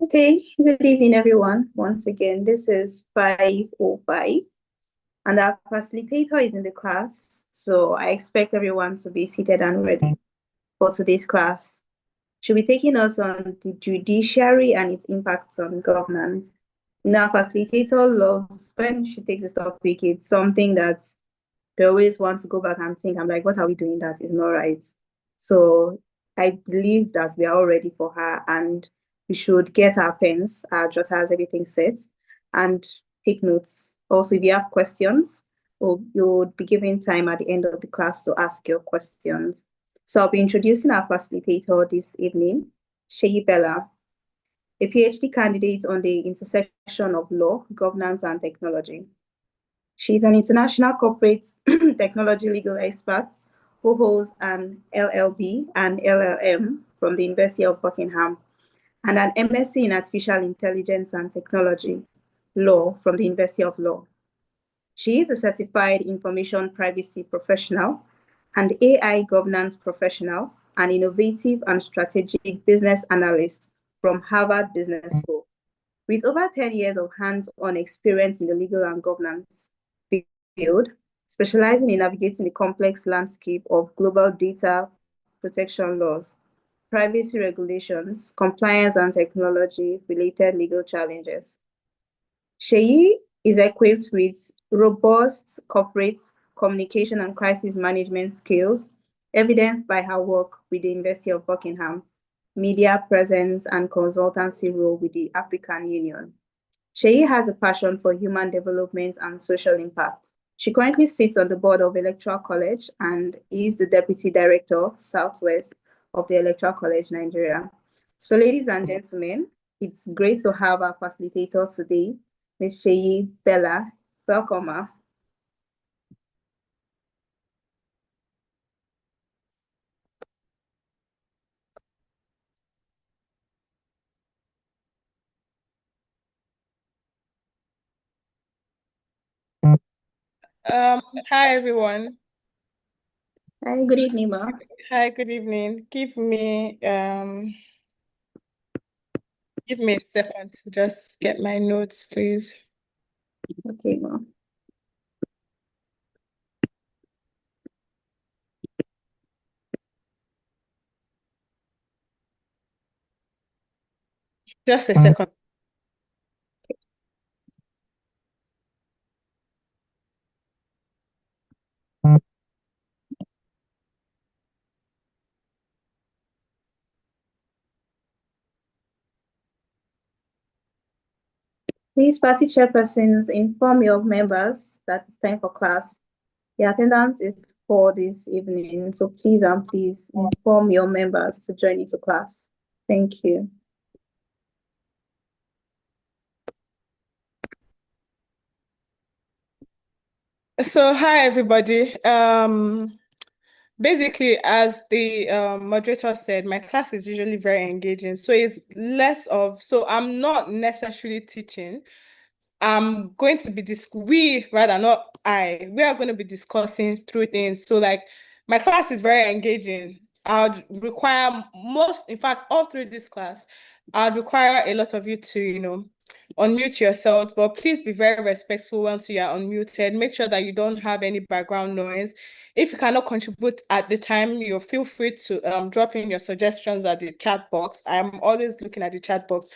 Okay, good evening, everyone. Once again, this is 5:05, and our facilitator is in the class. So I expect everyone to be seated and ready for today's class. She'll be taking us on the judiciary and its impacts on governance. Now, facilitator loves when she takes this topic, it's something that they always want to go back and think, I'm like, what are we doing that is not right? So I believe that we are all ready for her and we should get our pens, our jotters, everything set and take notes. Also, if you have questions, you'll be given time at the end of the class to ask your questions. So I'll be introducing our facilitator this evening, Sheyi Bella, a PhD candidate on the intersection of law, governance, and technology. She's an international corporate technology legal expert who holds an LLB and LLM from the University of Buckingham and an MSc in Artificial Intelligence and Technology Law from the University of Law. She is a certified information privacy professional and AI governance professional and innovative and strategic business analyst from Harvard Business School. With over 10 years of hands-on experience in the legal and governance field, specializing in navigating the complex landscape of global data protection laws, privacy regulations, compliance, and technology-related legal challenges. Sheyi is equipped with robust corporate communication and crisis management skills, evidenced by her work with the University of Buckingham, media presence, and consultancy role with the African Union. Sheyi has a passion for human development and social impact. She currently sits on the board of Electoral College and is the Deputy Director, Southwest of the Electoral College, Nigeria. So ladies and gentlemen, it's great to have our facilitator today, Ms. Sheyi Bella. Welcome, ma. Hi everyone. Hi, good evening, ma. Hi, good evening. Give me a second to just get my notes, please. Okay, ma. Just a second. Please, party chairpersons, inform your members that it's time for class. The attendance is for this evening, so please and please inform your members to join into class. Thank you. So hi everybody. Basically, as the moderator said, my class is usually very engaging. So it's less of, so I'm not necessarily teaching. I'm going to be we rather not I we are going to be discussing through things. So like my class is very engaging. I'd require in fact, all through this class, I'd require a lot of you to, unmute yourselves, but please be very respectful once you are unmuted. Make sure that you don't have any background noise. If you cannot contribute at the time, you feel free to drop in your suggestions at the chat box. I'm always looking at the chat box.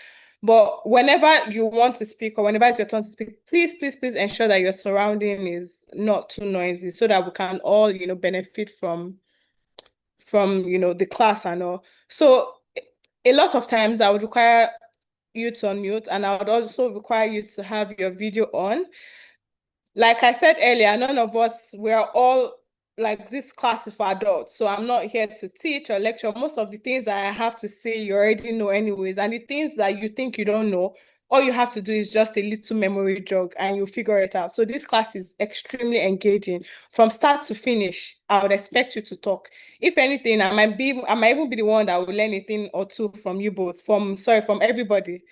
But whenever you want to speak or whenever it's your turn to speak, please, please, please ensure that your surrounding is not too noisy so that we can all, benefit from the class and all. So a lot of times I would require you to unmute and I would also require you to have your video on. Like I said earlier, none of us, we're all like this class is for adults. So I'm not here to teach or lecture. Most of the things that I have to say, you already know anyways. And the things that you think you don't know, all you have to do is just a little memory jog and you figure it out. So this class is extremely engaging. From start to finish, I would expect you to talk. If anything, I might even be the one that will learn a thing or two from you both, from everybody.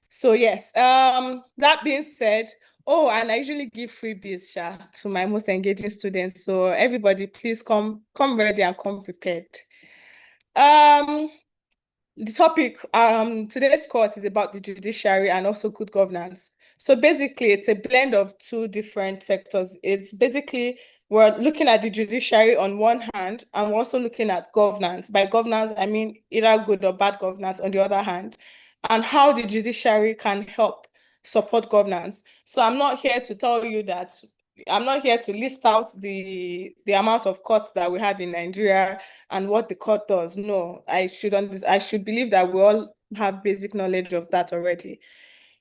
So yes, that being said, oh, and I usually give freebies, to my most engaging students. So everybody, please come ready and come prepared. Um, The topic today's course is about the judiciary and also good governance. So basically, it's a blend of two different sectors. It's basically we're looking at the judiciary on one hand, and we're also looking at governance. By governance, I mean either good or bad governance on the other hand, and how the judiciary can help support governance. So I'm not here to tell you that I'm not here to list out the amount of courts that we have in Nigeria and what the court does. No, I should believe that we all have basic knowledge of that already.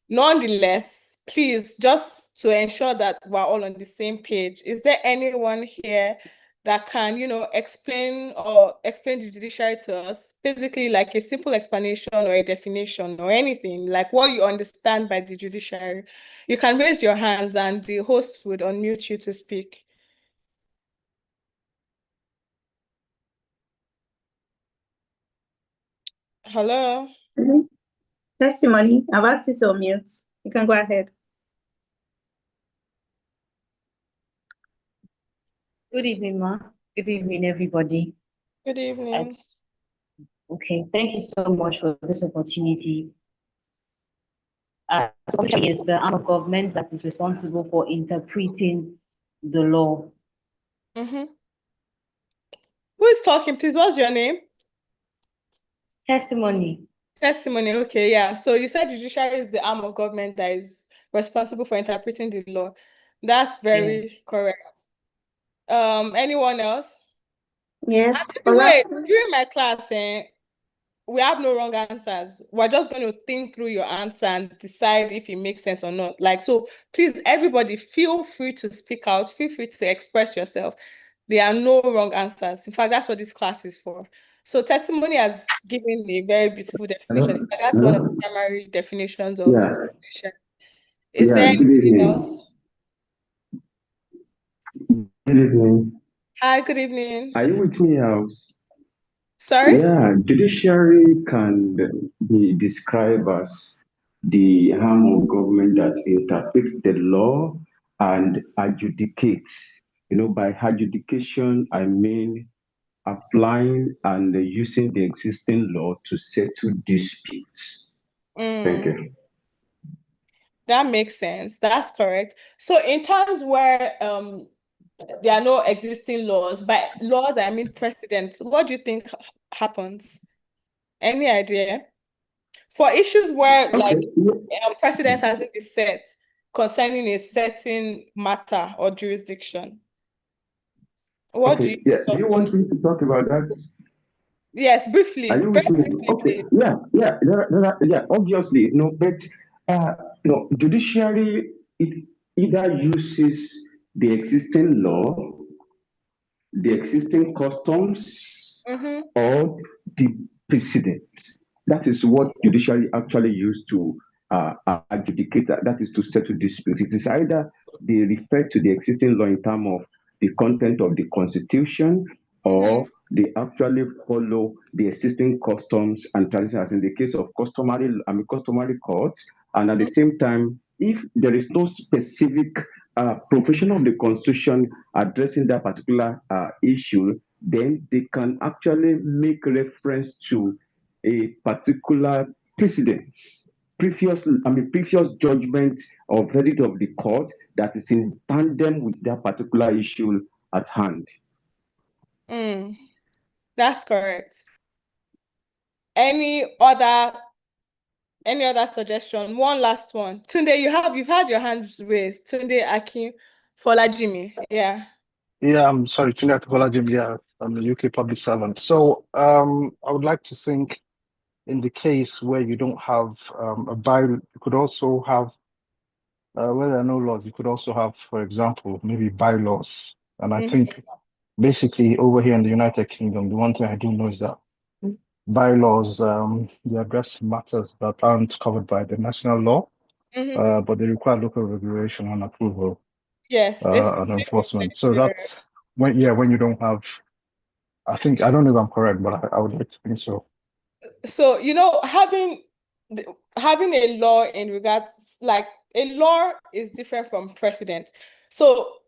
Nonetheless, please, just to ensure that we're all on the same page, is there anyone here that can, explain the judiciary to us? Basically, like a simple explanation or a definition or anything, like what you understand by the judiciary. You can raise your hands and the host would unmute you to speak. Hello. Testimony. I've asked you to unmute. You can go ahead. Good evening, Ma. Good evening, everybody. Good evening. Okay, thank you so much for this opportunity. Judiciary is the arm of government that is responsible for interpreting the law. Who is talking, please? What's your name? Testimony. Testimony, okay, yeah. So you said judiciary is the arm of government that is responsible for interpreting the law. That's very correct. Anyone else? Yes. Wait, during my class, we have no wrong answers. We're just going to think through your answer and decide if it makes sense or not. Like, so please, everybody, feel free to speak out. Feel free to express yourself. There are no wrong answers. In fact, that's what this class is for. So testimony has given a very beautiful definition. In fact, that's one of the primary definitions of definition. Is there anything else? Good evening. Hi, good evening. Are you with me, House? Sorry? Yeah, judiciary can be described as the arm of government that interprets the law and adjudicates. By adjudication, I mean applying and using the existing law to settle disputes. Thank you. That makes sense. That's correct. So in times where there are no existing laws, by laws I mean precedents, what do you think happens? Any idea? For issues where precedent hasn't been set concerning a certain matter or jurisdiction. What do you do you want me to talk about that? Yes, briefly. Are you with me? Okay. Yeah. Obviously, but judiciary it either uses the existing law, the existing customs, or the precedents. That is what judiciary actually used to adjudicate. That is to settle disputes. It is either they refer to the existing law in terms of the content of the constitution, or they actually follow the existing customs and traditions. As in the case of customary courts, and at the same time, if there is no specific provision of the constitution addressing that particular issue, then they can actually make reference to a particular precedent, previous judgment or verdict of the court that is in tandem with that particular issue at hand. That's correct. Any other suggestion? One last one. Tunde, you've had your hands raised. Tunde Akin Folajimi. Yeah. Yeah, I'm sorry, Tunde Akin. Yeah, I'm a UK public servant. So I would like to think in the case where you don't have a bylaw, you could also have where there are no laws, you could also have, for example, maybe bylaws. And I think basically over here in the United Kingdom, the one thing I do know is that bylaws, they address matters that aren't covered by the national law, but they require local regulation and approval. Yes, and enforcement. So that's when you don't have, I don't know if I'm correct, but I would like to think so. So, having a law in regards, like a law is different from precedent. So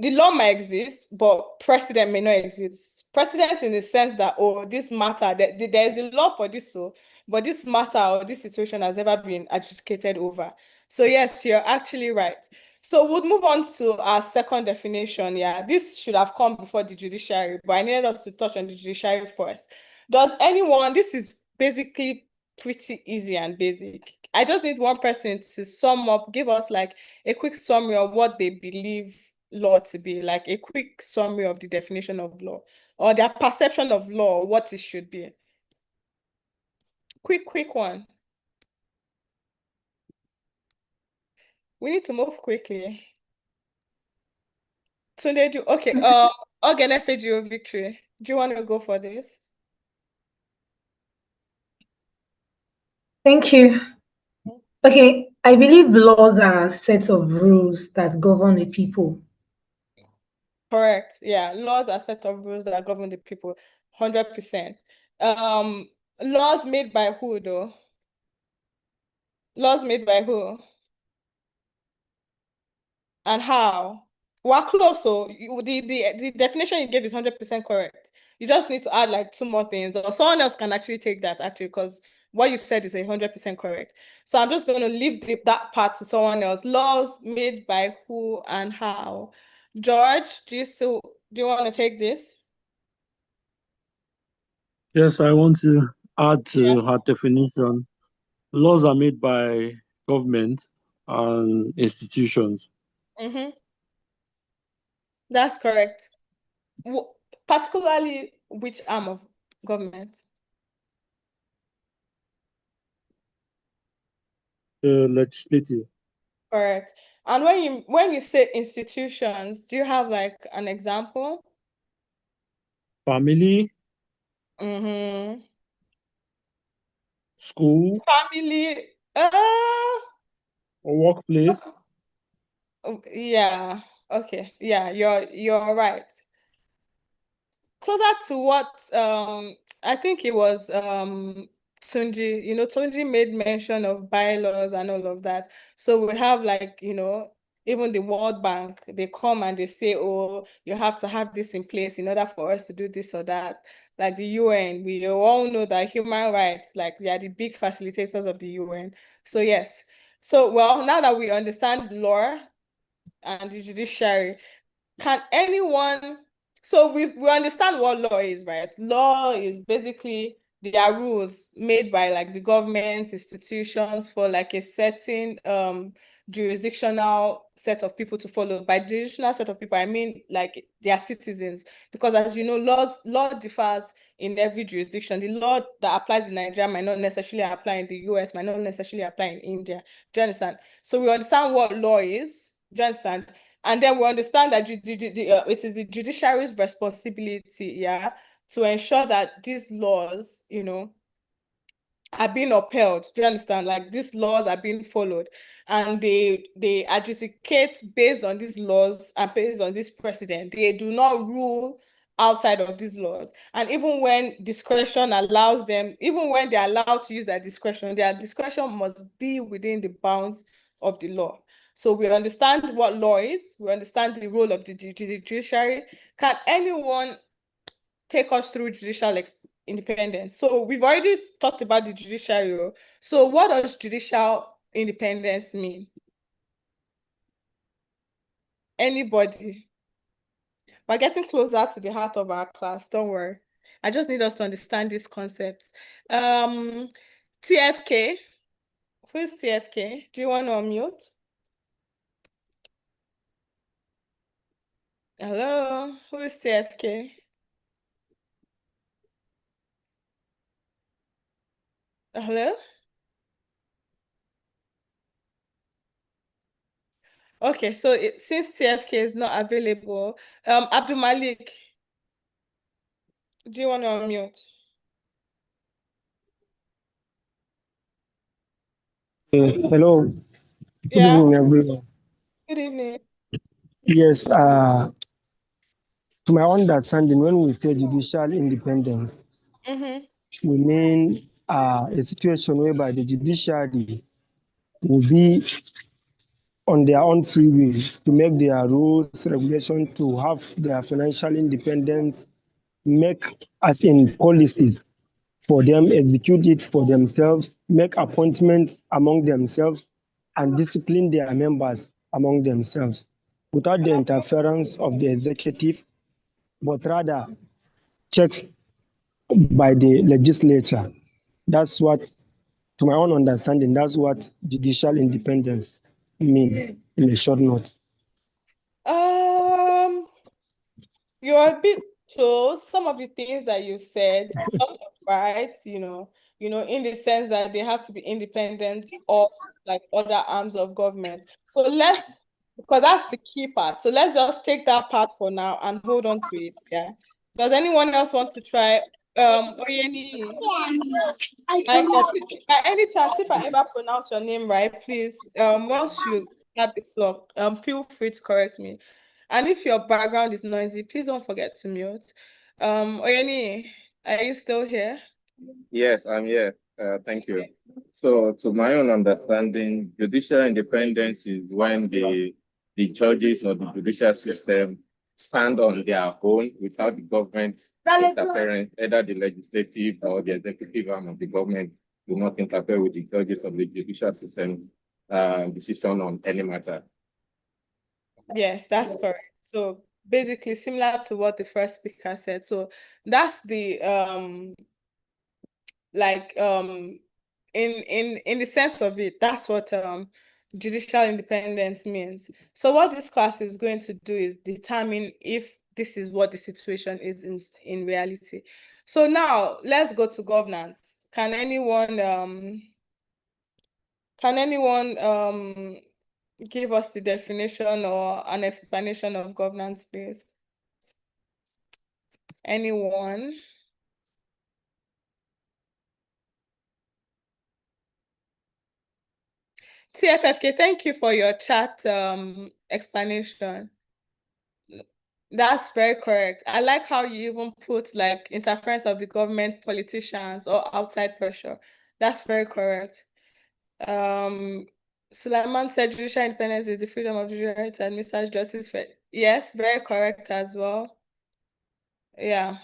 the law might exist, but precedent may not exist. Precedent in the sense that, oh, this matter, there's a law for this, so, but this matter or this situation has never been adjudicated over. So yes, you're actually right. So we'll move on to our second definition. Yeah, this should have come before the judiciary, but I needed us to touch on the judiciary first. This is basically pretty easy and basic. I just need one person to sum up, give us like a quick summary of what they believe law to be, like a quick summary of the definition of law or their perception of law, what it should be. Quick one. We need to move quickly. Tunde, okay, Ogenefe Victory. Do you want to go for this? Thank you. Okay, I believe laws are sets of rules that govern the people. Correct. Yeah, laws are set of rules that govern the people. 100%. Laws made by who though? Laws made by who? And how? We're close, so the definition you gave is 100% correct. You just need to add like two more things, or someone else can actually take that actually, because what you said is 100% correct. So I'm just going to leave that part to someone else. Laws made by who and how? George, do you want to take this? Yes, I want to add to her definition. Laws are made by government and institutions. Mm-hmm. That's correct. Particularly which arm of government? The legislative. Correct. And when you say institutions, do you have like an example? Family, Mm-hmm. school, Family, or workplace. yeah. Okay. Yeah, you're right. Closer to what I think it was Tunji, Tunji made mention of bylaws and all of that. So we have like, even the World Bank, they come and they say, oh, you have to have this in place in order for us to do this or that. Like the UN, we all know that human rights, like they are the big facilitators of the UN. So yes. So well, now that we understand law and the judiciary, can anyone, so we understand what law is, right? Law is basically there are rules made by like the government institutions for like a certain jurisdictional set of people to follow. By jurisdictional set of people, I mean like their citizens, because as you know, law differs in every jurisdiction. The law that applies in Nigeria might not necessarily apply in the US, might not necessarily apply in India. Do you understand? So we understand what law is. Do you understand? And then we understand that it is the judiciary's responsibility, yeah, to ensure that these laws, are being upheld. Do you understand? Like these laws are being followed, and they adjudicate based on these laws and based on this precedent. They do not rule outside of these laws. And even when discretion allows them, even when they're allowed to use their discretion must be within the bounds of the law. So we understand what law is. We understand the role of the judiciary. Can anyone take us through judicial independence? So we've already talked about the judiciary. So what does judicial independence mean? Anybody? We're getting closer to the heart of our class. Don't worry. I just need us to understand these concepts. TFK. Who is TFK? Do you want to unmute? Hello, who is TFK? Hello? Okay, so since TFK is not available, Abdul Malik, do you want to unmute? Hello. Good Yeah, evening, everyone. good evening. Yes, to my understanding, when we say judicial independence, Mm-hmm. we mean a situation whereby the judiciary will be on their own free will to make their rules, regulation, to have their financial independence, make as in policies for them, execute it for themselves, make appointments among themselves, and discipline their members among themselves without the interference of the executive, but rather checks by the legislature. That's what, to my own understanding, that's what judicial independence mean in a short note. You're a bit close. Some of the things that you said, sort of right, in the sense that they have to be independent of like other arms of government. So because that's the key part. So let's just take that part for now and hold on to it. Yeah. Does anyone else want to try? Oyeni, by any chance, if I ever pronounce your name right, please, once you have the floor, feel free to correct me. And if your background is noisy, please don't forget to mute. Oyeni, are you still here? Yes, I'm here. Thank you. So, to my own understanding, judicial independence is when the judges or the judicial system stand on their own without the government interfering, either the legislative or the executive arm of the government do not interfere with the judges of the judicial system decision on any matter. Yes, that's correct. So basically similar to what the first speaker said. So that's the in the sense of it, that's what judicial independence means. So what this class is going to do is determine if this is what the situation is in reality. So now let's go to governance. Can anyone give us the definition or an explanation of governance, please? Anyone? TFFK, thank you for your chat explanation. That's very correct. I like how you even put like interference of the government, politicians, or outside pressure. That's very correct. Sulaiman said judicial independence is the freedom of judiciary to administer justice. Yes, very correct as well. Yeah.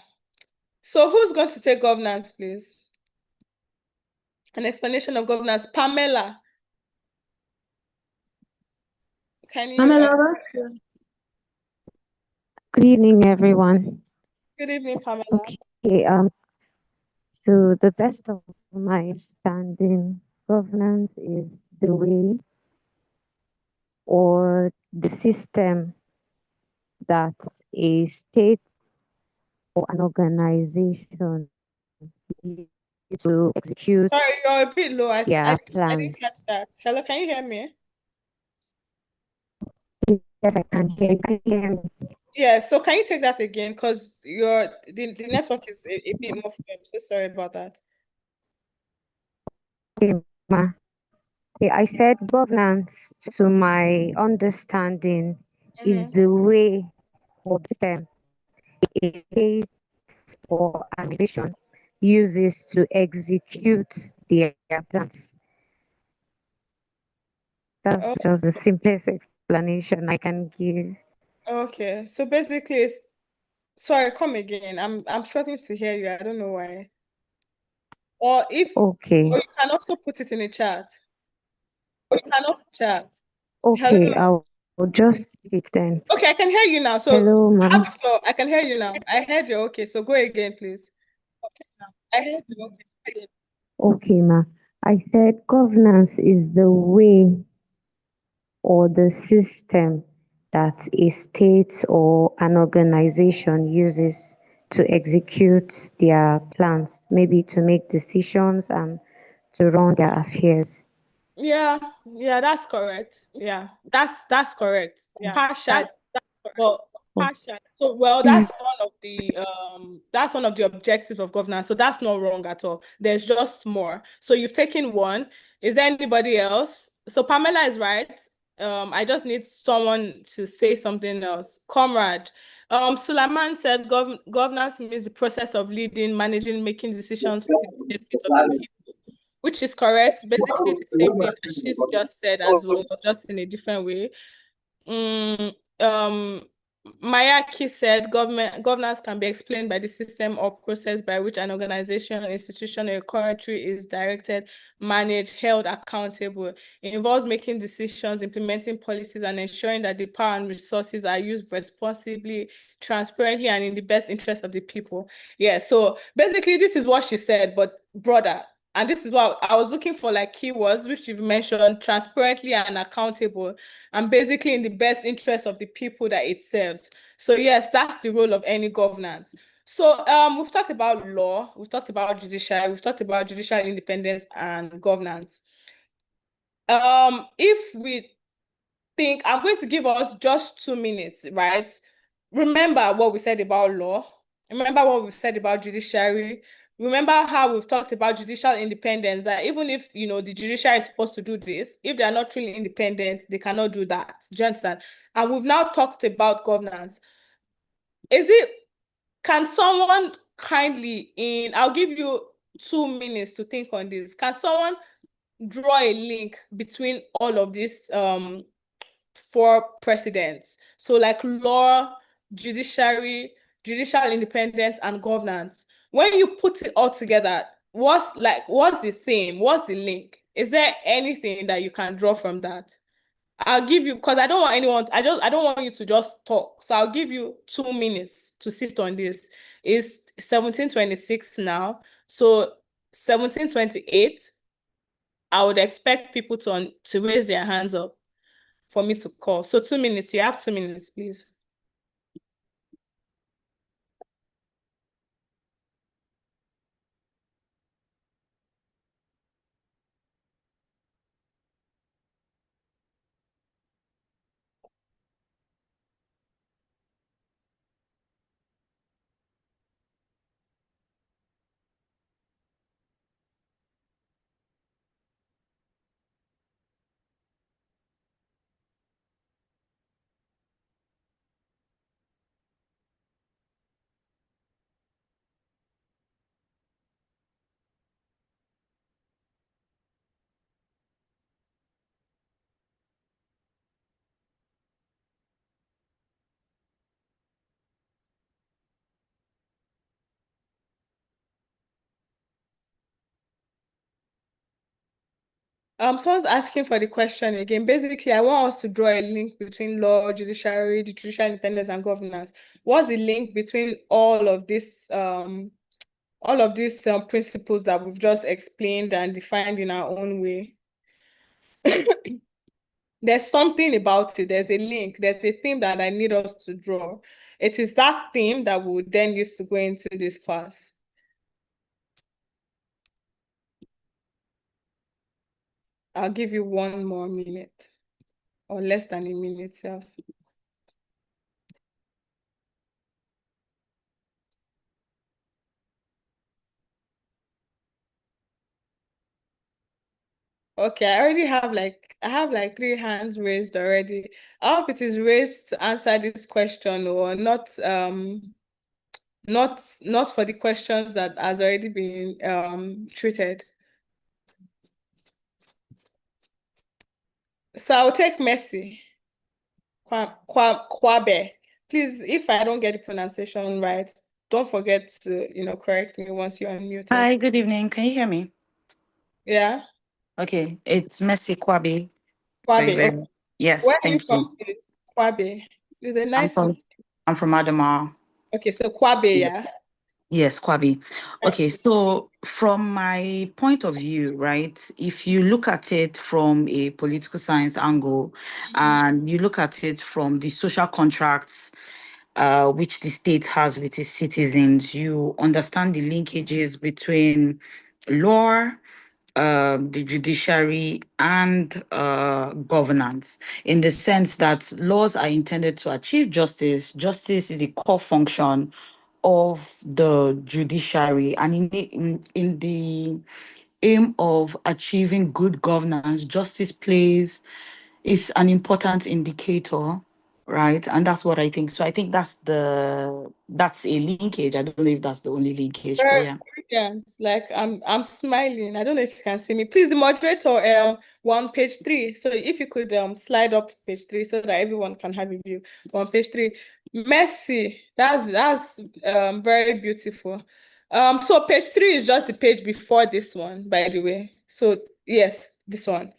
So who's going to take governance, please? An explanation of governance. Pamela. Can you? Pamela, Good evening, everyone. Good evening, Pamela. Okay, to the best of my understanding, governance is the way or the system that a state or an organization uses to execute Sorry, you're a bit low. I their didn't plans. catch that. Hello, can you hear me? Yes, I can hear you. Can you hear me? Yeah, so can you take that again? Because the network is a bit muffled. I'm so sorry about that. Okay, ma. Okay, I said governance, to my understanding, is the way or system a state or organization uses to execute their plans. That's just the simplest explanation I can give. Okay, so basically, sorry, come again. I'm struggling to hear you. I don't know why. Or Okay. Or you can also put it in the chat. Okay, Hello. I'll just speak then. Okay, I can hear you now. So hello, ma'am. have the floor. I can hear you now. I heard you. Okay, so go again, please. I heard you. Okay. Okay, ma. I said governance is the way or the system that a state or an organization uses to execute their plans, maybe to make decisions and to run their affairs. Yeah, that's correct. Yeah, that's correct. Yeah, partially. But so well, that's one of the objectives of governance. So that's not wrong at all. There's just more. So you've taken one. Is there anybody else? So Pamela is right. I just need someone to say something else. Comrade. Sulaiman said governance means the process of leading, managing, making decisions for the benefit of the people. which is correct. Basically the same thing that she's just said as well, just in a different way. Mm, um, Mayaki said governance can be explained by the system or process by which an organization, institution, or a country is directed, managed, held accountable. It involves making decisions, implementing policies, and ensuring that the power and resources are used responsibly, transparently, and in the best interest of the people. Yeah, so basically this is what she said, but broader. And this is what I was looking for, like keywords, which you've mentioned: transparently and accountable, and basically in the best interest of the people that it serves. So yes, that's the role of any governance. So we've talked about law, we've talked about judiciary, we've talked about judicial independence and governance. If we think, I'm going to give us just 2 minutes, right? Remember what we said about law. Remember what we said about judiciary. Remember how we've talked about judicial independence, that even if, the judiciary is supposed to do this, if they're not truly independent, they cannot do that. Do you understand? And we've now talked about governance. Can someone kindly, I'll give you 2 minutes to think on this. Can someone draw a link between all of these four presidents? So like law, judiciary, judicial independence, and governance. When you put it all together, what's the theme? What's the link? Is there anything that you can draw from that? I'll give you, because I don't want anyone, I don't want you to just talk. So I'll give you 2 minutes to sit on this. It's 1726 now. So 1728, I would expect people to raise their hands up for me to call. So 2 minutes. You have 2 minutes, please. Someone's asking for the question again. Basically, I want us to draw a link between law, judiciary, judicial independence, and governance. What's the link between all of these principles that we've just explained and defined in our own way? There's something about it. There's a link. There's a theme that I need us to draw. It is that theme that we would then use to go into this class. I'll give you 1 more minute, or less than a minute itself. Okay, I have like 3 hands raised already. I hope it is raised to answer this question, or not for the questions that has already been treated. So I'll take Mercy. Kwabe. Please, if I don't get the pronunciation right, don't forget to, correct me once you're unmuted. Hi, good evening. Can you hear me? Yeah. Okay, it's Mercy Kwabe. Kwabe. Sorry, Okay. yes, Where are you thank from, you. please? Kwabe. It's a nice. I'm from Adamawa. Okay, so Kwabe, yeah. Yes, Kwabi. Okay, so from my point of view, right, if you look at it from a political science angle and you look at it from the social contracts which the state has with its citizens, you understand the linkages between law, the judiciary, and governance, in the sense that laws are intended to achieve justice. Justice is a core function of the judiciary, and in the aim of achieving good governance, justice is an important indicator right? And that's what I think. So I think that's a linkage. I don't know if that's the only linkage, but Very yeah. brilliant. Like I'm smiling. I don't know if you can see me. Please, the moderator, we're on page 3. So if you could slide up to page 3 so that everyone can have a view. We're on page 3. Mercy. That's very beautiful. So page 3 is just the page before this one, by the way. So yes, this one.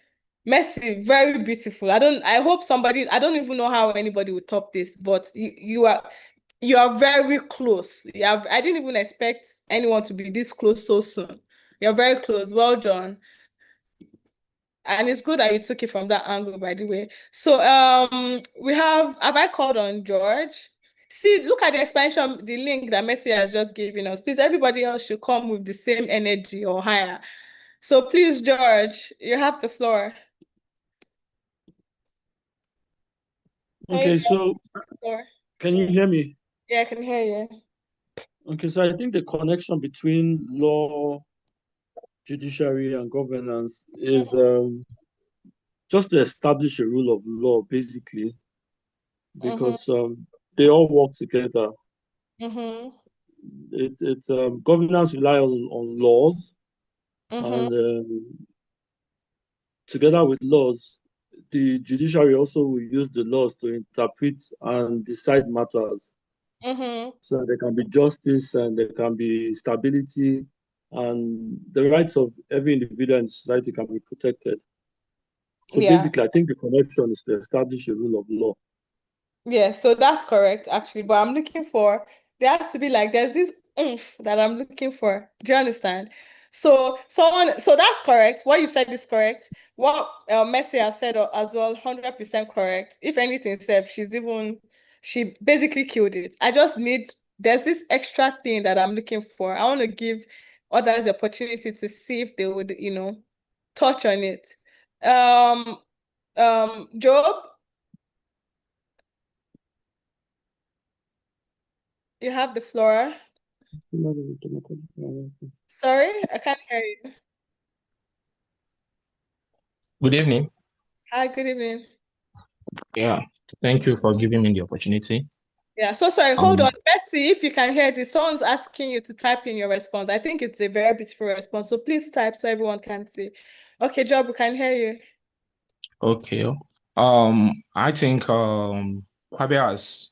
Mercy, very beautiful. I hope somebody, I don't even know how anybody would top this, but you are very close. I didn't even expect anyone to be this close so soon. You're very close. Well done. And it's good that you took it from that angle, by the way. So we have I called on George? See, look at the expansion, the link that Messi has just given us. Please, everybody else should come with the same energy or higher. So please, George, you have the floor. Okay, Hey, so George. can you hear me? Yeah, I can hear you. Okay, so I think the connection between law, judiciary, and governance is just to establish a rule of law, basically, because they all work together. Governance rely on laws, and together with laws, the judiciary also will use the laws to interpret and decide matters. So there can be justice and there can be stability, and the rights of every individual in society can be protected. So Yeah. basically, I think the connection is to establish a rule of law. Yeah, so that's correct, actually. But I'm looking for, there has to be like, there's this oomph that I'm looking for. Do you understand? So that's correct. What you said is correct. What Messi have said as well, 100% correct. If anything, said she basically killed it. I just need, there's this extra thing that I'm looking for. I want to give others the opportunity to see if they would, touch on it. Job, you have the floor. Sorry, I can't hear you. Good evening. Hi, good evening. Yeah, thank you for giving me the opportunity. Yeah, so sorry, hold on. Let's see if you can hear this. Someone's asking you to type in your response. I think it's a very beautiful response. So please type so everyone can see. Okay, Job, we can hear you. Okay. I think Kwabe has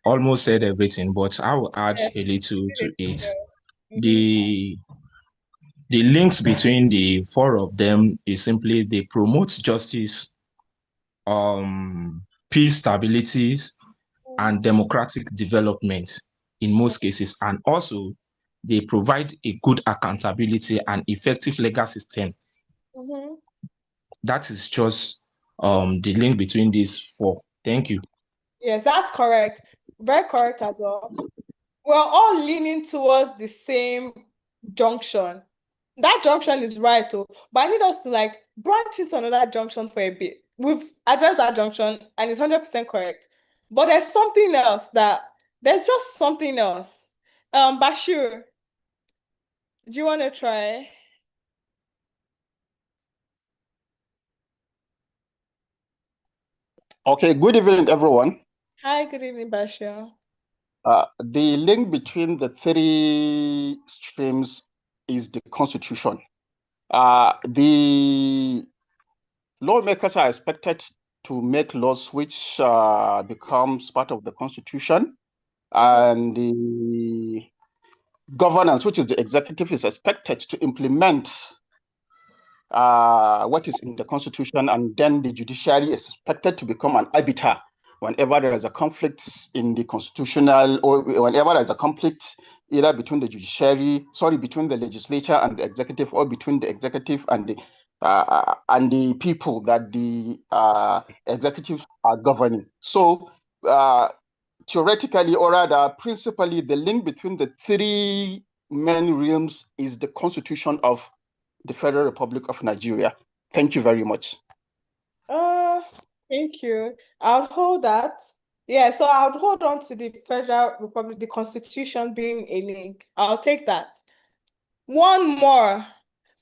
almost said everything, but I will add Yes. a little to it. Mhm. The links between the four of them is simply they promote justice, peace, stabilities, and democratic development in most cases, and also they provide a good accountability and effective legal system. Mhm. That is just the link between these four. Thank you. Yes, that's correct. Very correct as well. We're all leaning towards the same junction. That junction is right, oh, but I need us to like branch into another junction for a bit. We've addressed that junction and it's 100% correct. But there's just something else. Bashir, do you want to try? Okay, good evening, everyone. Hi, good evening, Bashir. The link between the three streams is the Constitution. The lawmakers are expected to make laws which becomes part of the Constitution, and the governance, which is the executive, is expected to implement what is in the Constitution, and then the judiciary is expected to become an arbiter whenever there is a conflict in the constitutional, or whenever there is a conflict either between between the legislature and the executive, or between the executive and the people that the executives are governing. So theoretically, or rather principally, the link between the three main realms is the Constitution of the Federal Republic of Nigeria. Thank you very much. Thank you. I'll hold that. Yeah, so I would hold on to the Federal Republic, the Constitution being a link. I'll take that. One more.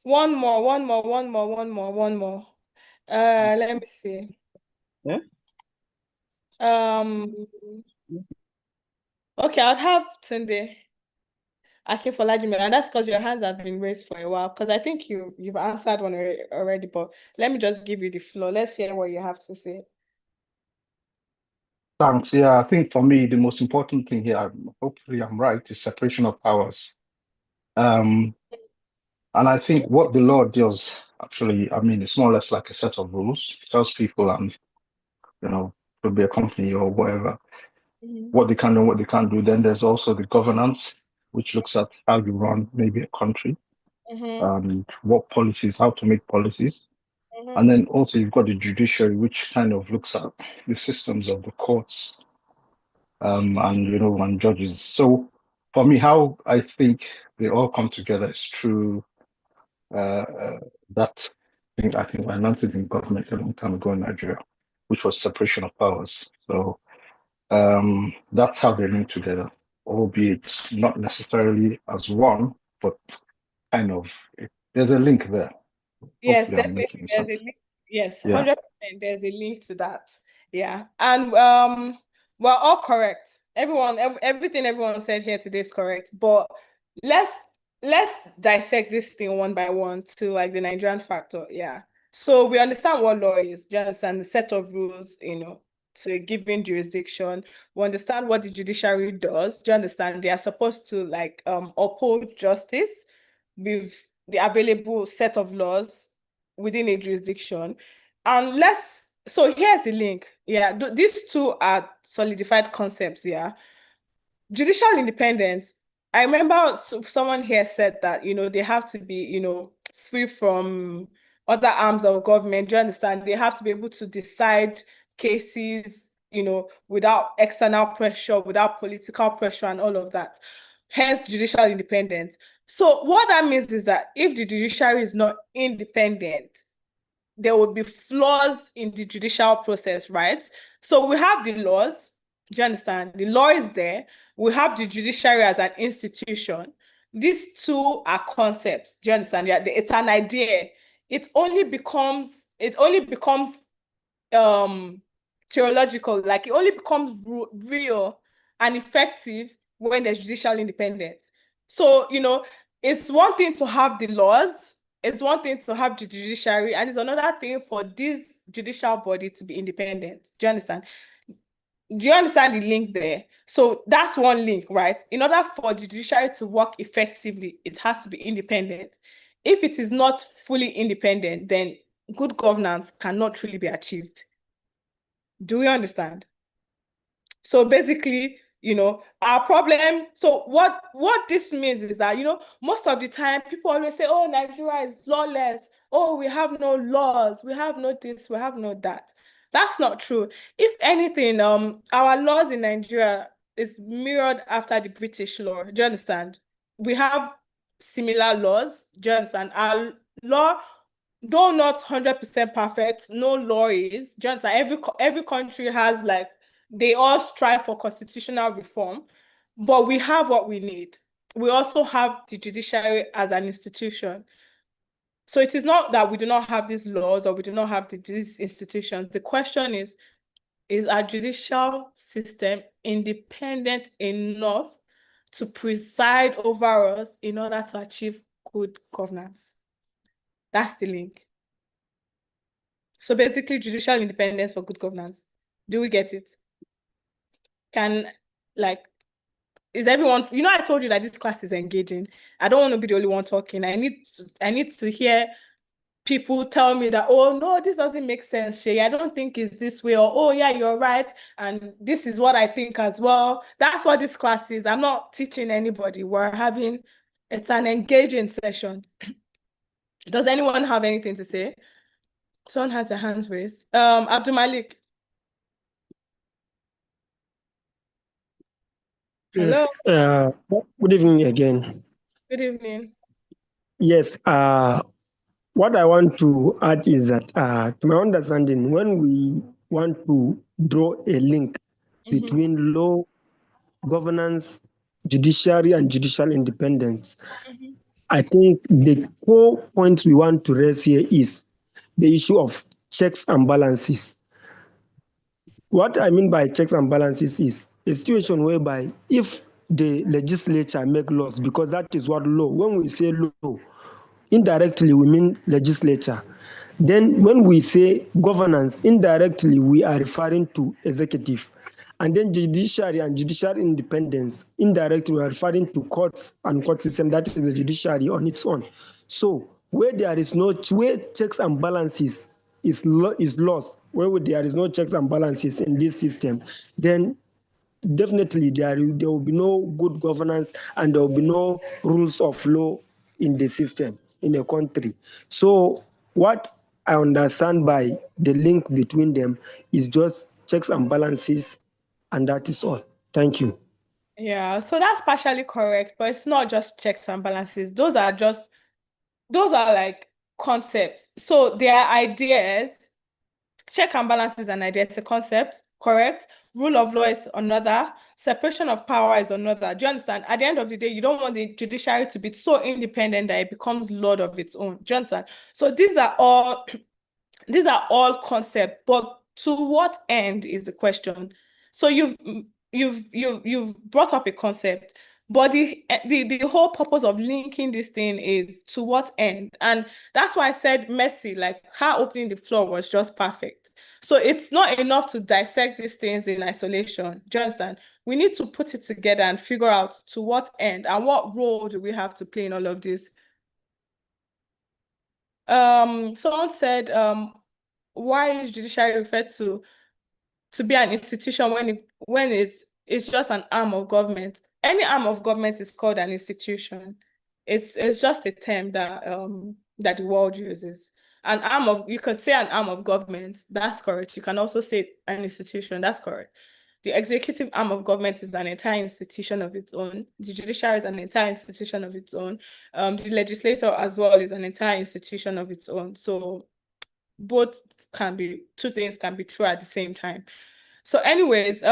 Let me see. Yeah? Okay, I'd have Tunde Akinfolajimi, and that's because your hands have been raised for a while. Because I think you've answered one already, but let me just give you the floor. Let's hear what you have to say. Thanks. Yeah, I think for me, the most important thing here, hopefully I'm right, is separation of powers. And I think what the law does, actually, I mean, it's more or less like a set of rules. It tells people, and could be a company or whatever, what they can do, what they can't do. Then there's also the governance, which looks at how you run maybe a country, and what policies, how to make policies. And then also you've got the judiciary, which kind of looks at the systems of the courts, and judges. So for me, how I think they all come together is through that thing. I think I learned it in government a long time ago in Nigeria, which was separation of powers. So that's how they link together, albeit not necessarily as one, but kind of there's a link there. Yes, Hopefully I'm definitely. making There's sense. a link. Yes, Yeah. 100%. There's a link to that. Yeah. And we're all correct. Everything everyone said here today is correct. But let's dissect this thing one by one to like the Nigerian factor. Yeah. So we understand what law is, do you understand the set of rules, to a given jurisdiction. We understand what the judiciary does. Do you understand? They are supposed to like uphold justice with the available set of laws within a jurisdiction. And so here's the link. Yeah, these two are solidified concepts. Yeah. Judicial independence. I remember someone here said that, they have to be, free from other arms of government. Do you understand? They have to be able to decide cases, without external pressure, without political pressure and all of that. Hence, judicial independence. So what that means is that if the judiciary is not independent, there will be flaws in the judicial process, right? So we have the laws. Do you understand? The law is there. We have the judiciary as an institution. These two are concepts. Do you understand? Yeah, it's an idea. It only becomes theological, like it only becomes real and effective when there's judicial independence. So, it's one thing to have the laws, it's one thing to have the judiciary, and it's another thing for this judicial body to be independent. Do you understand? Do you understand the link there? So that's one link, right? In order for the judiciary to work effectively, it has to be independent. If it is not fully independent, then good governance cannot truly be achieved. Do we understand? So basically, our problem. So what this means is that, most of the time people always say, oh, Nigeria is lawless. Oh, we have no laws. We have no this, we have no that. That's not true. If anything, our laws in Nigeria is mirrored after the British law. Do you understand? We have similar laws. Do you understand? Our law, though not 100% perfect, no law is. Do you understand? Every country has like, they all strive for constitutional reform, but we have what we need. We also have the judiciary as an institution. So it is not that we do not have these laws or we do not have these institutions. The question is our judicial system independent enough to preside over us in order to achieve good governance? That's the link. So basically, judicial independence for good governance. Do we get it? Is everyone, I told you that this class is engaging. I don't want to be the only one talking. I need to hear people tell me that, oh, no, this doesn't make sense, Shay. I don't think it's this way. Or, oh, yeah, you're right. And this is what I think as well. That's what this class is. I'm not teaching anybody. It's an engaging session. Does anyone have anything to say? Someone has their hands raised. Abdul Malik. Yes. Hello. Good evening again. Good evening. Yes. What I want to add is that, to my understanding, when we want to draw a link between law, governance, judiciary, and judicial independence, I think the core point we want to raise here is the issue of checks and balances. What I mean by checks and balances is a situation whereby if the legislature make laws, because that is what law, when we say law, indirectly we mean legislature. Then when we say governance, indirectly we are referring to executive. And then judiciary and judicial independence, indirectly we are referring to courts and court system, that is the judiciary on its own. So where there is no, where checks and balances is lost, where there is no checks and balances in this system, then definitely there will be no good governance and there will be no rules of law in the system in a country. So what I understand by the link between them is just checks and balances, and that is all. Thank you. Yeah, so that's partially correct, but it's not just checks and balances. Those are like concepts. So they are ideas. Check and balance is an idea, it's a concept, correct? Rule of law is another. Separation of power is another. Do you understand? At the end of the day, you don't want the judiciary to be so independent that it becomes lord of its own. Do you understand? So these are all concepts, but to what end is the question? So you've brought up a concept, but the whole purpose of linking this thing is to what end? And that's why I said Messi, like her opening the floor was just perfect. So it's not enough to dissect these things in isolation. Do you understand? We need to put it together and figure out to what end and what role do we have to play in all of this. Someone said, why is judiciary referred to be an institution when it's just an arm of government? Any arm of government is called an institution. It's just a term that that the world uses. You could say an arm of government, that's correct. You can also say an institution, that's correct. The executive arm of government is an entire institution of its own. The judiciary is an entire institution of its own. The legislator as well is an entire institution of its own. So two things can be true at the same time. So anyways,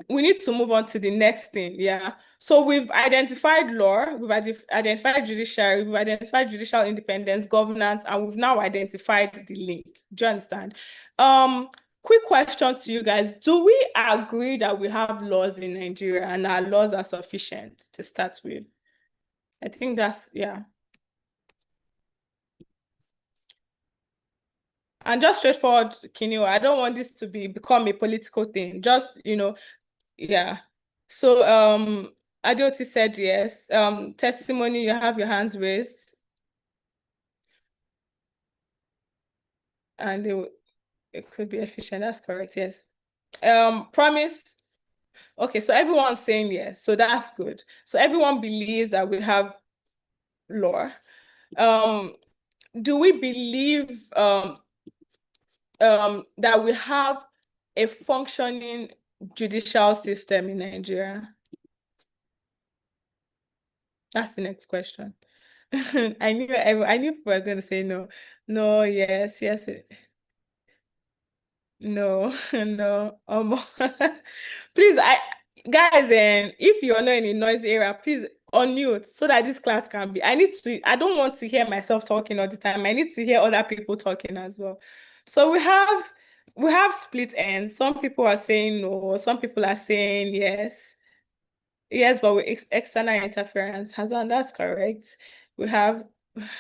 we need to move on to the next thing. Yeah. So we've identified law, we've identified judiciary, we've identified judicial independence, governance, and we've now identified the link. Do you understand? Quick question to you guys. Do we agree that we have laws in Nigeria and our laws are sufficient to start with? I think that's, yeah. And just straightforward, Kinyo, I don't want this to become a political thing. Just, yeah. So Adeoti said yes. Testimony, you have your hands raised. And it could be efficient. That's correct, yes. Promise. Okay, so everyone's saying yes. So that's good. So everyone believes that we have law. Do we believe that we have a functioning judicial system in Nigeria? That's the next question. I knew people were going to say no. No, yes. No, no. Please, guys, if you're not in a noisy area, please unmute so that this class can be. I don't want to hear myself talking all the time. I need to hear other people talking as well. So we have split ends. Some people are saying no, some people are saying yes. Yes, but with external interference. Hassan, that's correct. We have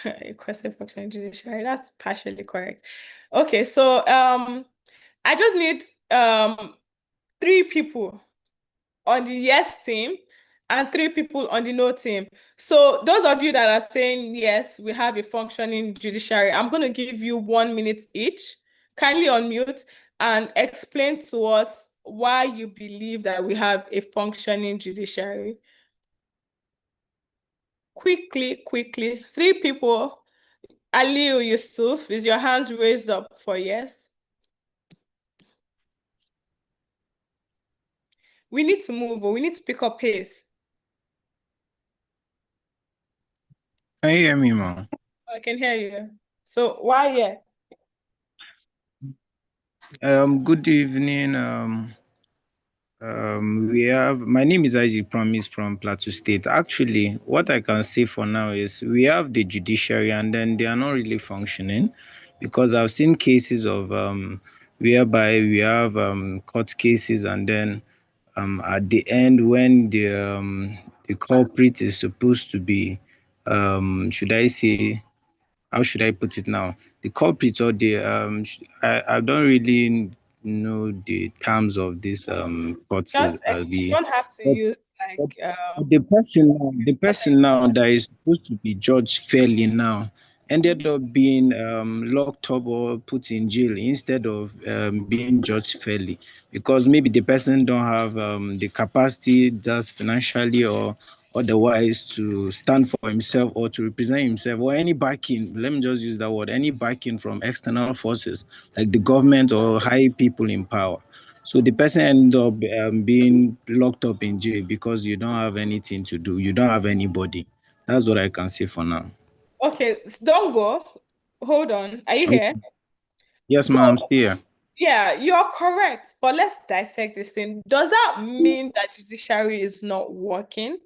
a question function judiciary. That's partially correct. Okay, so I just need 3 people on the yes team and 3 people on the no team. So those of you that are saying yes, we have a functioning judiciary, I'm going to give you 1 minute each. Kindly unmute and explain to us why you believe that we have a functioning judiciary. Quickly. 3 people. Aliu Yusuf, is your hands raised up for yes? We need to move. We need to pick up pace. Can you hear me, ma'am? I can hear you. So why yes? Good evening. My name is Isaac Promise from Plateau State. Actually, what I can say for now is we have the judiciary and then they are not really functioning, because I've seen cases of whereby we have court cases, and then at the end, when the culprit is supposed to be, should I say, how should I put it now? The culprit, or the I don't really know the terms of this court. Just you Be don't have to but, use but like the person now that is supposed to be judged fairly now ended up being locked up or put in jail instead of being judged fairly, because maybe the person don't have the capacity, just financially or otherwise, to stand for himself or to represent himself, or any backing, let me just use that word, any backing from external forces like the government or high people in power. So the person end up being locked up in jail because you don't have anything to do, you don't have anybody. That's what I can say for now. okay, don't go. Hold on. Are you here? Yes, So ma'am, I'm still here. yeah, you're correct. But let's dissect this thing. Does that mean that judiciary is not working?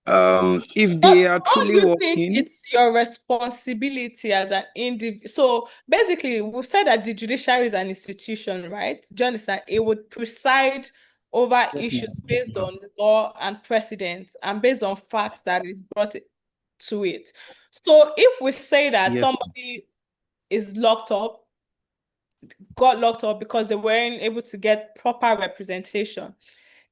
If Or, they are or do truly you think working, it's your responsibility as an individual? So basically, we've said that the judiciary is an institution, right? Do you understand? It would preside over yes, ma'am. issues based on law and precedent and based on facts that is brought to it. So if we say that Yes, somebody is locked up, got locked up because they weren't able to get proper representation,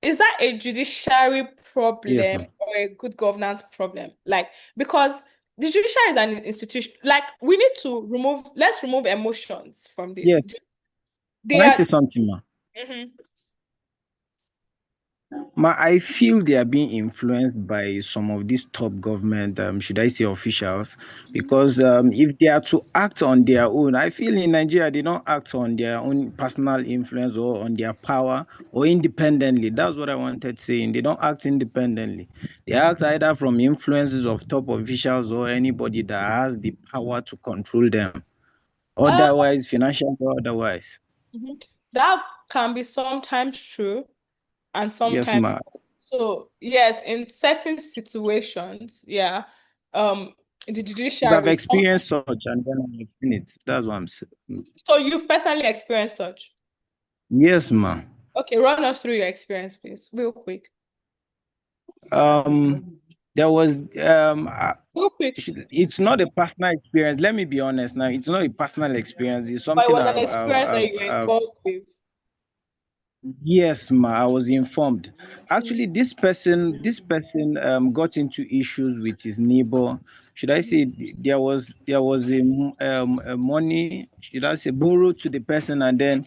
is that a judiciary yes, problem ma'am. or a good governance problem? Like, because the judiciary is an institution, like we need to let's remove emotions from this. Yes. They Can I are. say something, ma'am? Mhm. I feel they are being influenced by some of these top government, should I say, officials, because if they are to act on their own, I feel in Nigeria they don't act on their own personal influence or on their power or independently. That's what I wanted saying. They don't act independently. They act either from influences of top officials or anybody that has the power to control them, Uh, otherwise, financial or otherwise. mhm. That can be sometimes true and Yes, sometimes ma'am. so yes, in certain situations, yeah, um, the Because I've judiciary. experienced such and then I've seen it. That's what I'm saying. So you've personally experienced such. Yes, ma'am. Okay, run us through your experience, please, real quick. There was Real quick. it's not a personal experience. Let me be honest now. It's not a personal experience. It's But it something was an experience that you were involved with. yes, ma. I was informed. Actually, this person got into issues with his neighbor. Should I say there was a money, should I say, borrowed to the person, and then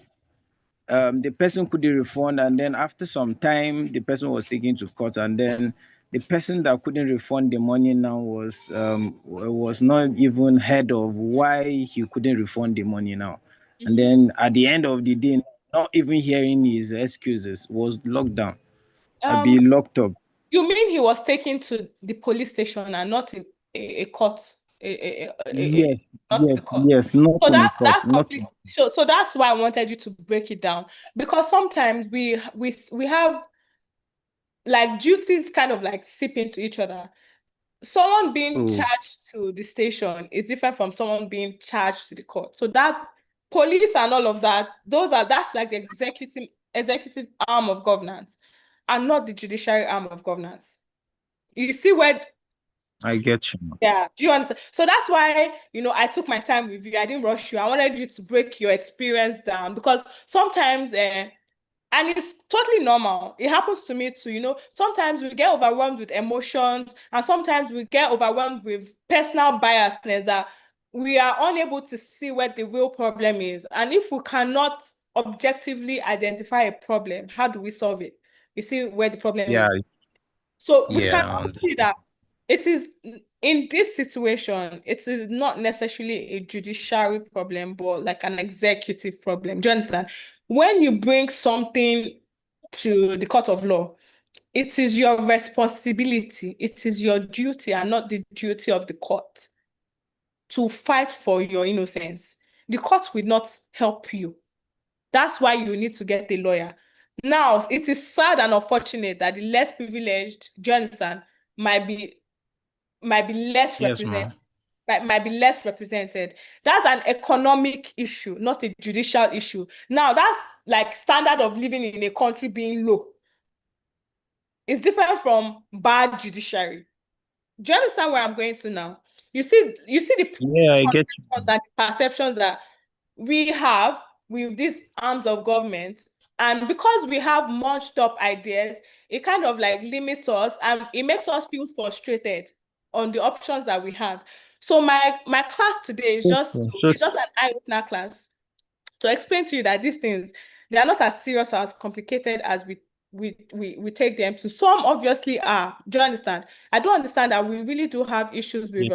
the person couldn't refund, and then after some time the person was taken to court, and then the person that couldn't refund the money now was not even heard of why he couldn't refund the money now. And then at the end of the day, not even hearing his excuses, was locked down. I'd Um, be locked up. you mean he was taken to the police station and not a court, Yes, not yes, the court. yes, not So in a that's court, that's not complete. in, So that's why I wanted you to break it down, because sometimes we have like duties kind of like seep into each other. Someone being oh, charged to the station is different from someone being charged to the court. So that police and all of that, that's like the executive arm of governance and not the judiciary arm of governance. You see where, I get you. yeah, do you understand? So that's why, I took my time with you. I didn't rush you. I wanted you to break your experience down because sometimes, and it's totally normal. It happens to me too. Sometimes we get overwhelmed with emotions, and sometimes we get overwhelmed with personal biasness that we are unable to see where the real problem is. And if we cannot objectively identify a problem, how do we solve it? You see where the problem Yeah, is. So we yeah, I cannot see understand. that it is in this situation, it is not necessarily a judiciary problem, but like an executive problem. Do you understand? When you bring something to the court of law, it is your responsibility, it is your duty, and not the duty of the court to fight for your innocence. The court will not help you. That's why you need to get a lawyer. Now, it is sad and unfortunate that the less privileged, do you understand, might be less Yes, represented. ma'am. might be less represented. That's an economic issue, not a judicial issue. Now, that's like standard of living in a country being low. It's different from bad judiciary. Do you understand where I'm going to now? You see the I get you. and the perceptions that we have with these arms of government, and because we have munched up ideas, it kind of like limits us and it makes us feel frustrated on the options that we have. So my class today is just an eye-opener class to explain to you that these things, they are not as serious or as complicated as we take them to. Some obviously are. Do you understand? I do understand that we really do have issues with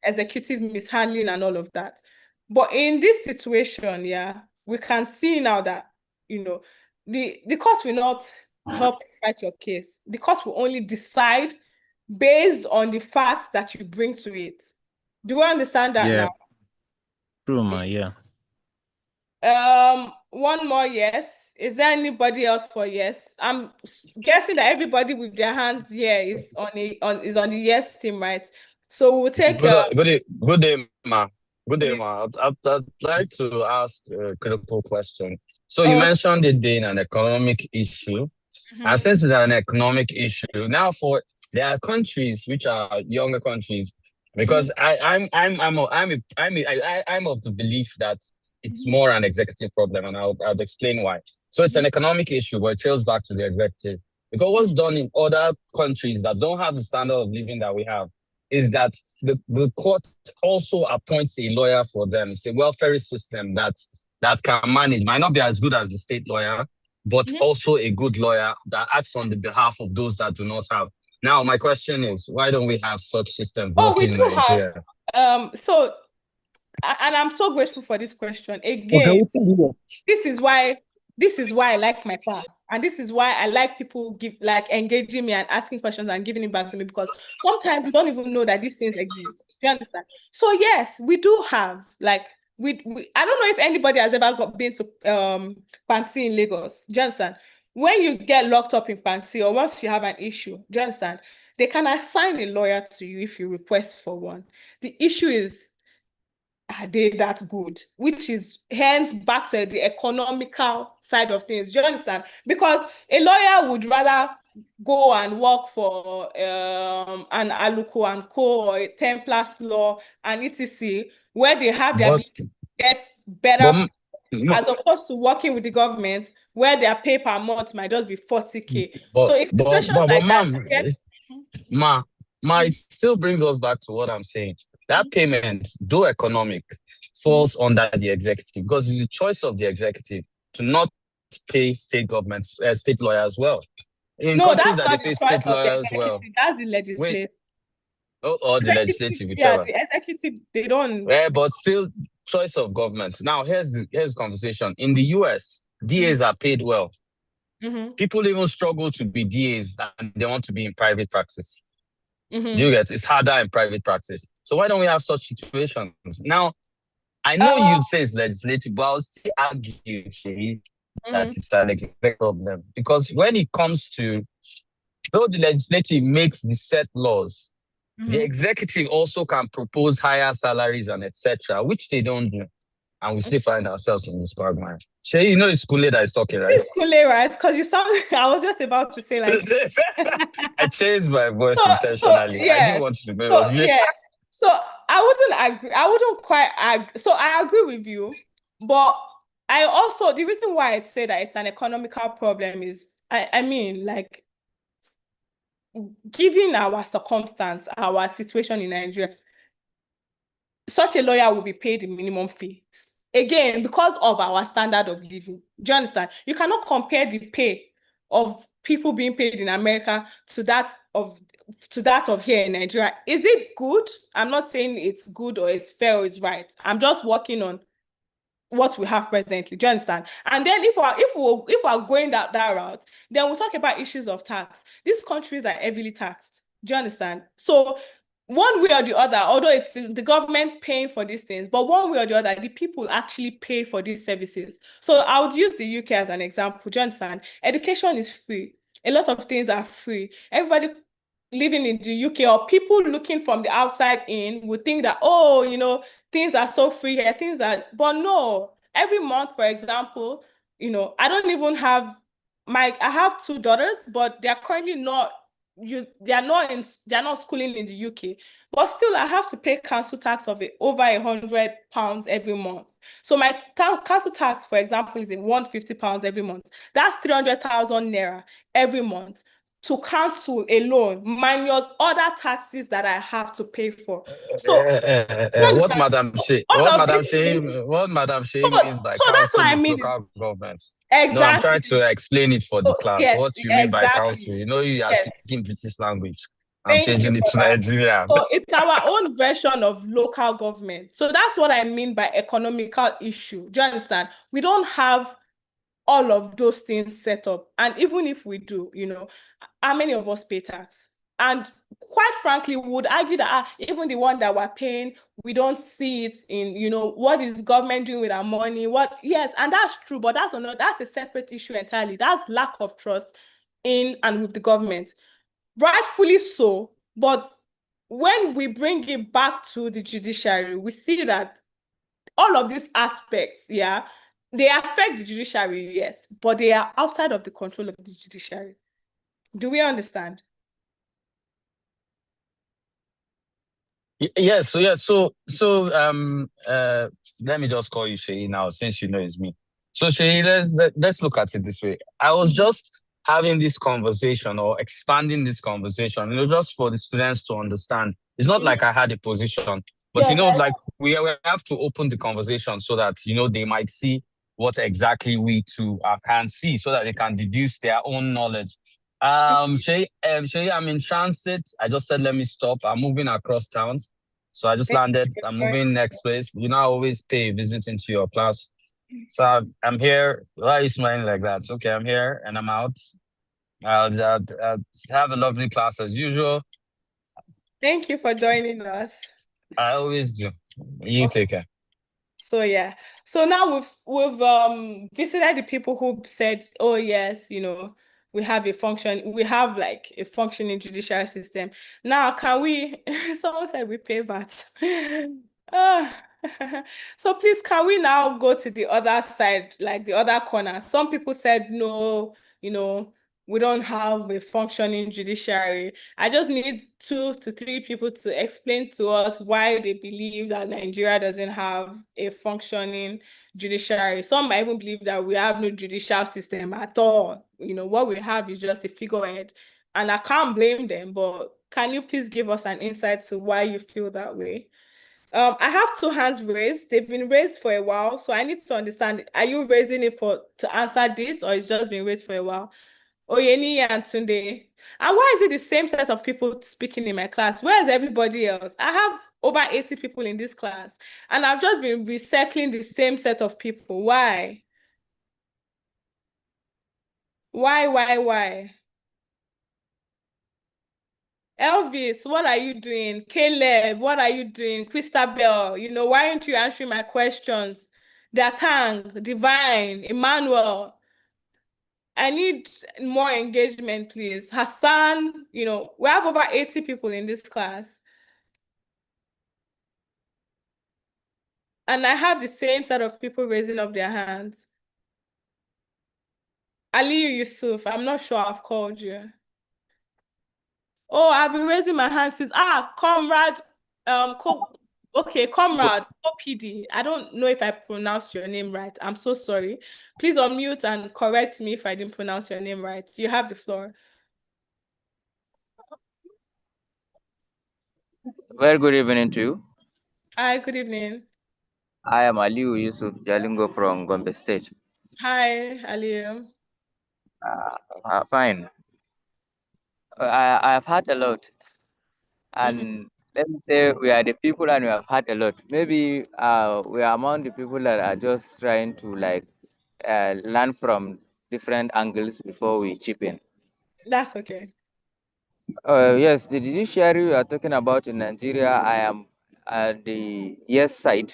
executive mishandling and all of that. But in this situation, yeah, we can see now that, the court will not help fight your case. The court will only decide based on the facts that you bring to it. Do you understand that now? True, ma, yeah. One more yes. Is there anybody else for yes? I'm guessing that everybody with their hands here is on the yes team, right? So we'll take good day, ma. Good day, ma. I'd like to ask a critical question. So you mentioned it being an economic issue. And since it's an economic issue, now there are countries which are younger countries, because I'm of the belief that it's more an executive problem, and I'll explain why. So it's an economic issue, but it trails back to the executive. Because what's done in other countries that don't have the standard of living that we have is that the court also appoints a lawyer for them. It's a welfare system that can manage. Might not be as good as the state lawyer, but also a good lawyer that acts on the behalf of those that do not have. Now, my question is, why don't we have such systems working in Nigeria? And I'm so grateful for this question. Again, this is why I like my class. And this is why I like people engaging me and asking questions and giving it back to me, because sometimes we don't even know that these things exist. Do you understand? So yes, we do have I don't know if anybody has ever been to Panti in Lagos. Do you understand? When you get locked up in Panti, or once you have an issue, do you understand? They can assign a lawyer to you if you request for one. The issue is, are they that good? Which is hence back to the economical side of things. Do you understand? Because a lawyer would rather go and work for an Aluko and Co. or a 10+ law and etc., where they have their ability to get better, as opposed to working with the government, where their pay per month might just be 40K. So it's situations like that. It still brings us back to what I'm saying. That payment, though economic, falls under the executive, because it's the choice of the executive to not pay state governments, state lawyers well. In countries that they pay state lawyers well. That's the legislative. Or the legislative, whichever. Yeah, the executive, they don't. Yeah, but still, choice of government. Now, here's the conversation. In the US, DAs are paid well. People even struggle to be DAs and they want to be in private practice. Do you get? It's harder in private practice. So why don't we have such situations? Now, I know you'd say it's legislative, but I'll still argue that it's an executive problem. Because when it comes to, though the legislative makes the set laws, the executive also can propose higher salaries and etc., which they don't do. And we still find ourselves in this quagmire. Shay, you know it's Kule that is talking, right? It's Kule, right? Because you sound, I was just about to say like... I changed my voice intentionally. Yes. I didn't want to be... Yes. So I wouldn't agree. I wouldn't quite agree. So I agree with you. But I also, the reason why I say that it's an economical problem is, I mean, like, given our circumstance, our situation in Nigeria, such a lawyer will be paid the minimum fee. Again, because of our standard of living. Do you understand? You cannot compare the pay of people being paid in America to that of here in Nigeria. Is it good? I'm not saying it's good or it's fair or it's right. I'm just working on what we have presently. Do you understand? And then if we're going that route, then we'll talk about issues of tax. These countries are heavily taxed. Do you understand? So one way or the other, although it's the government paying for these things, but one way or the other, the people actually pay for these services. So I would use the UK as an example. Do you understand? Education is free. A lot of things are free. Everybody, living in the UK or people looking from the outside in would think that, oh, things are so free here, but no, every month, for example, I don't even have I have two daughters, but they're currently not they're not schooling in the UK, but still I have to pay council tax of over £100 every month. So my council tax, for example, is £150 every month. That's 300,000 naira every month to council alone, minus other taxes that I have to pay for. So what Madam Shea means by so that's what council I is mean. local government. Exactly. No, I'm trying to explain it for the class. Yes, What you mean by exactly. council? You are speaking British language. I'm Thank changing you it to for that. Nigerian. So it's our own version of local government. So that's what I mean by economical issue. Do you understand? We don't have all of those things set up. And even if we do, how many of us pay tax? And quite frankly, we would argue that even the one that we're paying, we don't see it in, what is government doing with our money? Yes, and that's true, but that's a separate issue entirely. That's lack of trust in and with the government. Rightfully so, but when we bring it back to the judiciary, we see that all of these aspects, they affect the judiciary, yes, but they are outside of the control of the judiciary. Do we understand? Yes. So let me just call you Shay now, since you know it's me. So Shay, let's look at it this way. I was just having this conversation or expanding this conversation, just for the students to understand. It's not like I had a position, but Yes, like we have to open the conversation so that they might see what exactly we too can see, so that they can deduce their own knowledge. Shay, I'm in transit. I just said let me stop. I'm moving across towns. So I just landed. I'm moving next place. I always pay a visit into your class. So I'm here. Why are you smiling like that? Okay, I'm here and I'm out. I'll have a lovely class as usual. Thank you for joining us. I always do. You take care. So yeah. So now we've visited the people who said, oh yes, we have like a functioning judicial system. Now can we someone said we pay VAT. So please, can we now go to the other side, like the other corner? Some people said no, we don't have a functioning judiciary. I just need 2 to 3 people to explain to us why they believe that Nigeria doesn't have a functioning judiciary. Some might even believe that we have no judicial system at all. What we have is just a figurehead. And I can't blame them, but can you please give us an insight to why you feel that way? I have 2 hands raised. They've been raised for a while, so I need to understand, are you raising it to answer this, or it's just been raised for a while? Oyeni and Tunde. And why is it the same set of people speaking in my class? Where is everybody else? I have over 80 people in this class, and I've just been recycling the same set of people. Why? Why? Elvis, what are you doing? Caleb, what are you doing? Christabel, why aren't you answering my questions? Datang, Divine, Emmanuel. I need more engagement, please. Hassan, we have over 80 people in this class. And I have the same set of people raising up their hands. Aliyu Yusuf, I'm not sure I've called you. Oh, I've been raising my hand since, Comrade, Comrade, OPD. I don't know if I pronounced your name right. I'm so sorry. Please unmute and correct me if I didn't pronounce your name right. You have the floor. Very good evening to you. Hi, good evening. I am Aliu Yusuf Jalingo from Gombe State. Hi, Aliu. Fine. I have had a lot. And let me say, we are the people and we have had a lot. Maybe we are among the people that are just trying to learn from different angles before we chip in. That's okay. Yes, the judiciary we are talking about in Nigeria, I am at the yes side.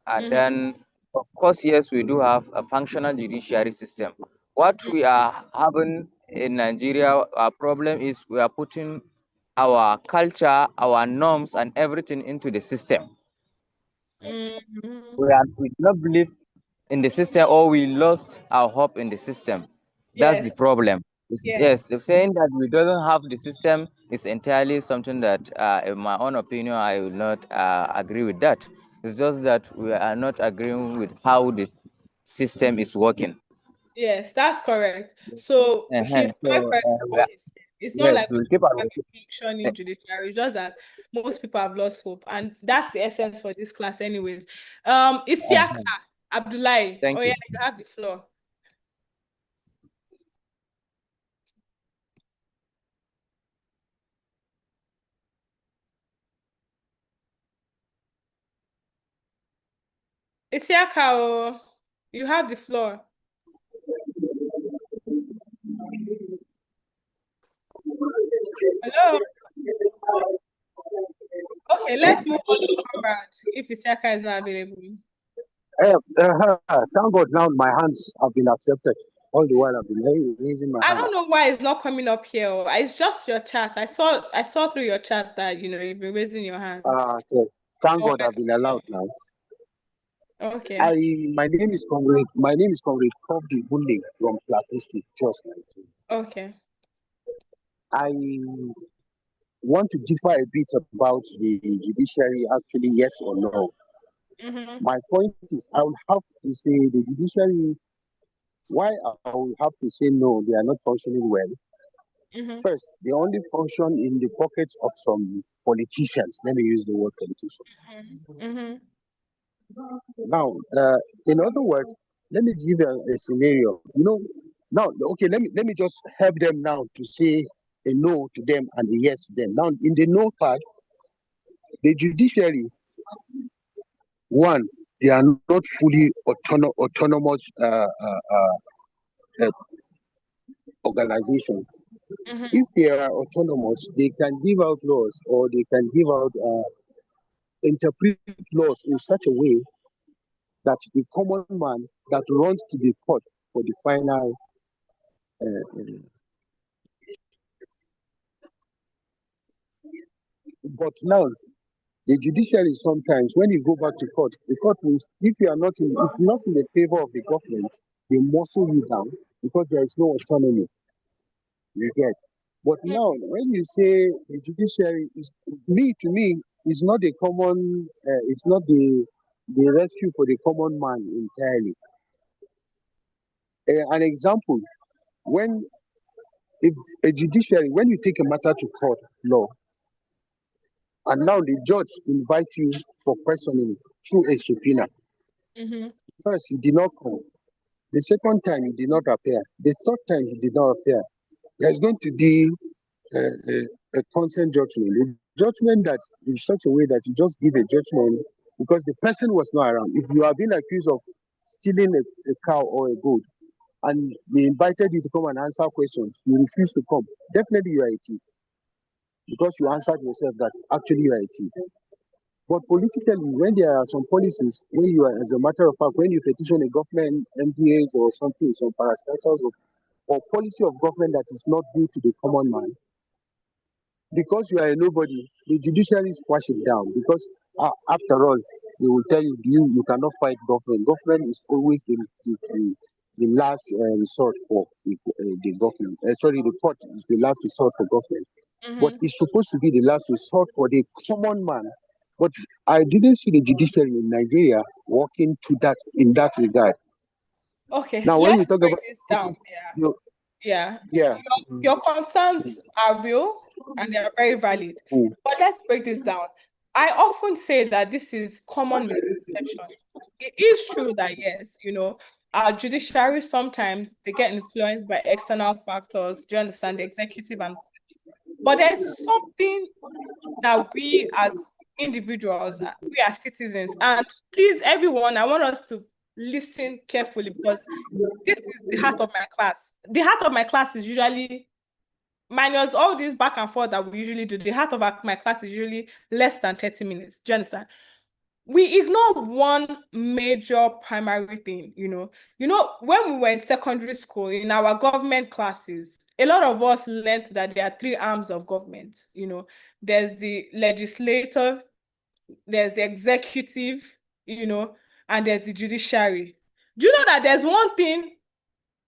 And then, of course, yes, we do have a functional judiciary system. What we are having in Nigeria, our problem is we are putting our culture, our norms, and everything into the system. Mm-hmm. We do not believe in the system, or we lost our hope in the system. That's the Yes. problem. Yeah. Yes, the saying that we don't have the system is entirely something that, in my own opinion, I will not agree with that. It's just that we are not agreeing with how the system is working. Yes, that's correct. So he's quite So, correct with what he said. It's not yes, like we we'll keep don't have our. a functioning judiciary. It's just that most people have lost hope, and that's the essence for this class, anyways. Isiaka Abdullahi. Thank Oh you. yeah, you have the floor. Isiaka, oh, you have the floor. Hello. Okay, let's move on to Comrade if Isiaka is not available. Thank God now my hands have been accepted. All the while I've been raising my I hand. don't know why it's not coming up here. It's just your chat. I saw through your chat that you've been raising your hand. Okay. Thank God I've been allowed now. Okay. My name is Comrade Kobdi Bunde from Plateau State, Jos 19. Okay. I want to differ a bit about the judiciary, actually, yes or no. Mm-hmm. My point is, I would have to say the judiciary, why I will have to say no, they are not functioning well. Mm-hmm. First, they only function in the pockets of some politicians. Let me use the word politicians. Mm-hmm. Now, in other words, let me give a scenario. Now, okay, let me just help them now to say a no to them and a yes to them. Now, in the no part, the judiciary, one, they are not fully autonomous organization. Mm-hmm. If they are autonomous, they can give out laws or they can give out interpret laws in such a way that the common man that runs to the court for the final but now the judiciary sometimes when you go back to court, the court will, if you're not in the favor of the government, they muscle you down because there is no autonomy. You get. But now when you say the judiciary is to me is not a common it's not the rescue for the common man entirely. An example, when if a judiciary, when you take a matter to court law, and now the judge invites you for questioning through a subpoena. Mm-hmm. First, you did not come. The second time, you did not appear. The third time, you did not appear. There's going to be a consent judgment. A judgment that in such a way that you just give a judgment because the person was not around. If you have been accused of stealing a cow or a goat, and they invited you to come and answer questions, you refuse to come. Definitely, you are a thief because you answered yourself that actually you are a thief. But politically, when there are some policies, when you are, as a matter of fact, when you petition a government, MPAs or something, some parastatals or policy of government that is not due to the common man, because you are a nobody, the judiciary squash it down. Because after all, they will tell you, you cannot fight government. Government is always the last resort for the government. Sorry, the court is the last resort for government. But it's supposed to be the last resort for the common man. But I didn't see the judiciary in Nigeria working to that in that regard. Okay, now when we let's talk break about this down. yeah. Your concerns are real and they are very valid. But let's break this down. I often say that this is common misconception. It is true that yes, our judiciary sometimes they get influenced by external factors. Do you understand the executive but there's something that we as individuals, we as citizens, and please everyone, I want us to listen carefully because this is the heart of my class. The heart of my class is usually minus all this back and forth that we usually do. The heart of my class is usually less than 30 minutes. Do you understand? we ignore one major primary thing, when we were in secondary school, in our government classes, a lot of us learned that there are three arms of government. There's the legislative, there's the executive, and there's the judiciary. Do you know that there's one thing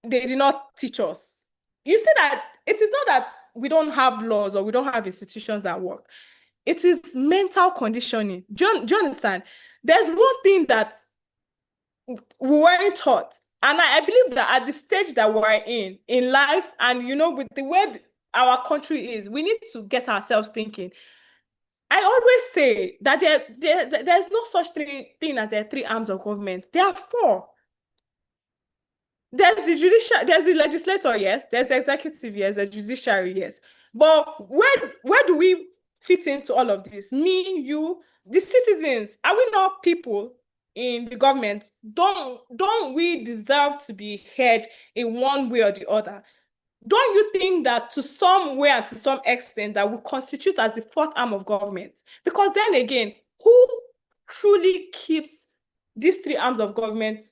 they did not teach us? You see that it is not that we don't have laws or we don't have institutions that work. It is mental conditioning. Do you understand? There's one thing that we weren't taught. And I believe that at the stage that we're in life, and with the way our country is, we need to get ourselves thinking. I always say that there's no such thing as there are three arms of government. There are four. There's the judicial, there's the legislator, yes. There's the executive, yes. The judiciary, yes. But where do we fit into all of this? Me, you, the citizens. Are we not people in the government? Don't we deserve to be heard in one way or the other? Don't you think that to some way and to some extent that will constitute as the fourth arm of government? Because then again, who truly keeps these three arms of government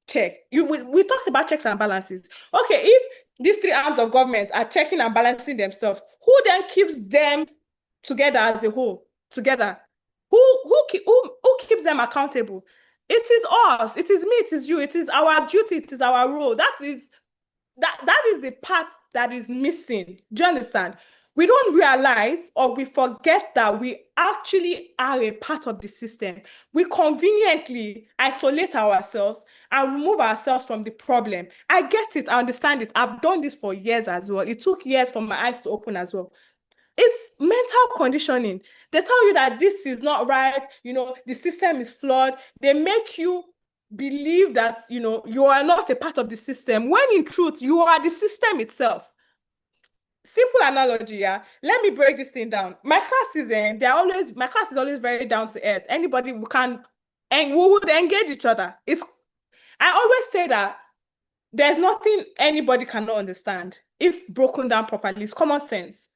check? We talked about checks and balances. Okay, if these three arms of government are checking and balancing themselves, who then keeps them together as a whole? Together, who keeps them accountable? It is us. It is me. It is you. It is our duty. It is our role. That is the part that is missing. Do you understand? We don't realize or we forget that we actually are a part of the system. We conveniently isolate ourselves and remove ourselves from the problem. I get it. I understand it. I've done this for years as well. It took years for my eyes to open as well. It's mental conditioning. They tell you that this is not right. The system is flawed. They make you believe that you are not a part of the system, when in truth you are the system itself. Simple analogy, yeah. Let me break this thing down. My class is always very down to earth. Anybody who can, and we would engage each other. I always say that there's nothing anybody cannot understand if broken down properly. It's common sense.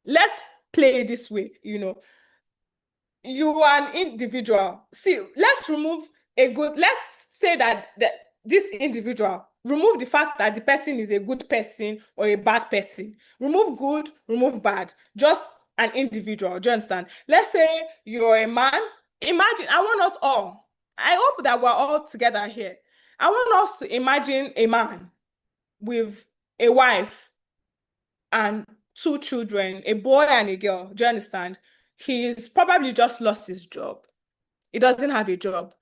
Let's play it this way. You are an individual. See, let's say that this individual, remove the fact that the person is a good person or a bad person. Remove good, remove bad. Just an individual. Do you understand? Let's say you're a man. Imagine, I want us all, I hope that we're all together here. I want us to imagine a man with a wife and two children, a boy and a girl. Do you understand? He's probably just lost his job. He doesn't have a job.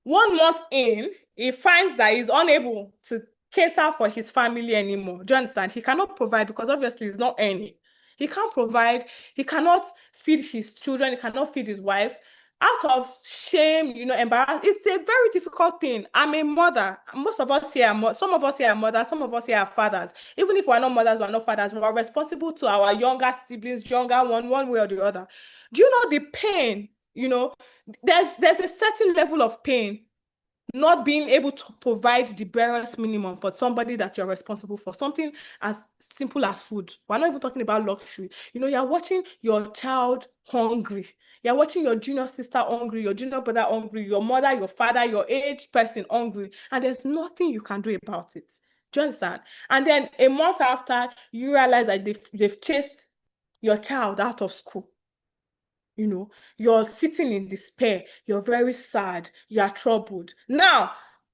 1 month in, he finds that he's unable to cater for his family anymore. Do you understand? He cannot provide because obviously he's not earning. He can't provide. He cannot feed his children. He cannot feed his wife. Out of shame, embarrassment. It's a very difficult thing. I'm a mother. Most of us here are some of us here are mothers, some of us here are fathers. Even if we're not mothers, we're not fathers, we're responsible to our younger siblings, younger one way or the other. Do you know the pain? There's a certain level of pain not being able to provide the barest minimum for somebody that you're responsible for, something as simple as food. We're not even talking about luxury. You're watching your child hungry. You're watching your junior sister hungry, your junior brother hungry, your mother, your father, your aged person hungry, and there's nothing you can do about it. Do you understand? And then a month after, you realize that they've chased your child out of school. You're sitting in despair. You're very sad. You are troubled. Now,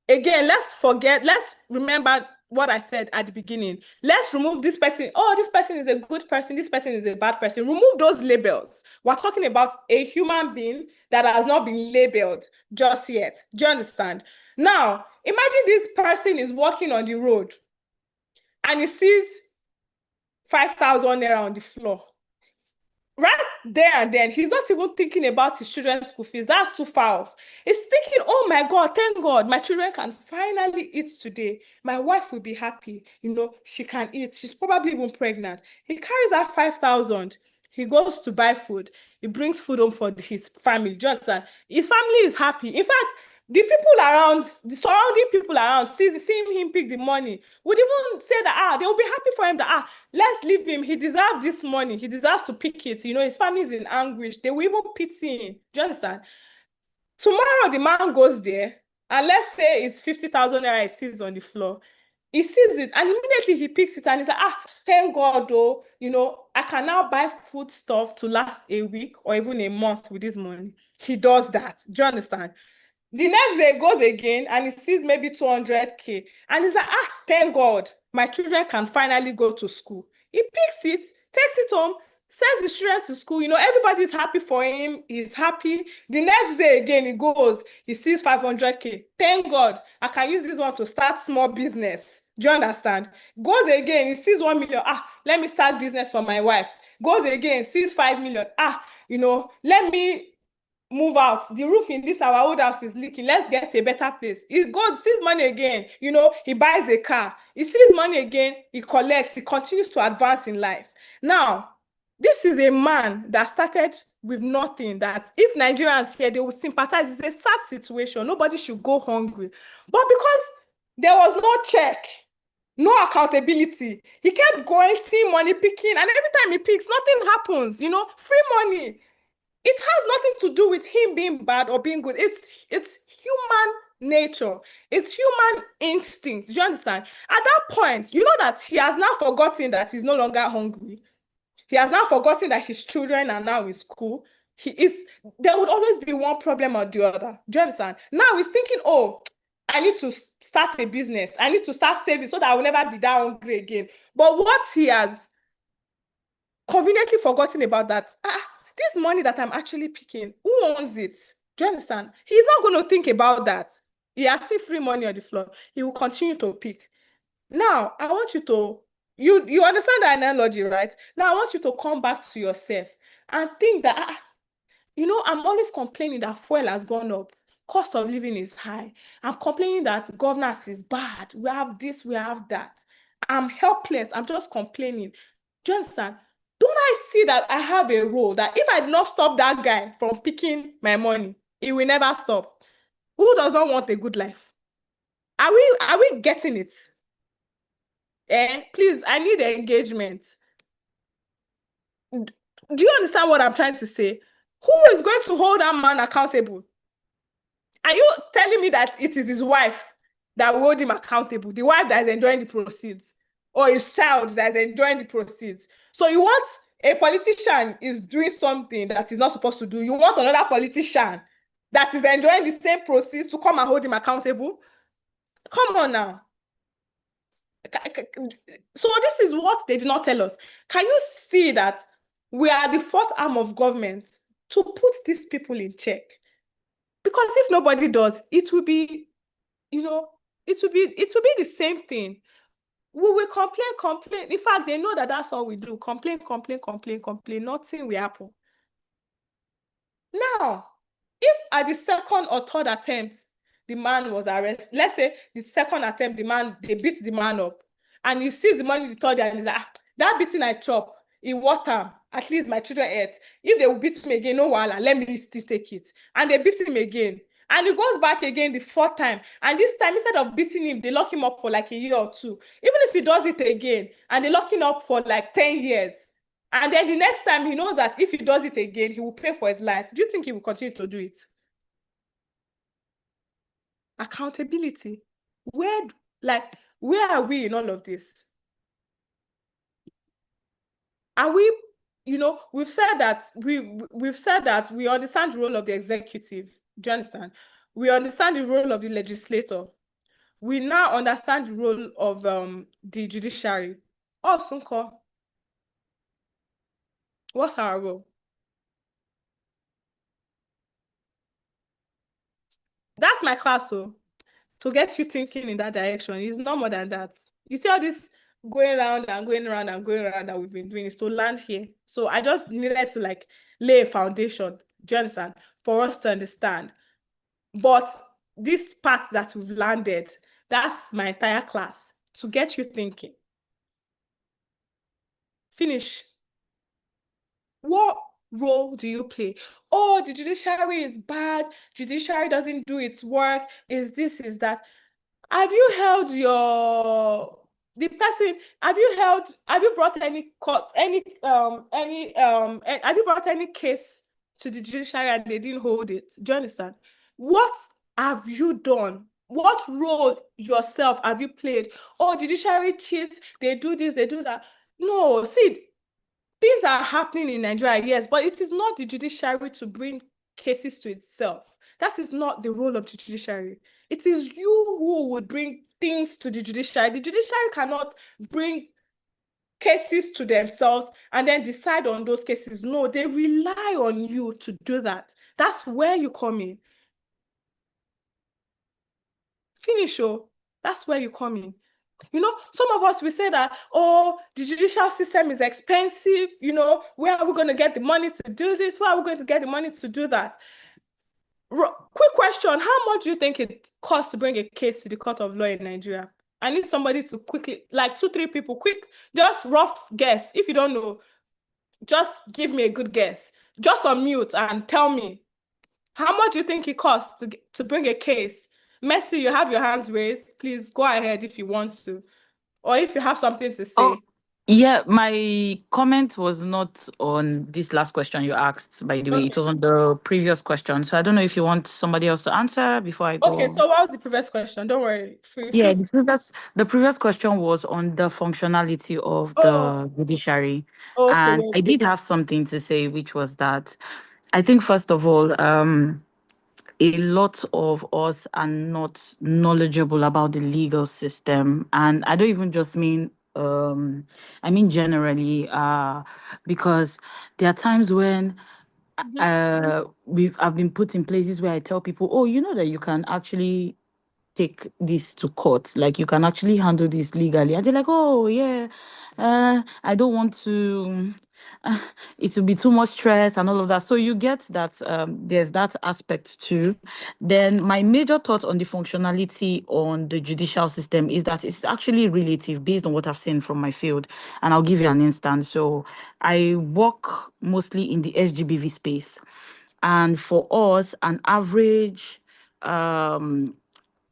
again, let's remember what I said at the beginning. Let's remove this person. Oh, this person is a good person. This person is a bad person. Remove those labels. We're talking about a human being that has not been labeled just yet. Do you understand? Now, imagine this person is walking on the road and he sees 5,000 naira on the floor. Right there and then, he's not even thinking about his children's school fees. That's too far off. He's thinking, oh my God, thank God, my children can finally eat today. My wife will be happy. She can eat. She's probably even pregnant. He carries out 5,000. He goes to buy food. He brings food home for his family. Just his family is happy. In fact, the people around, the surrounding people around, seeing him pick the money, would even say that, they will be happy for him that, let's leave him. He deserves this money. He deserves to pick it. His family is in anguish. They will even pity him. Do you understand? Tomorrow the man goes there, and let's say it's 50,000 naira he sees on the floor. He sees it and immediately he picks it and he's like, thank God, though, I can now buy food stuff to last a week or even a month with this money. He does that. Do you understand? The next day he goes again and he sees maybe 200K and he's like, thank God, my children can finally go to school. He picks it, takes it home, sends his children to school. Everybody's happy for him. He's happy. The next day again, he goes, he sees 500K. Thank God, I can use this one to start small business. Do you understand? Goes again, he sees 1 million. Let me start business for my wife. Goes again, sees 5 million. Let me move out. The roof in our old house is leaking. Let's get a better place. He goes, sees money again. He buys a car. He sees money again. He collects. He continues to advance in life. Now, this is a man that started with nothing. That if Nigerians here, they will sympathize. It's a sad situation. Nobody should go hungry. But because there was no check, no accountability, he kept going, seeing money, picking, and every time he picks, nothing happens. Free money. It has nothing to do with him being bad or being good. It's human nature. It's human instinct. Do you understand? At that point, you know that he has now forgotten that he's no longer hungry. He has now forgotten that his children are now in school. There would always be one problem or the other. Do you understand? Now he's thinking, I need to start a business. I need to start saving so that I will never be that hungry again. But what he has conveniently forgotten about that, this money that I'm actually picking, who owns it? Do you understand? He's not going to think about that. He has still free money on the floor. He will continue to pick. Now, I want you to, you understand the analogy, right? Now, I want you to come back to yourself and think that, I'm always complaining that fuel has gone up. Cost of living is high. I'm complaining that governance is bad. We have this, we have that. I'm helpless. I'm just complaining. Do you understand? Don't I see that I have a role that if I did not stop that guy from picking my money, he will never stop? Who does not want a good life? Are we getting it? Please, I need engagement. Do you understand what I'm trying to say? Who is going to hold that man accountable? Are you telling me that it is his wife that will hold him accountable? The wife that is enjoying the proceeds? Or his child that is enjoying the proceeds? So you want a politician is doing something that is not supposed to do. You want another politician that is enjoying the same proceeds to come and hold him accountable? Come on now. So this is what they did not tell us. Can you see that we are the fourth arm of government to put these people in check? Because if nobody does, it will be, it will be the same thing. We will complain. In fact, they know that that's all we do. Complain. Nothing will happen. Now, if at the second or third attempt, the man was arrested, let's say the second attempt, they beat the man up, and he sees the money the third day, and he's like, that beating I chop, in water, at least my children ate. If they will beat me again, no wahala, let me still take it. And they beat him again. And he goes back again the fourth time. And this time, instead of beating him, they lock him up for like a year or two. Even if he does it again, and they lock him up for like 10 years, and then the next time he knows that if he does it again, he will pay for his life, do you think he will continue to do it? Accountability. Where are we in all of this? Are we, we've said that we understand the role of the executive. Do you understand? We understand the role of the legislator. We now understand the role of the judiciary. Oh, Sunko, what's our role? That's my class, so to get you thinking in that direction. It's not more than that. You see all this going around and going around and going around that we've been doing is to land here. So I just needed to lay a foundation, do you understand, for us to understand. But this part that we've landed, that's my entire class, to get you thinking. Finish. What role do you play? Oh, the judiciary is bad. Judiciary doesn't do its work. Is this, is that. Have you held have you brought any have you brought any case to the judiciary and they didn't hold it? Do you understand? What have you done? What role yourself have you played? Oh, judiciary cheats, they do this, they do that. No, see, things are happening in Nigeria, yes, but it is not the judiciary to bring cases to itself. That is not the role of the judiciary. It is you who would bring things to the judiciary. The judiciary cannot bring cases to themselves and then decide on those cases. No, they rely on you to do that. That's where you come in. Finish, oh. That's where you come in. You know, some of us, we say that, oh, the judicial system is expensive. You know, where are we going to get the money to do this? Where are we going to get the money to do that? Quick question. How much do you think it costs to bring a case to the court of law in Nigeria? I need somebody to quickly, like 2-3 people, quick, just rough guess. If you don't know, just give me a good guess. Just unmute and tell me. How much do you think it costs to bring a case? Mercy, you have your hands raised. Please go ahead if you want to. Or if you have something to say. Oh, yeah, my comment was not on this last question you asked, by the way. It was on the previous question. So I don't know if you want somebody else to answer before I go. Okay, so what was the previous question? Don't worry. Yeah, the previous question was on the functionality of the judiciary. Okay, And well, I did have something to say, which was that I think, first of all, a lot of us are not knowledgeable about the legal system. And I don't even just mean, I mean generally, because there are times when I've been put in places where I tell people, oh, you know that you can actually take this to court, like you can actually handle this legally, and they're like, oh yeah, I don't want to, it will be too much stress and all of that. So you get that there's that aspect too. Then my major thought on the functionality on the judicial system is that it's actually relative based on what I've seen from my field, and I'll give you an instance. So I work mostly in the SGBV space, and for us an average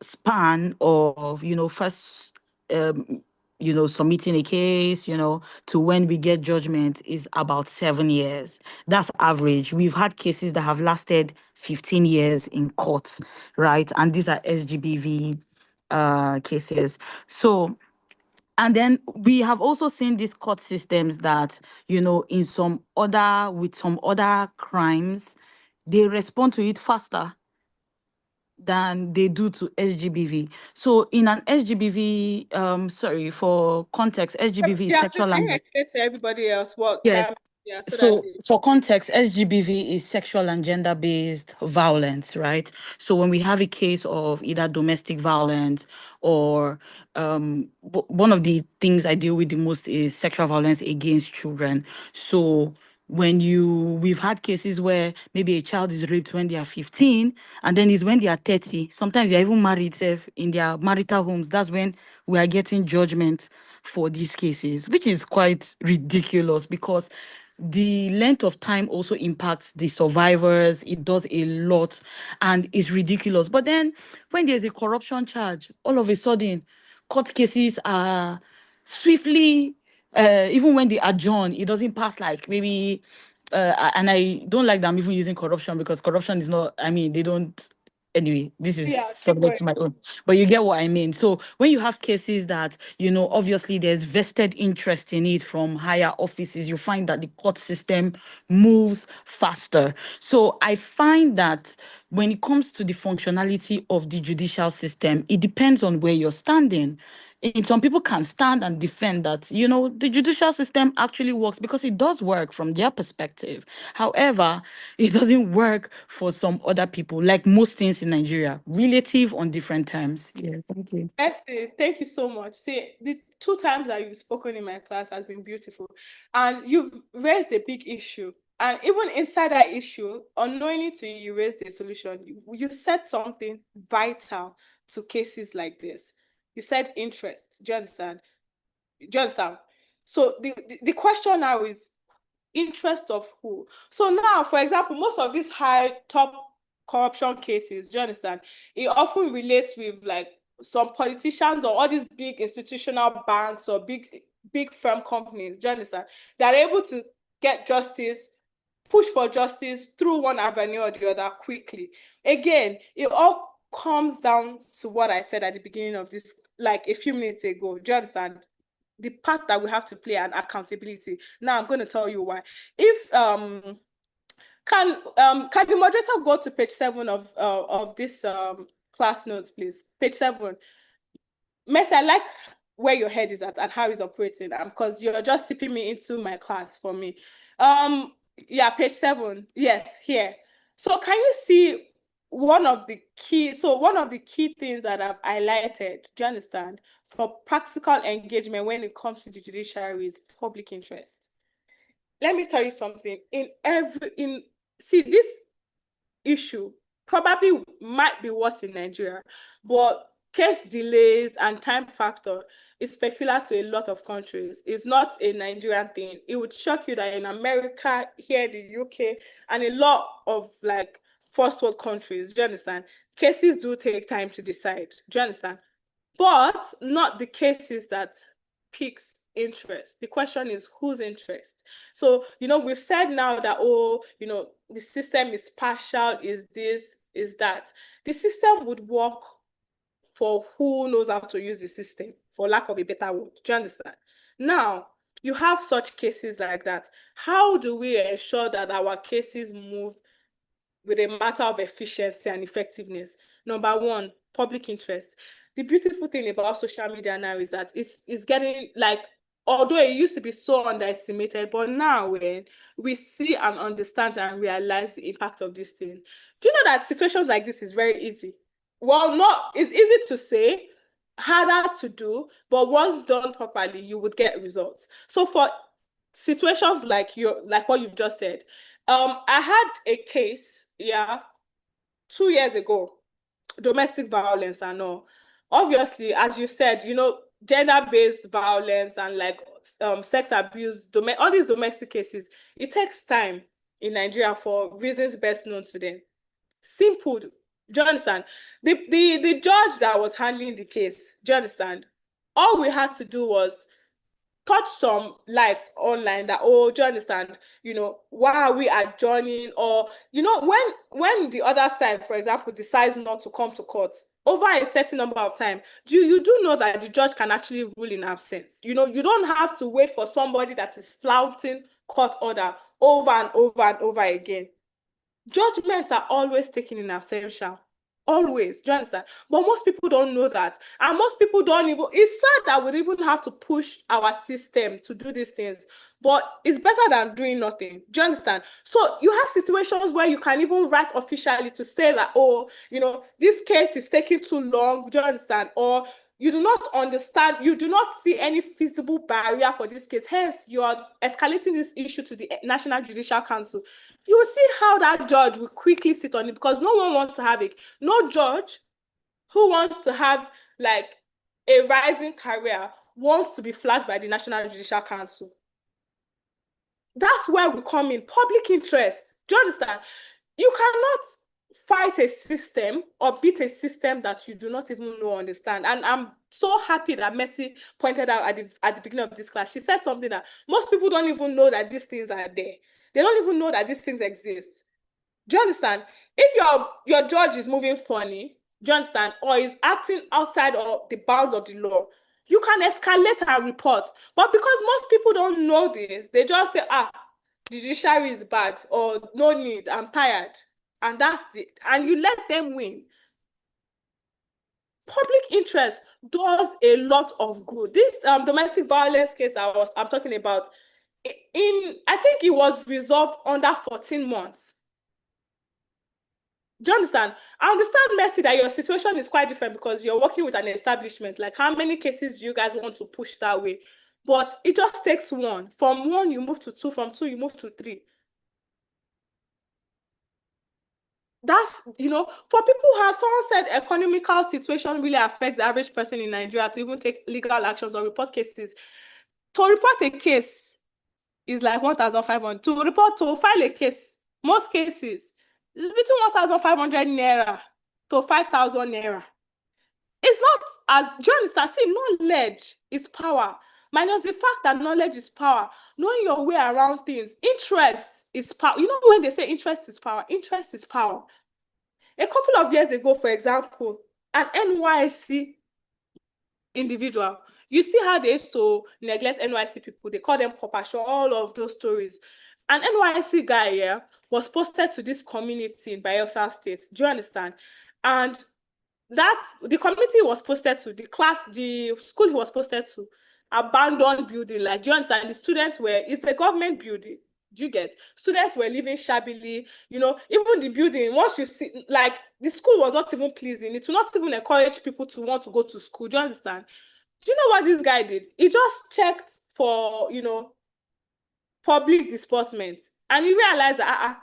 span of, first, submitting a case, to when we get judgment is about 7 years. That's average. We've had cases that have lasted 15 years in court, right? And these are SGBV cases. So, and then we have also seen these court systems that, with some other crimes, they respond to it faster than they do to SGBV. So in an SGBV, sorry, for context, SGBV is yeah, sexual please, can you and explain to everybody else what yes. yeah, so So that for context, SGBV is sexual and gender-based violence, right? So when we have a case of either domestic violence or one of the things I deal with the most is sexual violence against children. So we've had cases where maybe a child is raped when they are 15, and then it's when they are 30. Sometimes they're even married in their marital homes. That's when we are getting judgment for these cases, which is quite ridiculous because the length of time also impacts the survivors. It does a lot and it's ridiculous. But then when there's a corruption charge, all of a sudden, court cases are swiftly, even when they adjourn, it doesn't pass like maybe, and I don't like that I'm even using corruption because corruption is not, they don't. Anyway, this is subject to my own, but you get what I mean. So when you have cases that, obviously there's vested interest in it from higher offices, you find that the court system moves faster. So I find that when it comes to the functionality of the judicial system, it depends on where you're standing. Some people can stand and defend that, the judicial system actually works because it does work from their perspective. However, it doesn't work for some other people, like most things in Nigeria, relative on different terms. Yeah, thank you. Thank you so much. See, the 2 times that you've spoken in my class has been beautiful. And you've raised a big issue. And even inside that issue, unknowingly to you, you raised a solution. You said something vital to cases like this. You said interest. Do you understand? Do you understand? So the question now is interest of who? So now, for example, most of these high top corruption cases, do you understand? It often relates with like some politicians or all these big institutional banks or big firm companies. Do you understand? They're able to get justice push for justice through one avenue or the other quickly. Again, it all comes down to what I said at the beginning of this, like a few minutes ago. Do you understand? The part that we have to play and accountability. Now I'm going to tell you why. If can the moderator go to page 7 of this class notes, please? Page 7. Mercy, I like where your head is at and how it's operating, because you're just sipping me into my class for me. Yeah, page 7. Yes, here. So can you see one of the key things that I've highlighted, do you understand, for practical engagement when it comes to the judiciary is public interest. Let me tell you something. See, this issue probably might be worse in Nigeria, but case delays and time factor is peculiar to a lot of countries. It's not a Nigerian thing. It would shock you that in America, here in the UK, and a lot of like first world countries, do you understand? Cases do take time to decide. Do you understand? But not the cases that piques interest. The question is whose interest? So, we've said now that, the system is partial, is this, is that. The system would work for who knows how to use the system, for lack of a better word. Do you understand? Now, you have such cases like that. How do we ensure that our cases move with a matter of efficiency and effectiveness? Number one, public interest. The beautiful thing about social media now is that it's getting like, although it used to be so underestimated, but now when we see and understand and realize the impact of this thing, do you know that situations like this is very easy? Well, it's easy to say, harder to do, but once done properly, you would get results. So for situations like what you've just said, I had a case, 2 years ago, domestic violence and all. Obviously, as you said, gender-based violence and like sex abuse, all these domestic cases, it takes time in Nigeria for reasons best known to them. Simple. Do you understand? The judge that was handling the case, do you understand? All we had to do was touch some lights online that, do you understand, why are we adjourning? Or, when the other side, for example, decides not to come to court over a certain number of time, you do know that the judge can actually rule in absence. You don't have to wait for somebody that is flouting court order over and over and over again. Judgments are always taken in absentia. Always. Do you understand? But most people don't know that. And most people don't even, it's sad that we even have to push our system to do these things. But it's better than doing nothing. Do you understand? So you have situations where you can even write officially to say that, this case is taking too long. Do you understand? Or you do not understand, you do not see any feasible barrier for this case. Hence, you are escalating this issue to the National Judicial Council. You will see how that judge will quickly sit on it, because no one wants to have it. No judge who wants to have like a rising career wants to be flagged by the National Judicial Council. That's where we come in. Public interest. Do you understand? You cannot fight a system or beat a system that you do not even know or understand. And I'm so happy that Mercy pointed out at the beginning of this class. She said something that most people don't even know that these things are there. They don't even know that these things exist. Do you understand? If your judge is moving funny, do you understand, or is acting outside of the bounds of the law, you can escalate and report. But because most people don't know this, they just say, the judiciary is bad, or no need, I'm tired. And that's it. And you let them win. Public interest does a lot of good. This domestic violence case I'm talking about, I think it was resolved under 14 months. Do you understand? I understand, Mercy, that your situation is quite different because you're working with an establishment. Like, how many cases do you guys want to push that way? But it just takes one. From one, you move to two. From two, you move to three. That's, for people who have, someone said economical situation really affects the average person in Nigeria to even take legal actions or report cases. To report a case is like 1,500. To file a case, most cases, it's between 1,500 naira to 5,000 naira. It's not as, do you understand? See, knowledge is power. minus the fact that knowledge is power, knowing your way around things. Interest is power. You know when they say interest is power, interest is power. A couple of years ago, for example, an NYC individual, you see how they used to neglect NYC people. They call them compassion, all of those stories. An NYC guy here was posted to this community in Bayelsa State. Do you understand? And that the community was posted to, the school he was posted to, abandoned building. Like, do you understand? The students were, it's a government building. Do you get? Students were living shabbily, you know, even the building, once you see, like, the school was not even pleasing. It will not even encourage people to want to go to school. Do you understand? Do you know what this guy did? He just checked for, you know, public disbursement, and he realized that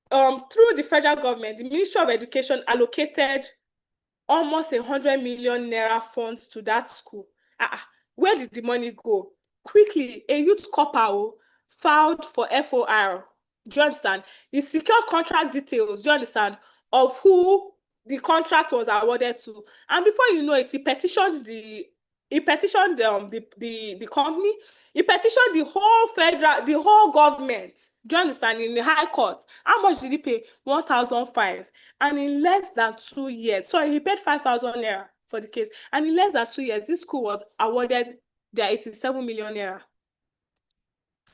through the federal government, the Ministry of Education allocated almost 100 million naira funds to that school. Where did the money go? Quickly, a youth couple filed for FOR. Do you understand? He secured contract details, do you understand, of who the contract was awarded to. And before you know it, he petitioned the company. He petitioned the whole government. Do you understand? In the High Court. How much did he pay? 1,500. And in less than 2 years, sorry, he paid 5,000 naira for the case. And in less than 2 years, this school was awarded their 87 million naira.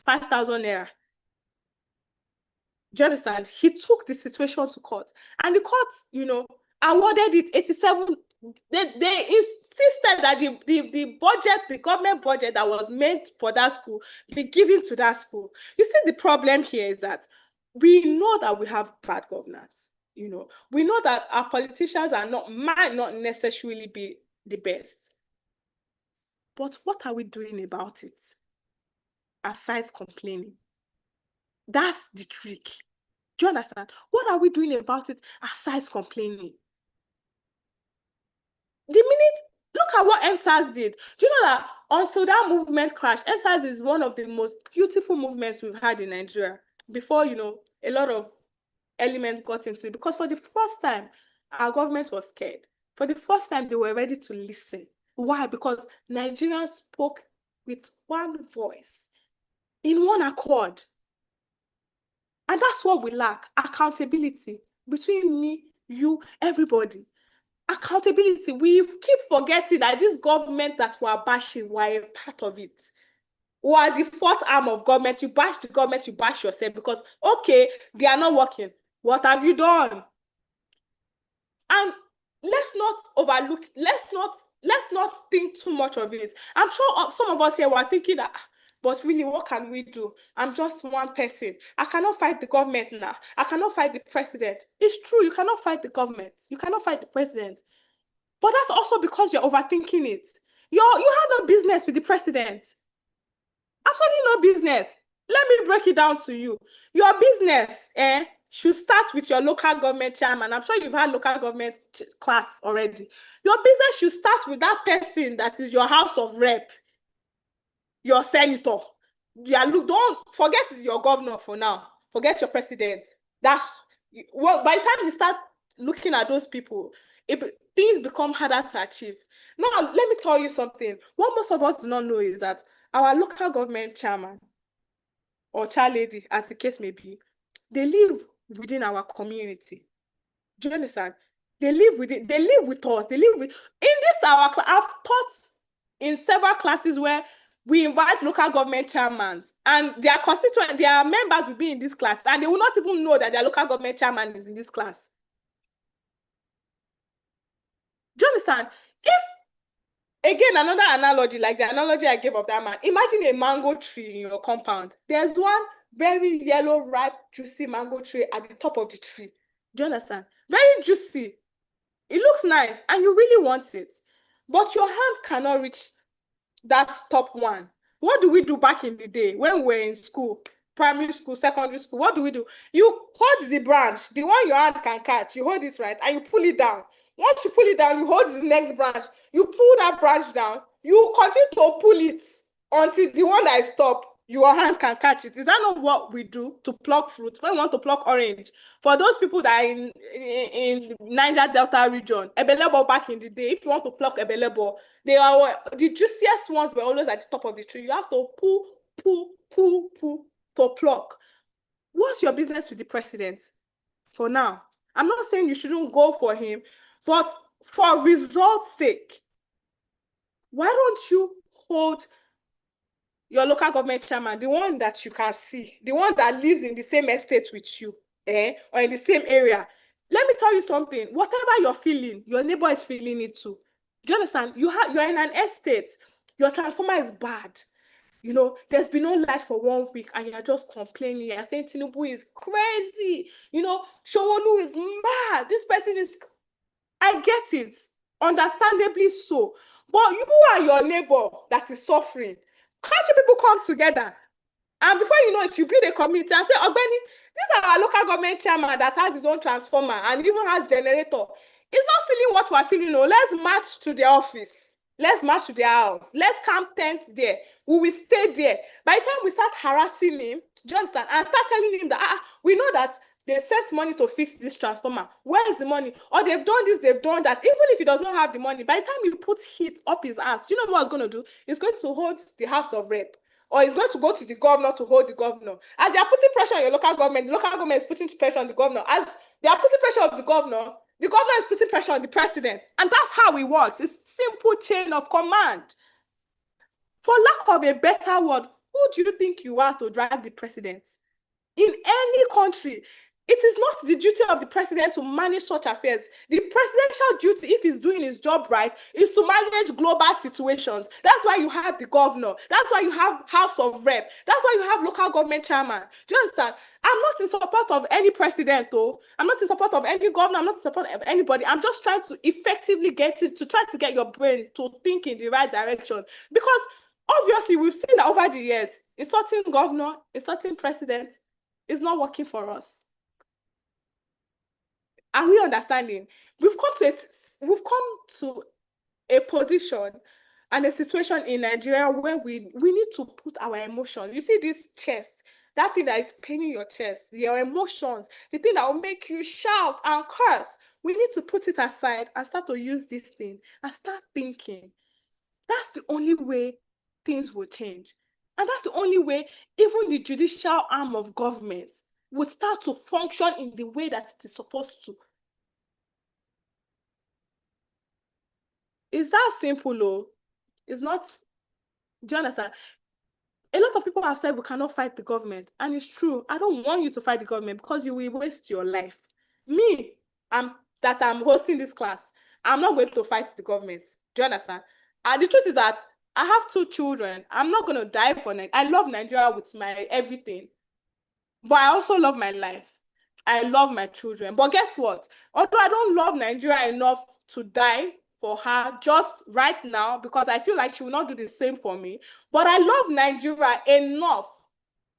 5,000 naira. Do you understand? He took the situation to court. And the court, you know, awarded it 87. They insisted that the budget, the government budget that was meant for that school, be given to that school. You see, the problem here is that we know that we have bad governance. You know, we know that our politicians might not necessarily be the best. But what are we doing about it? Aside complaining. That's the trick. Do you understand? What are we doing about it aside complaining? The minute, look at what NSAS did. Do you know that until that movement crashed, NSAS is one of the most beautiful movements we've had in Nigeria before, you know, a lot of elements got into it. Because for the first time, our government was scared. For the first time, they were ready to listen. Why? Because Nigerians spoke with one voice, in one accord. And that's what we lack, accountability between me, you, everybody. Accountability. We keep forgetting that this government that we are bashing, we are a part of it. We are the fourth arm of government. You bash the government, you bash yourself because, okay, they are not working. What have you done? And let's not overlook, let's not think too much of it. I'm sure some of us here were thinking that, but really, what can we do? I'm just one person. I cannot fight the government now. I cannot fight the president. It's true, you cannot fight the government. You cannot fight the president. But that's also because you're overthinking it. You have no business with the president. Absolutely no business. Let me break it down to you. Your business should start with your local government chairman. I'm sure you've had local government class already. Your business should start with that person that is your House of Rep, your senator. Don't forget your governor for now. Forget your president. By the time you start looking at those people, things become harder to achieve. Now, let me tell you something. What most of us do not know is that our local government chairman or chair lady, as the case may be, they live within our community. Do you understand? They live with us. In this I've taught in several classes where we invite local government chairmen and their members will be in this class and they will not even know that their local government chairman is in this class. Do you understand? Again, another analogy, like the analogy I gave of that man, imagine a mango tree in your compound. There's one very yellow, ripe, juicy mango tree at the top of the tree. Do you understand? Very juicy. It looks nice and you really want it. But your hand cannot reach that top one. What do we do back in the day when we were in school? Primary school, secondary school, what do? You hold the branch, the one your hand can catch, you hold it right, and you pull it down. Once you pull it down, you hold the next branch. You pull that branch down. You continue to pull it until the one that is top. your hand can catch it. Is that not what we do to pluck fruit? When we want to pluck orange, for those people that are in Niger Delta region, ebelebo back in the day, if you want to pluck ebelebo, they are the juiciest ones were always at the top of the tree. You have to pull to pluck. What's your business with the president? For now, I'm not saying you shouldn't go for him, but for results' sake, why don't you hold your local government chairman, the one that you can see, the one that lives in the same estate with you, or in the same area? Let me tell you something. Whatever you're feeling, your neighbor is feeling it too. Do you understand? You're in an estate. Your transformer is bad. You know, there's been no light for 1 week and you're just complaining. You're saying Tinubu is crazy. You know, Showolu is mad. This person is... I get it. Understandably so. But you are your neighbor that is suffering. Can't you people come together? And before you know it, you build a community and say, Ogbeni, this is our local government chairman that has his own transformer and even has generator. He's not feeling what we're feeling. No, let's march to the office. Let's march to their house. Let's camp tent there. We will stay there. By the time we start harassing him, do you understand? And start telling him that we know that they sent money to fix this transformer. Where is the money? Or they've done this, they've done that. Even if he does not have the money, by the time you put heat up his ass, do you know what he's going to do? He's going to hold the House of Rep. Or he's going to go to the governor to hold the governor. As they are putting pressure on your local government, the local government is putting pressure on the governor. As they are putting pressure on the governor is putting pressure on the president. And that's how it works. It's simple chain of command. For lack of a better word, who do you think you are to drive the president? In any country, it is not the duty of the president to manage such affairs. The presidential duty, if he's doing his job right, is to manage global situations. That's why you have the governor. That's why you have House of Rep. That's why you have local government chairman. Do you understand? I'm not in support of any president, though. I'm not in support of any governor. I'm not in support of anybody. I'm just trying to effectively try to get your brain to think in the right direction. Because obviously, we've seen that over the years, a certain governor, a certain president is not working for us. Are we understanding? We've come to a position and a situation in Nigeria where we need to put our emotions. You see this chest, that thing that is paining your chest, your emotions, the thing that will make you shout and curse. We need to put it aside and start to use this thing and start thinking. That's the only way things will change. And that's the only way even the judicial arm of government would start to function in the way that it is supposed to. It's that simple, though. It's not. Do you understand? A lot of people have said we cannot fight the government, and it's true. I don't want you to fight the government because you will waste your life. Me, I'm hosting this class. I'm not going to fight the government. Do you understand? And the truth is that I have 2 children. I'm not going to die for Nigeria. I love Nigeria with my everything. But I also love my life. I love my children. But guess what? Although I don't love Nigeria enough to die for her just right now, because I feel like she will not do the same for me, but I love Nigeria enough,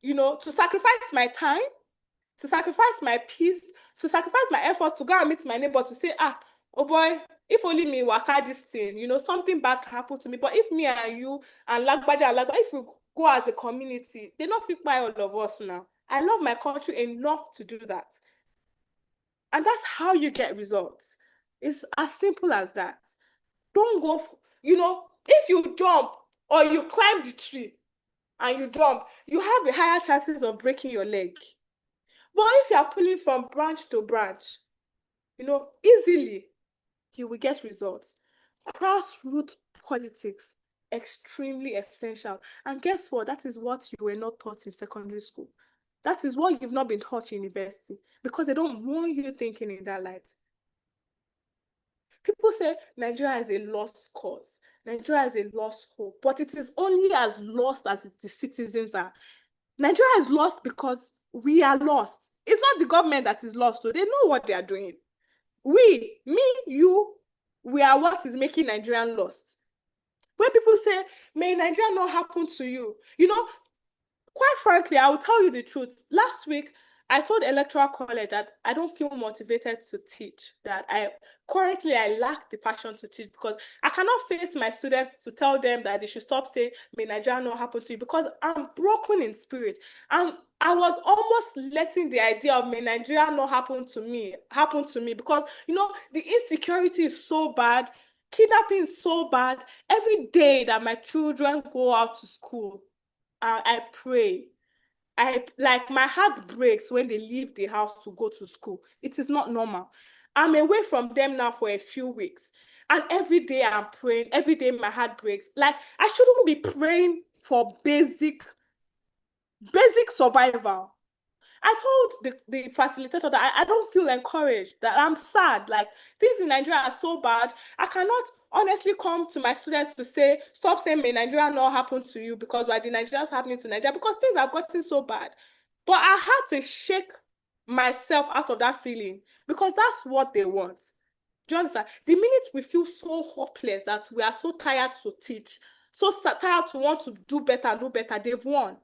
you know, to sacrifice my time, to sacrifice my peace, to sacrifice my effort to go and meet my neighbor to say, oh boy, if only me waka this thing, you know, something bad can happen to me. But if me and you and Lagbaja, if we go as a community, they don't fit by all of us now. I love my country enough to do that. And that's how you get results. It's as simple as that. Don't go, you know, if you jump or you climb the tree and you jump, you have a higher chances of breaking your leg. But if you are pulling from branch to branch, you know, easily, you will get results. Grassroots politics, extremely essential. And guess what? That is what you were not taught in secondary school. That is what you've not been taught in university, because they don't want you thinking in that light. People say Nigeria is a lost cause. Nigeria is a lost hope, but it is only as lost as the citizens are. Nigeria is lost because we are lost. It's not the government that is lost, so they know what they are doing. We, me, you, we are what is making Nigeria lost. When people say, may Nigeria not happen to you, you know, quite frankly, I will tell you the truth. Last week, I told Electoral College that I don't feel motivated to teach, that currently I lack the passion to teach, because I cannot face my students to tell them that they should stop saying, may Nigeria not happen to you, because I'm broken in spirit. And I was almost letting the idea of may Nigeria not happen to me, because, you know, the insecurity is so bad, kidnapping is so bad. Every day that my children go out to school, I pray. My heart breaks when they leave the house to go to school. It is not normal. I'm away from them now for a few weeks. And every day I'm praying, every day my heart breaks. Like, I shouldn't be praying for basic survival. I told the facilitator that I don't feel encouraged, that I'm sad. Like, things in Nigeria are so bad. I cannot honestly come to my students to say, stop saying may Nigeria not happen to you, because why the Nigerians happening to Nigeria, because things have gotten so bad. But I had to shake myself out of that feeling, because that's what they want. Do you understand? The minute we feel so hopeless that we are so tired to teach, so tired to want to do better, they've won.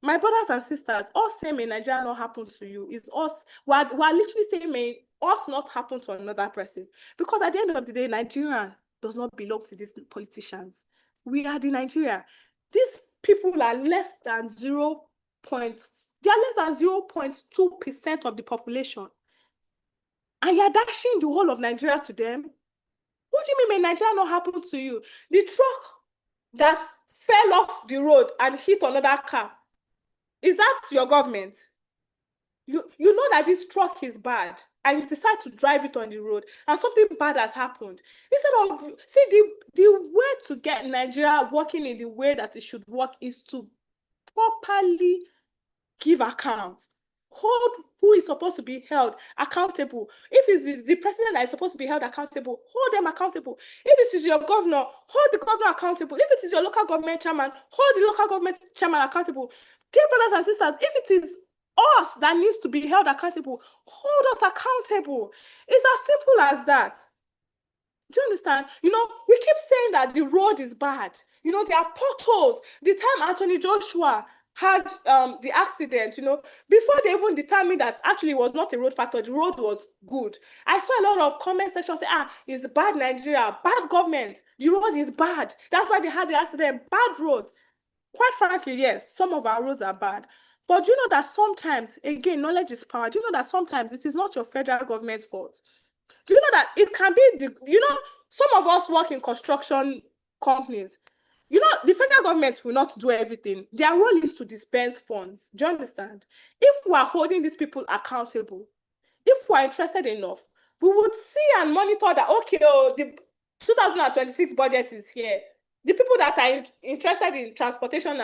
My brothers and sisters, us saying may Nigeria not happen to you is us. We're literally saying may us not happen to another person. Because at the end of the day, Nigeria does not belong to these politicians. We are the Nigeria. These people are less than 0.2% of the population. And you're dashing the whole of Nigeria to them. What do you mean may Nigeria not happen to you? The truck that fell off the road and hit another car, is that your government? You know that this truck is bad and you decide to drive it on the road and something bad has happened. Instead of, see, the way to get Nigeria working in the way that it should work is to properly give account. Hold who is supposed to be held accountable. If it's the president that is supposed to be held accountable, hold them accountable. If it is your governor, hold the governor accountable. If it is your local government chairman, hold the local government chairman accountable. Dear brothers and sisters, if it is us that needs to be held accountable, hold us accountable. It's as simple as that. Do you understand? You know, we keep saying that the road is bad. You know, there are potholes. The time Anthony Joshua had the accident, you know, before they even determined that actually it was not a road factor, the road was good. I saw a lot of comment sections say, it's bad Nigeria, bad government, the road is bad. That's why they had the accident, bad road. Quite frankly, yes, some of our roads are bad. But do you know that sometimes, again, knowledge is power. Do you know that sometimes it is not your federal government's fault? Do you know that it can be, some of us work in construction companies. You know, the federal government will not do everything. Their role is to dispense funds. Do you understand? If we are holding these people accountable, if we are interested enough, we would see and monitor that, okay, the 2026 budget is here. The people that are interested in transportation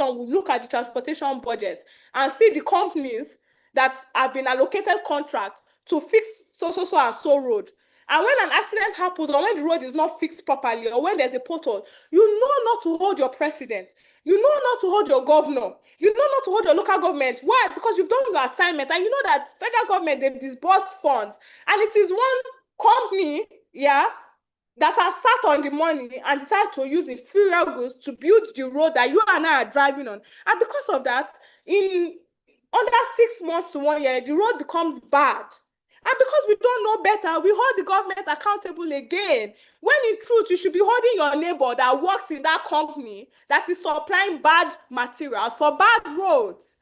will look at the transportation budget and see the companies that have been allocated contract to fix so and so road. And when an accident happens, or when the road is not fixed properly, or when there's a pothole, you know not to hold your president. You know not to hold your governor. You know not to hold your local government. Why? Because you've done your assignment, and you know that federal government, they've disbursed funds, and it is one company, that has sat on the money and decided to use inferior goods to build the road that you and I are driving on. And because of that, in under 6 months to 1 year, the road becomes bad. And because we don't know better, we hold the government accountable again. When in truth, you should be holding your neighbor that works in that company that is supplying bad materials for bad roads.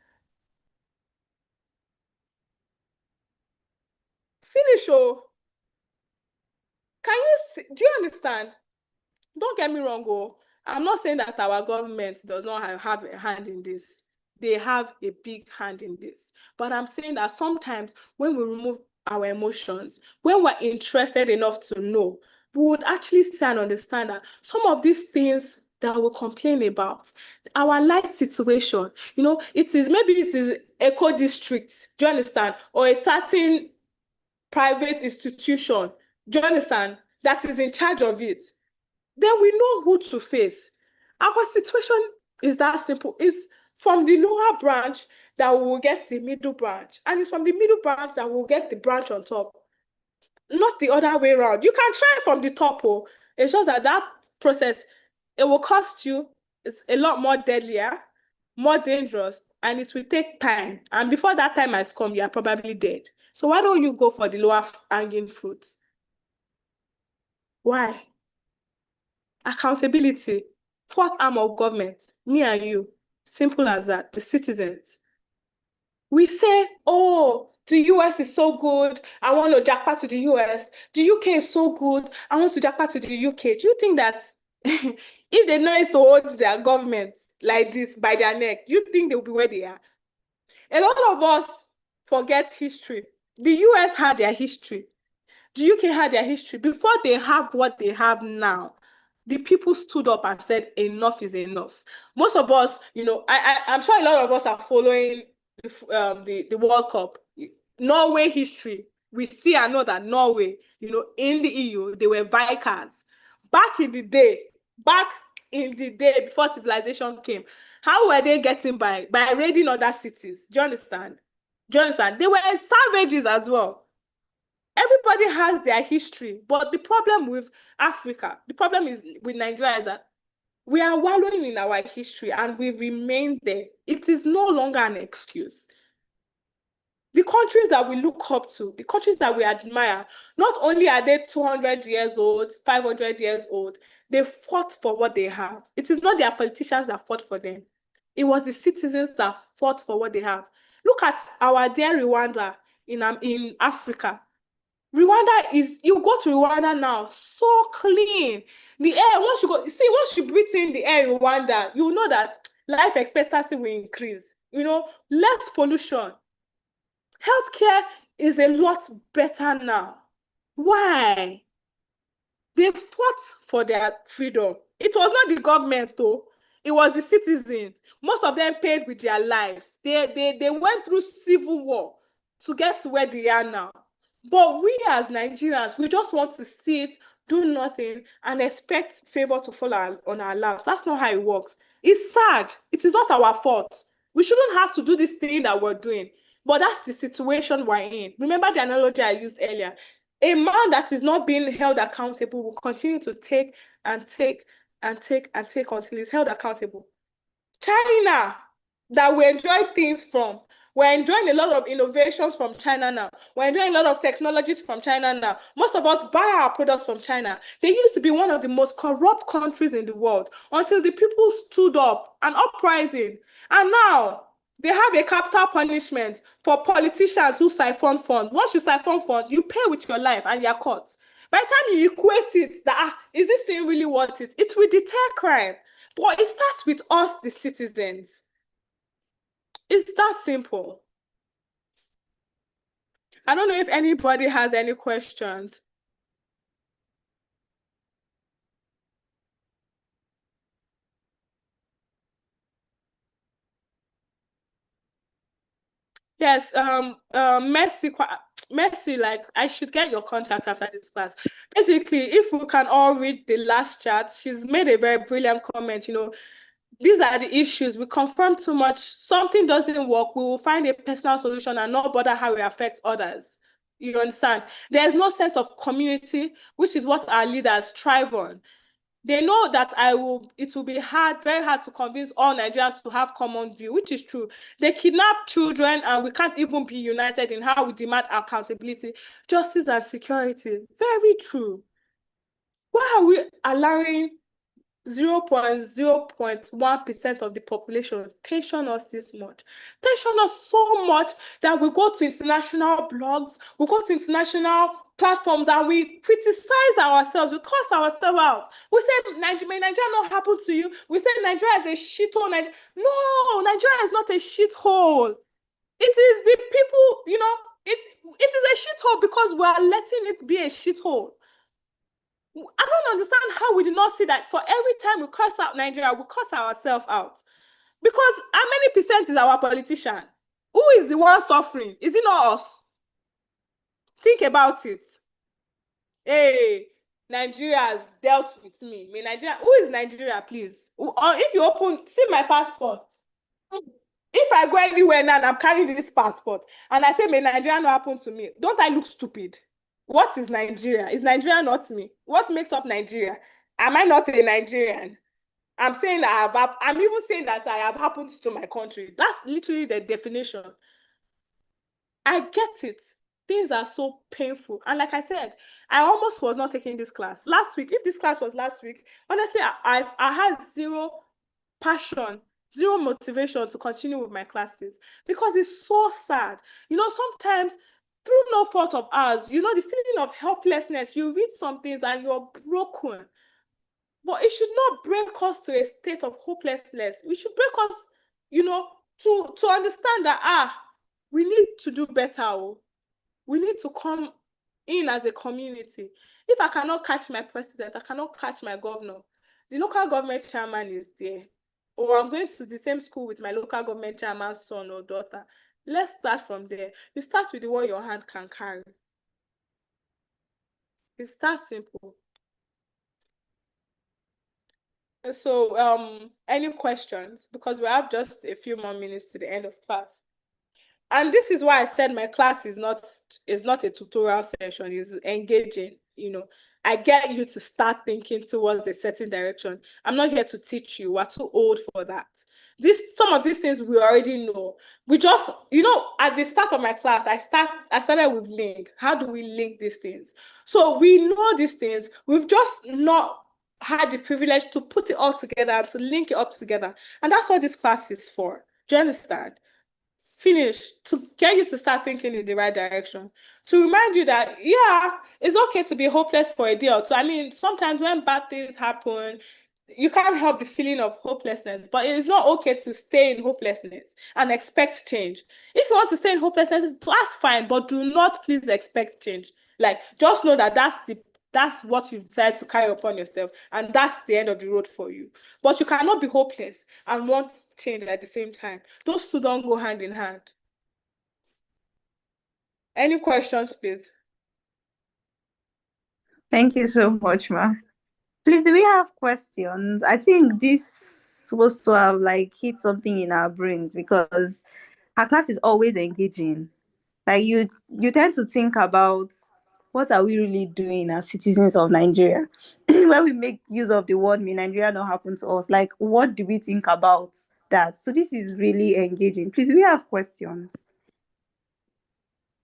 Finish, oh. Can you see, do you understand? Don't get me wrong, I'm not saying that our government does not have a hand in this. They have a big hand in this. But I'm saying that sometimes when we remove our emotions, when we're interested enough to know, we would actually see and understand that some of these things that we complain about, our life situation, it is eco district, do you understand? Or a certain private institution, do you understand, that is in charge of it. Then we know who to face. Our situation is that simple. It's from the lower branch that we will get the middle branch. And it's from the middle branch that we'll get the branch on top. Not the other way around. You can try from the top. It's just that process, it will cost you. It's a lot more deadlier, more dangerous and it will take time. And before that time has come, you are probably dead. So why don't you go for the lower hanging fruits? Why? Accountability. Fourth arm of government, me and you. Simple as that, the citizens. We say, oh, the US is so good. I want to jackpot to the US. The UK is so good. I want to jackpot to the UK. Do you think that if they know it's to hold their government like this by their neck, you think they'll be where they are? A lot of us forget history. The US had their history. The UK had their history. Before they have what they have now, the people stood up and said, enough is enough. Most of us, I'm sure a lot of us are following the World Cup. Norway history. We see and know that Norway, in the EU, they were Vikings. Back in the day, before civilization came, how were they getting by? By raiding other cities. Do you understand? They were savages as well. Everybody has their history, but the problem with Africa, the problem is with Nigeria is that we are wallowing in our history and we remain there. It is no longer an excuse. The countries that we look up to, the countries that we admire, not only are they 200 years old, 500 years old, they fought for what they have. It is not their politicians that fought for them. It was the citizens that fought for what they have. Look at our dear Rwanda in Africa. Rwanda you go to Rwanda now, so clean. The air, once you breathe in the air in Rwanda, you know that life expectancy will increase. Less pollution. Healthcare is a lot better now. Why? They fought for their freedom. It was not the government, though. It was the citizens. Most of them paid with their lives. They went through civil war to get to where they are now. But we as Nigerians, we just want to sit, do nothing, and expect favor to fall on our laps. That's not how it works. It's sad. It is not our fault. We shouldn't have to do this thing that we're doing. But that's the situation we're in. Remember the analogy I used earlier. A man that is not being held accountable will continue to take and take and take and take until he's held accountable. China, that we enjoy things from, we're enjoying a lot of innovations from China now. We're enjoying a lot of technologies from China now. Most of us buy our products from China. They used to be one of the most corrupt countries in the world until the people stood up, an uprising. And now they have a capital punishment for politicians who siphon funds. Once you siphon funds, you pay with your life and you're caught. By the time you equate it, is this thing really worth it? It will deter crime. But it starts with us, the citizens. It's that simple. I don't know if anybody has any questions. Yes, Mercy, like I should get your contact after this class. Basically, if we can all read the last chat, she's made a very brilliant comment, these are the issues. We confirm too much. Something doesn't work. We will find a personal solution and not bother how it affects others. You understand? There's no sense of community, which is what our leaders strive on. They know that it will be very hard to convince all Nigerians to have common view, which is true. They kidnap children and we can't even be united in how we demand accountability, justice and security. Very true. Why are we allowing 0.1% of the population tension us this much? Tension us so much that we go to international blogs, we go to international platforms and we criticize ourselves, we curse ourselves out. We say, may Nigeria not happen to you? We say Nigeria is a shithole. No, Nigeria is not a shithole. It is the people, it is a shithole because we are letting it be a shithole. I don't understand how we do not see that for every time we curse out Nigeria, we curse ourselves out. Because how many percent is our politician? Who is the one suffering? Is it not us? Think about it. Hey, Nigeria has dealt with me. Who is Nigeria, please? If you see my passport. If I go anywhere now and I'm carrying this passport and I say, may Nigeria not happen to me, don't I look stupid? What is Nigeria? Is Nigeria not me? What makes up Nigeria? Am I not a Nigerian? I'm saying I'm even saying that I have happened to my country. That's literally the definition. I get it. Things are so painful. And like I said, I almost was not taking this class. Last week, if this class was last week, honestly, I had zero passion, zero motivation to continue with my classes because it's so sad. Sometimes through no fault of ours, the feeling of helplessness, you read some things and you're broken. But it should not bring us to a state of hopelessness. We should bring us, to understand that, we need to do better. We need to come in as a community. If I cannot catch my president, I cannot catch my governor. The local government chairman is there. Or I'm going to the same school with my local government chairman's son or daughter. Let's start from there. You start with the one your hand can carry. It's that simple. So, any questions? Because we have just a few more minutes to the end of class. And this is why I said my class is not a tutorial session, it's engaging. I get you to start thinking towards a certain direction. I'm not here to teach you. We're too old for that. Some of these things we already know. We just, at the start of my class, I started with link. How do we link these things? So we know these things. We've just not had the privilege to put it all together and to link it up together. And that's what this class is for. Do you understand? Finish to get you to start thinking in the right direction, to remind you that it's okay to be hopeless for a day or two. I mean, sometimes when bad things happen, you can't help the feeling of hopelessness, but it is not okay to stay in hopelessness and expect change. If you want to stay in hopelessness, that's fine, but do not please expect change. Like, just know that that's what you've decided to carry upon yourself, and that's the end of the road for you. But you cannot be hopeless and want change at the same time. Those two don't go hand in hand. Any questions, please? Thank you so much, ma. Please, do we have questions? I think this supposed to have hit something in our brains because our class is always engaging. Like you tend to think about what are we really doing as citizens of Nigeria when we make use of the word "may Nigeria not happen to us." Like, what do we think about that? So this is really engaging. Please, we have questions.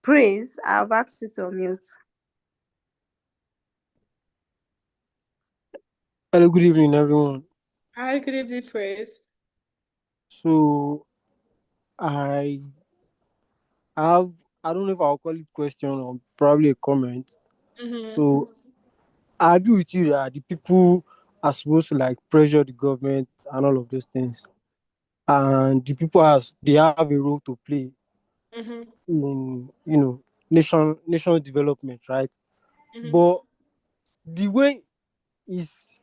Praise, I've asked you to unmute. Hello, good evening, everyone. Hi, good evening, Praise. So I don't know if I'll call it question or probably a comment. So I agree with you that the people are supposed to pressure the government and all of those things. And the people they have a role to play in nation development, right? But the way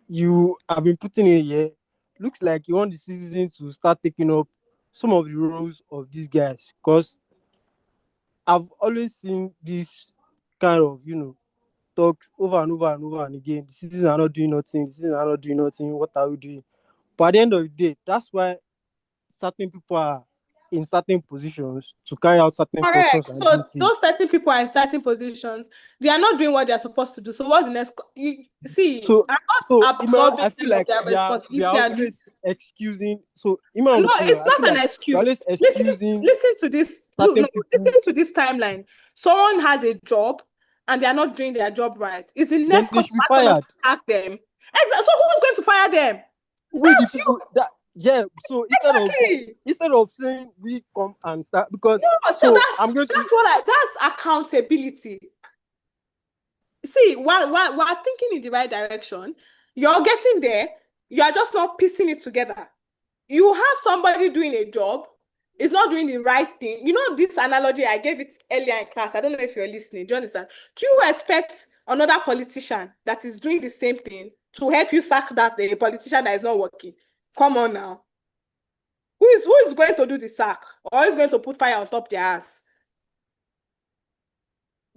you have been putting it here, looks like you want the citizens to start taking up some of the roles of these guys, because I've always seen this kind of talk over and over and over and again. The citizens are not doing nothing. The citizens are not doing nothing. What are we doing? But at the end of the day, that's why certain people are in certain positions to carry out certain Correct. functions and So duties. those certain people are in certain positions. They are not doing what they are supposed to do. So what's the next? You see, So, I'm not Iman, absolving I feel them of like their we are responsibility and always excusing. So, in my own no, opinion, it's I feel not an like we're excuse. always excusing Listen to this. Look, certain no, people. listen to this timeline. Someone has a job and they are not doing their job right. Is the Then next they course should be of action fired. to attack them? Exactly. So who's going to fire them? We the That's people you. that So Exactly. instead of saying we come and start, because No, so I'm going to that's accountability. See, while thinking in the right direction, you're getting there, you're just not piecing it together. You have somebody doing a job, is not doing the right thing. You know, this analogy, I gave it earlier in class. I don't know if you're listening. Do you understand? Do you expect another politician that is doing the same thing to help you sack the politician that is not working? Come on now. Who is going to do the sack? Or is going to put fire on top their ass?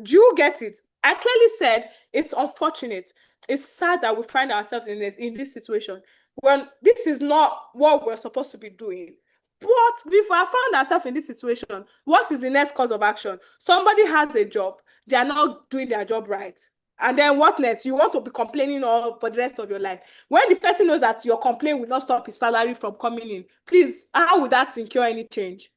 Do you get it? I clearly said it's unfortunate. It's sad that we find ourselves in this situation when this is not what we're supposed to be doing. But if we have found ourselves in this situation, what is the next course of action? Somebody has a job, they are not doing their job right. And then what next? You want to be complaining all for the rest of your life. When the person knows that your complaint will not stop his salary from coming in, please, how would that incur any change?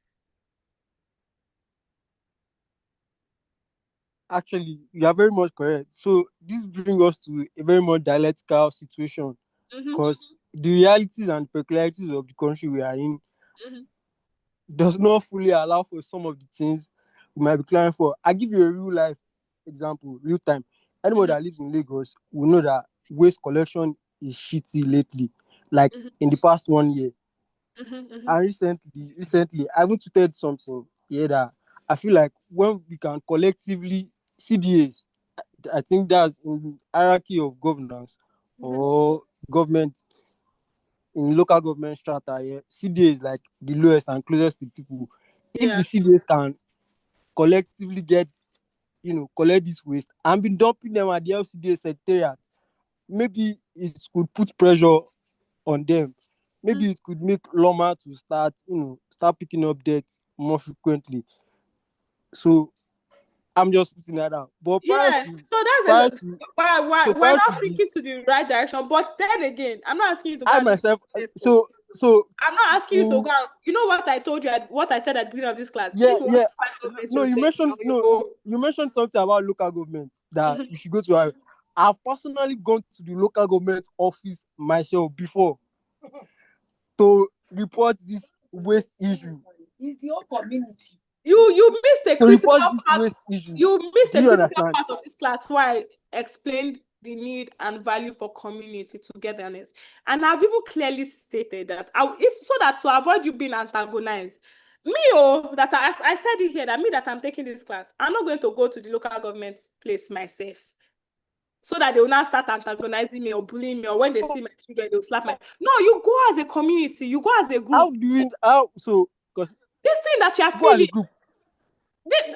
Actually, you are very much correct. So this brings us to a very much dialectical situation, because the realities and peculiarities of the country we are in does not fully allow for some of the things we might be crying for. I give you a real life example, real time. Anybody that lives in Lagos will know that waste collection is shitty lately, like in the past 1 year. And recently, I even tweeted something here that I feel like when we can collectively, CDAs, I think that's in hierarchy of governance or government, in local government strata, yeah, CDA is like the lowest and closest to people. If the CDAs can collectively get, collect this waste and be dumping them at the LCDA secretariat, maybe it could put pressure on them. Maybe it could make Loma to start picking up debt more frequently. So I'm just putting that out. But Yeah, so that's we're not thinking to the right direction. But then again, I'm not asking you to go. I myself, so I'm not asking you to go. You know what I told you? What I said at the beginning of this class. Yeah, If you yeah. no, you mentioned you mentioned something about local government that we should go to. I've personally gone to the local government office myself before to report this waste issue. It's the whole community. You missed a critical part. You missed a critical understand? part of this class where I explained the need and value for community togetherness. And I've even clearly stated that so that to avoid you being antagonized, I said it here that I'm taking this class, I'm not going to go to the local government place myself, so that they will not start antagonizing me or bullying me, or when they see my children, they'll slap my. No, you go as a community, you go as a group. Because this thing that you're feeling.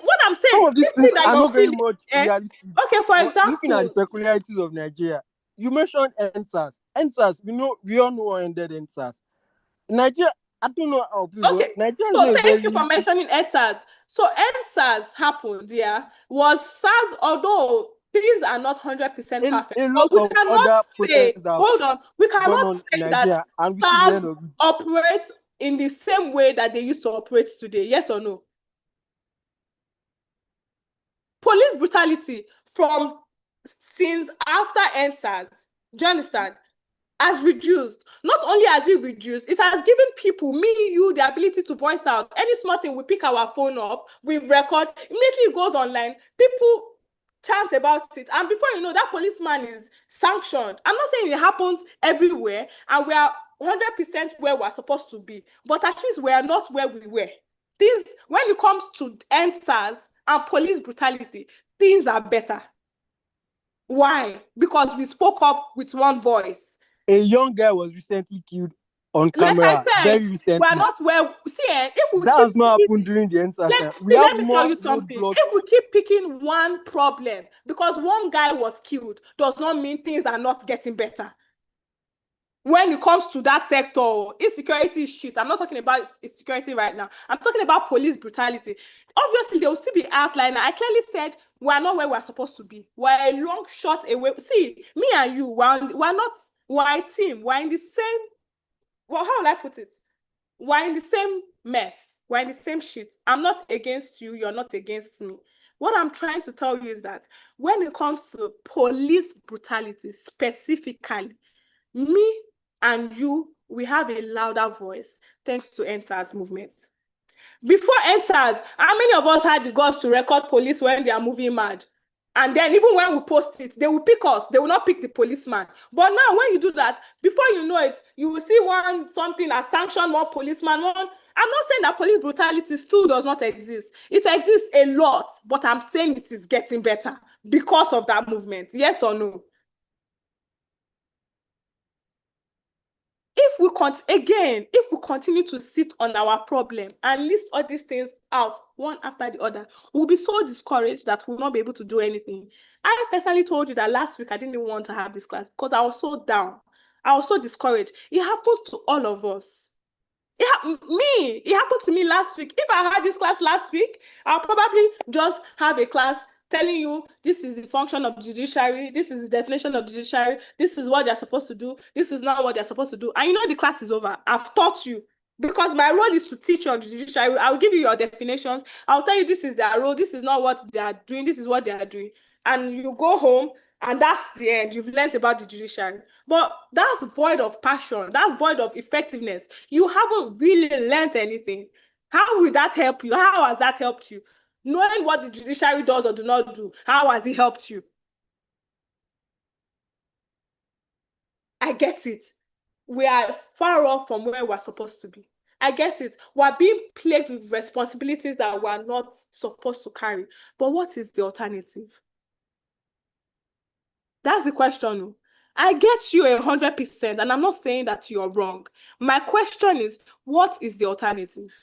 What I'm saying, some of these things that are you're not very feeling, much realistic. Okay, for example, looking at the peculiarities of Nigeria, you mentioned NSAS. NSAS, we all know what ended NSAS. Nigeria, I don't know how people. Okay, Nigeria so thank you for mentioning NSAS. So NSAS happened, was SARS, although things are not 100% perfect. A lot of other protests that hold on, we cannot say that SARS and operates in the same way that they used to operate today. Yes or no? Police brutality since after NSAS, do you understand, has reduced. Not only has it reduced, it has given people, me, you, the ability to voice out. Any small thing, we pick our phone up, we record, immediately it goes online, people chant about it, and before you know, that policeman is sanctioned. I'm not saying it happens everywhere, and we are 100% where we're supposed to be, but at least we are not where we were. When it comes to NSAS and police brutality, things are better. Why? Because we spoke up with one voice. A young guy was recently killed on camera. Like I said, very recently. We are not where. See, if we that has not happened during the NSAS. Let me tell you something. If we keep picking one problem, because one guy was killed, does not mean things are not getting better. When it comes to that sector, insecurity is shit. I'm not talking about insecurity right now. I'm talking about police brutality. Obviously, there will still be outline. I clearly said we're not where we're supposed to be. We're a long shot away. See, me and you, we're a team. We're in the same, well, how will I put it? We're in the same mess. We're in the same shit. I'm not against you. You're not against me. What I'm trying to tell you is that when it comes to police brutality specifically, me and you, we have a louder voice thanks to NSAS movement. Before NSAS, how many of us had the guts to record police when they are moving mad? And then even when we post it, they will pick us. They will not pick the policeman. But now when you do that, before you know it, you will see something that sanctioned one policeman. I'm not saying that police brutality still does not exist. It exists a lot, but I'm saying it is getting better because of that movement. Yes or no? If we continue to sit on our problem and list all these things out one after the other, we'll be so discouraged that we'll not be able to do anything. I personally told you that last week I didn't even want to have this class because I was so down. I was so discouraged. It happens to all of us. It happened to me last week. If I had this class last week, I'll probably just have a class telling you this is the function of the judiciary, this is the definition of judiciary, this is what they're supposed to do, this is not what they're supposed to do. And you know the class is over. I've taught you. Because my role is to teach on the judiciary. I'll give you your definitions. I'll tell you this is their role, this is not what they are doing, this is what they are doing. And you go home, and that's the end. You've learned about the judiciary. But that's void of passion. That's void of effectiveness. You haven't really learned anything. How will that help you? How has that helped you? Knowing what the judiciary does or do not do, how has it helped you? I get it. We are far off from where we're supposed to be. I get it. We're being plagued with responsibilities that we're not supposed to carry. But what is the alternative? That's the question. I get you 100%, and I'm not saying that you're wrong. My question is, what is the alternative?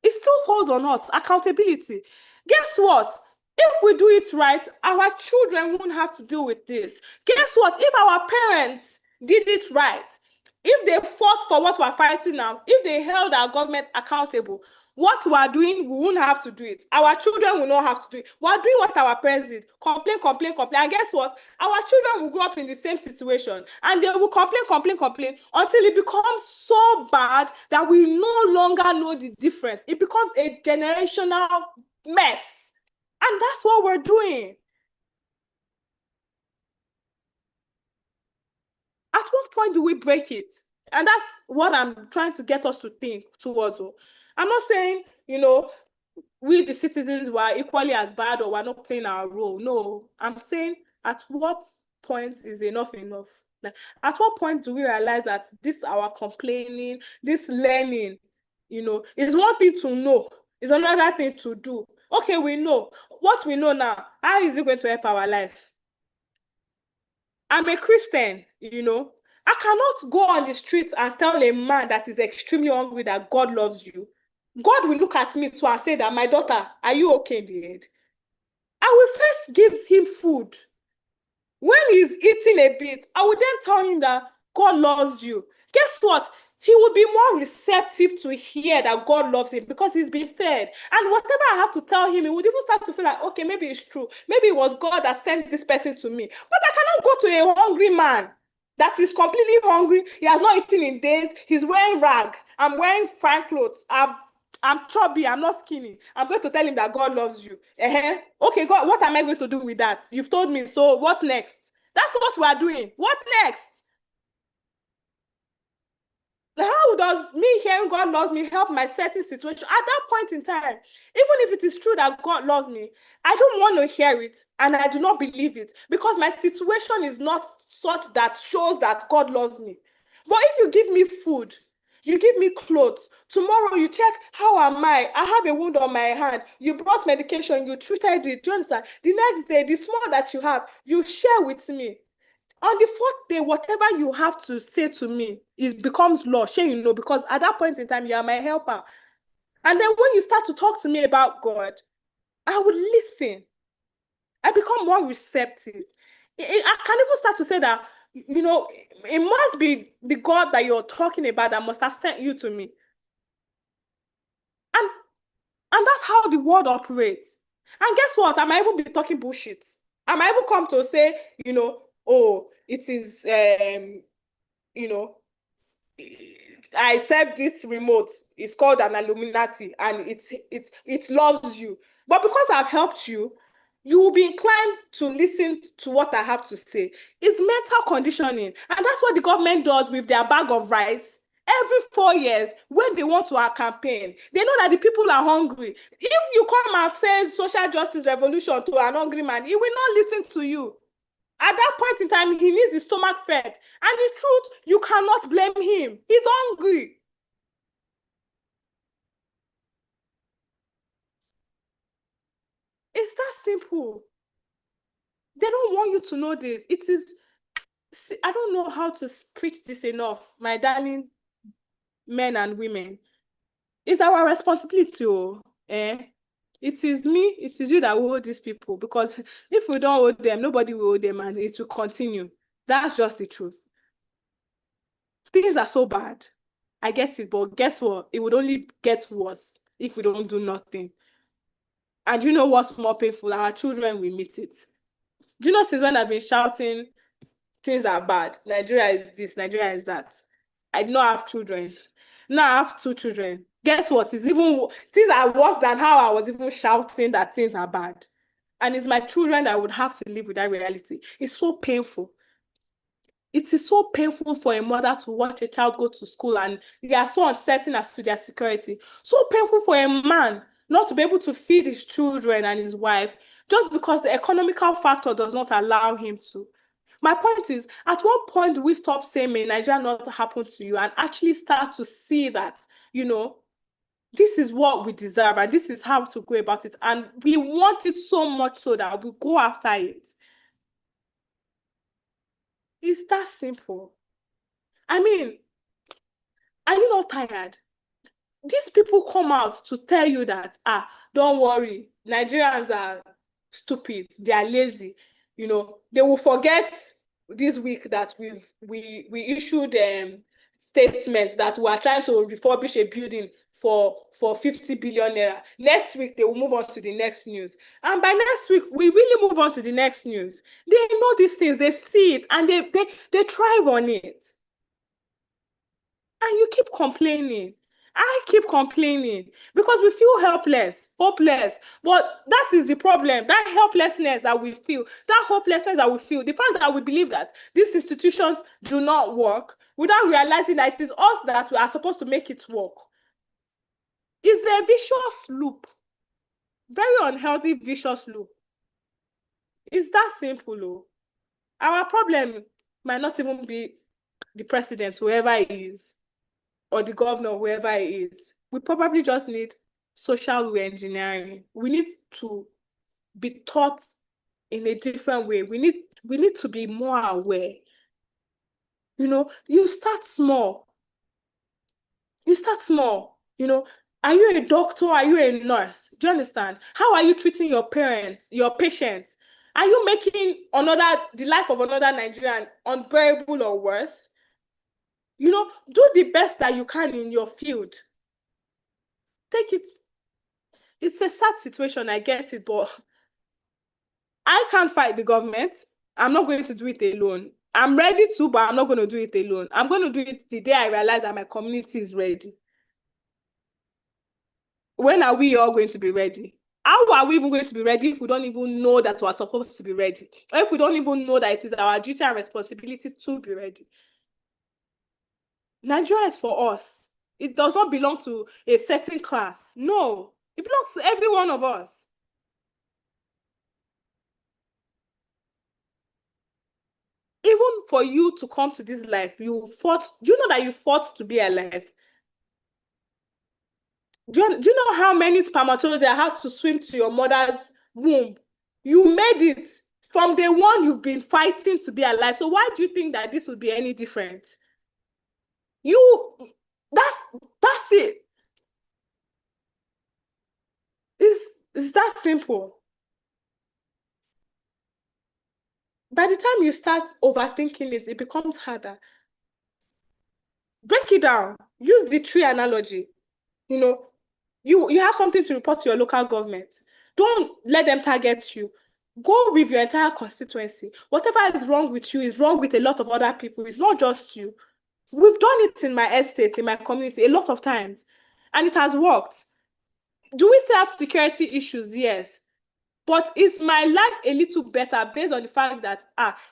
It still falls on us, accountability. Guess what? If we do it right, our children won't have to deal with this. Guess what? If our parents did it right, if they fought for what we're fighting now, if they held our government accountable, what we're doing, we won't have to do it. Our children will not have to do it. We're doing what our parents did. Complain. And guess what? Our children will grow up in the same situation. And they will complain until it becomes so bad that we no longer know the difference. It becomes a generational mess. And that's what we're doing. At what point do we break it? And that's what I'm trying to get us to think towards. I'm not saying, we the citizens were equally as bad or we're not playing our role. No, I'm saying at what point is enough? Like, at what point do we realize that this our complaining, this learning, is one thing to know, is another thing to do. Okay, we know. What we know now, how is it going to help our life? I'm a Christian, I cannot go on the streets and tell a man that is extremely hungry that God loves you. God will look at me too and say that, my daughter, are you okay in the head? I will first give him food. When he's eating a bit, I will then tell him that God loves you. Guess what? He will be more receptive to hear that God loves him because he's been fed. And whatever I have to tell him, he would even start to feel like, okay, maybe it's true. Maybe it was God that sent this person to me. But I cannot go to a hungry man that is completely hungry. He has not eaten in days. He's wearing rag. I'm wearing fine clothes. I'm chubby. I'm not skinny. I'm going to tell him that God loves you. Okay, God, what am I going to do with that? You've told me. So what next? That's what we are doing. What next? How does me hearing God loves me help my certain situation? At that point in time, even if it is true that God loves me, I don't want to hear it and I do not believe it because my situation is not such that shows that God loves me. But if you give me food, you give me clothes, tomorrow you check, how am I? I have a wound on my hand. You brought medication, you treated it. Do you understand? The next day, the small that you have, you share with me. On the fourth day, whatever you have to say to me, it becomes law. Sure, because at that point in time, you are my helper. And then when you start to talk to me about God, I would listen. I become more receptive. I can even start to say that, it must be the God that you're talking about that must have sent you to me. And that's how the world operates. And guess what? I might even be talking bullshit. I might even come to say, it is, I serve this remote. It's called an Illuminati, and it loves you. But because I've helped you, you will be inclined to listen to what I have to say. It's mental conditioning, and that's what the government does with their bag of rice. Every 4 years, when they want to campaign, they know that the people are hungry. If you come and say social justice revolution to an hungry man, he will not listen to you. At that point in time, he needs his stomach fed. And the truth, you cannot blame him. He's hungry. It's that simple. They don't want you to know this. It is, I don't know how to preach this enough, my darling men and women. It's our responsibility. It is me, it is you that will hold these people, because if we don't hold them, nobody will hold them, and it will continue. That's just the truth. Things are so bad. I get it, but guess what? It would only get worse if we don't do nothing. And you know what's more painful? Our children will meet it. Do you know since when I've been shouting things are bad? Nigeria is this, Nigeria is that. I do not have children. Now I have 2 children. Guess what? Things are worse than how I was even shouting that things are bad. And it's my children that would have to live with that reality. It's so painful. It is so painful for a mother to watch a child go to school and they are so uncertain as to their security. So painful for a man not to be able to feed his children and his wife just because the economical factor does not allow him to. My point is, at what point do we stop saying, may Nigeria not happen to you, and actually start to see that, this is what we deserve and this is how to go about it. And we want it so much so that we go after it. It's that simple. I mean, are you not tired? These people come out to tell you that, don't worry, Nigerians are stupid, they are lazy. They will forget this week that we issued statements that we are trying to refurbish a building for 50 billion naira. Next week, they will move on to the next news. And by next week, we really move on to the next news. They know these things, they see it, and they thrive on it. And you keep complaining. I keep complaining because we feel helpless, hopeless. But that is the problem. That helplessness that we feel, that hopelessness that we feel, the fact that we believe that these institutions do not work without realizing that it is us that we are supposed to make it work, is a vicious loop. Very unhealthy, vicious loop. It's that simple, though. Our problem might not even be the president, whoever he is, or the governor, whoever it is. We probably just need social re-engineering. We need to be taught in a different way. We need to be more aware. You start small. Are you a doctor? Are you a nurse? Do you understand? How are you treating your parents, your patients? Are you making the life of another Nigerian unbearable or worse? Do the best that you can in your field. Take it. It's a sad situation, I get it, but I can't fight the government. I'm not going to do it alone. I'm ready to, but I'm not going to do it alone. I'm going to do it the day I realize that my community is ready. When are we all going to be ready? How are we even going to be ready if we don't even know that we're supposed to be ready? Or if we don't even know that it is our duty and responsibility to be ready? Nigeria is for us. It does not belong to a certain class. No, it belongs to every one of us. Even for you to come to this life, you fought. Do you know that you fought to be alive? Do you know how many spermatozoa had to swim to your mother's womb? You made it. From day one, you've been fighting to be alive. So why do you think that this would be any different? That's it. It's that simple. By the time you start overthinking it, it becomes harder. Break it down. Use the tree analogy. You have something to report to your local government. Don't let them target you. Go with your entire constituency. Whatever is wrong with you is wrong with a lot of other people. It's not just you. We've done it in my estate, in my community, a lot of times, and it has worked. Do we still have security issues? Yes. But is my life a little better based on the fact that,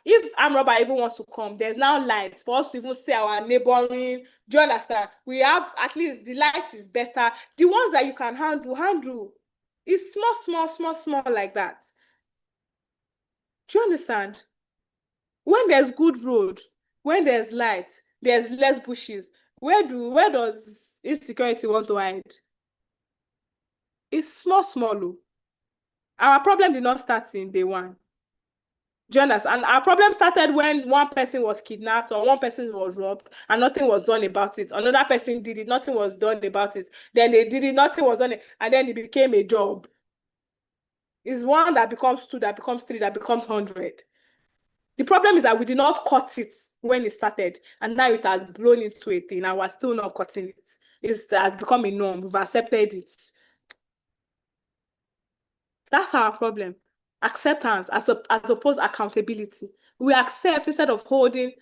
if armed robber even wants to come, there's now light for us to even see our neighboring. Do you understand? We have, at least the light is better. The ones that you can handle. It's small like that. Do you understand? When there's good road, when there's light, there's less bushes. Where does insecurity want to hide? It's small. Our problem did not start in day one. Do you understand? And our problem started when one person was kidnapped or one person was robbed and nothing was done about it. Another person did it, nothing was done about it. Then they did it, nothing was done, and then it became a job. It's one that becomes 2, that becomes 3, that becomes 100. The problem is that we did not cut it when it started, and now it has blown into a thing, and we're still not cutting it. It has become a norm. We've accepted it. That's our problem. Acceptance as opposed to accountability. We accept instead of holding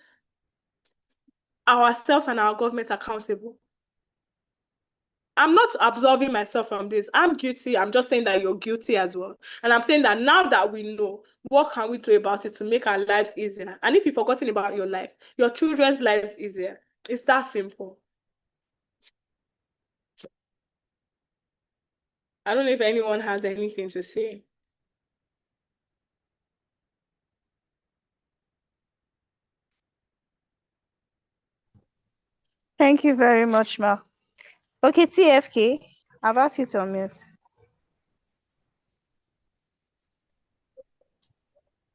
ourselves and our government accountable. I'm not absolving myself from this. I'm guilty. I'm just saying that you're guilty as well. And I'm saying that now that we know, what can we do about it to make our lives easier? And if you've forgotten about your life, your children's lives easier. It's that simple. I don't know if anyone has anything to say. Thank you very much, Ma. Okay, TFK, I've asked you to unmute.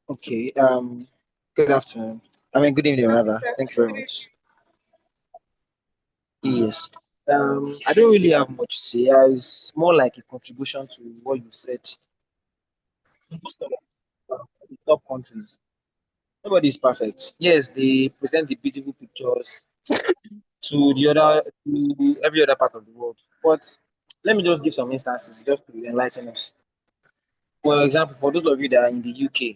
Okay, good afternoon. Good evening, rather. Thank you very much. Yes. I don't really have much to say. It's more like a contribution to what you said. Most of the top countries, nobody is perfect. Yes, they present the beautiful pictures to every other part of the world. But let me just give some instances just to enlighten us. For example, for those of you that are in the UK,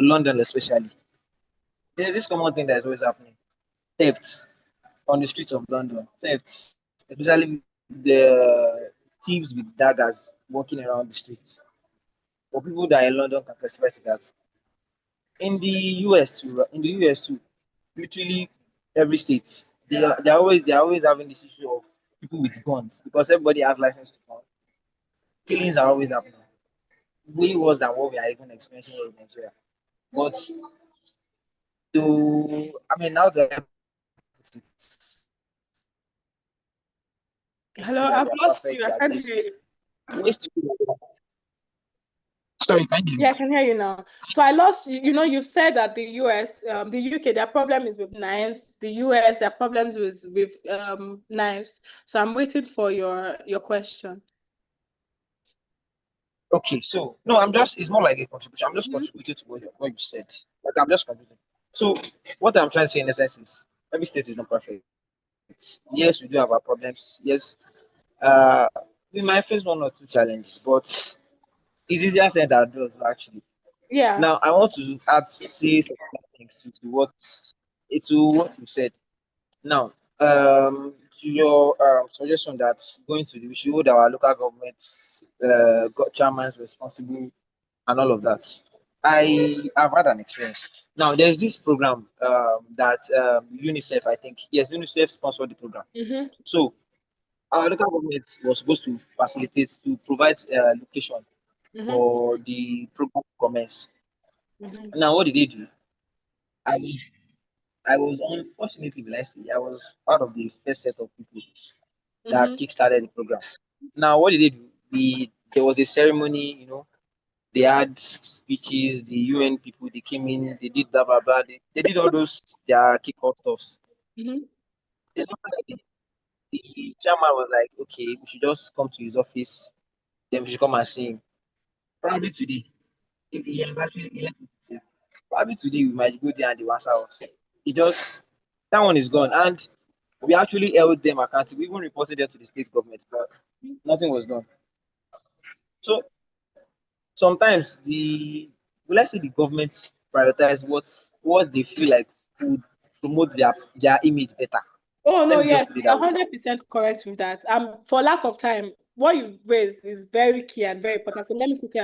London especially, there's this common thing that is always happening: thefts on the streets of London. Thefts, especially the thieves with daggers walking around the streets. For people that are in London can testify to that. In the US too, literally every state, they're always having this issue of people with guns because everybody has license to gun. Killings are always happening, way worse than what we are even experiencing here in Nigeria. But now that I put it, Hello, that I've they are lost you. perfect I at can't this. hear you. Ways to Sorry, thank you. Yeah, I can hear you now. So I lost you. You know, you said that the US, the UK, their problem is with knives. The US, their problems with knives. So I'm waiting for your question. Okay, so no, it's more like a contribution. I'm just contributing to what you said. Like I'm just contributing. So what I'm trying to say in essence is every state is not perfect. Yes, we do have our problems. Yes, uh, we might face one or two challenges, but it's easier said than done actually. Yeah. Now I want to say some things to what you said. Now, to your suggestion that we should hold our local governments, chairmen responsible and all of that. I have had an experience. Now, there's this program that UNICEF, I think, yes, UNICEF sponsored the program. Mm-hmm. So, our local government was supposed to provide location for the program to commence. Mm-hmm. Now, what did they do? I was unfortunately, let's say, I was part of the first set of people that kickstarted the program. Now, what did they do? There was a ceremony, they had speeches, the UN people, they came in, they did blah, blah, blah. They did all those, their kickoff stuffs. Mm-hmm. Then the chairman was like, okay, we should just come to his office, then we should come and see him. Probably today, if he has actually left himself, probably today we might go there and they will answer us. That one is gone. And we actually held them accountable. We even reported them to the state government, but nothing was done. So sometimes will I say the government prioritize what they feel like would promote their image better. Oh no, Let me just yes, put it you're that way. 100% correct with that. For lack of time, what you raised is very key and very important. So let me quickly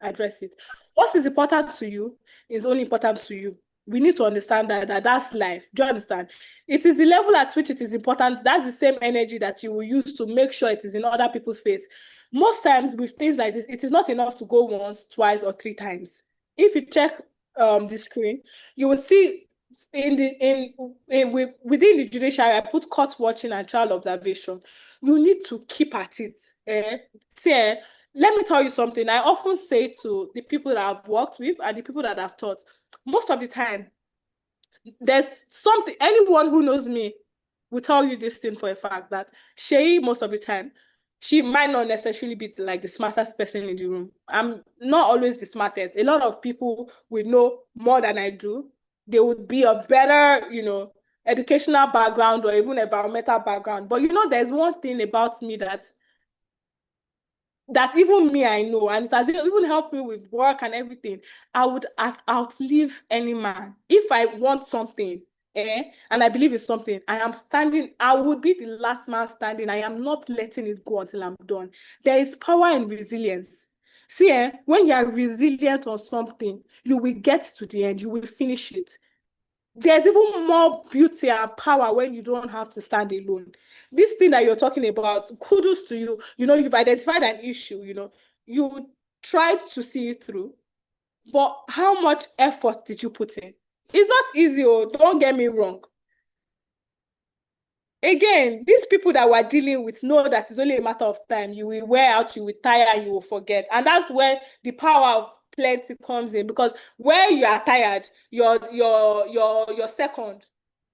address it. What is important to you is only important to you. We need to understand that's life. Do you understand? It is the level at which it is important. That's the same energy that you will use to make sure it is in other people's face. Most times with things like this, it is not enough to go once, twice, or three times. If you check the screen, you will see within the judiciary, I put court watching and trial observation. You need to keep at it. Let me tell you something. I often say to the people that I've worked with and the people that I've taught, most of the time, there's something, anyone who knows me will tell you this thing for a fact that most of the time, she might not necessarily be like the smartest person in the room. I'm not always the smartest. A lot of people will know more than I do. They would be a better, educational background or even environmental background. But there's one thing about me that that even me, I know, and it has even helped me with work and everything. I would outlive any man. If I want something, and I believe it's something, I am standing, I would be the last man standing. I am not letting it go until I'm done. There is power in resilience. See, when you are resilient on something, you will get to the end, you will finish it. There's even more beauty and power when you don't have to stand alone. This thing that you're talking about, kudos to you. You've identified an issue, you tried to see it through, but how much effort did you put in? It's not easy, don't get me wrong. Again, these people that we're dealing with know that it's only a matter of time. You will wear out, you will tire, you will forget. And that's where the power of plenty comes in, because where you are tired, your second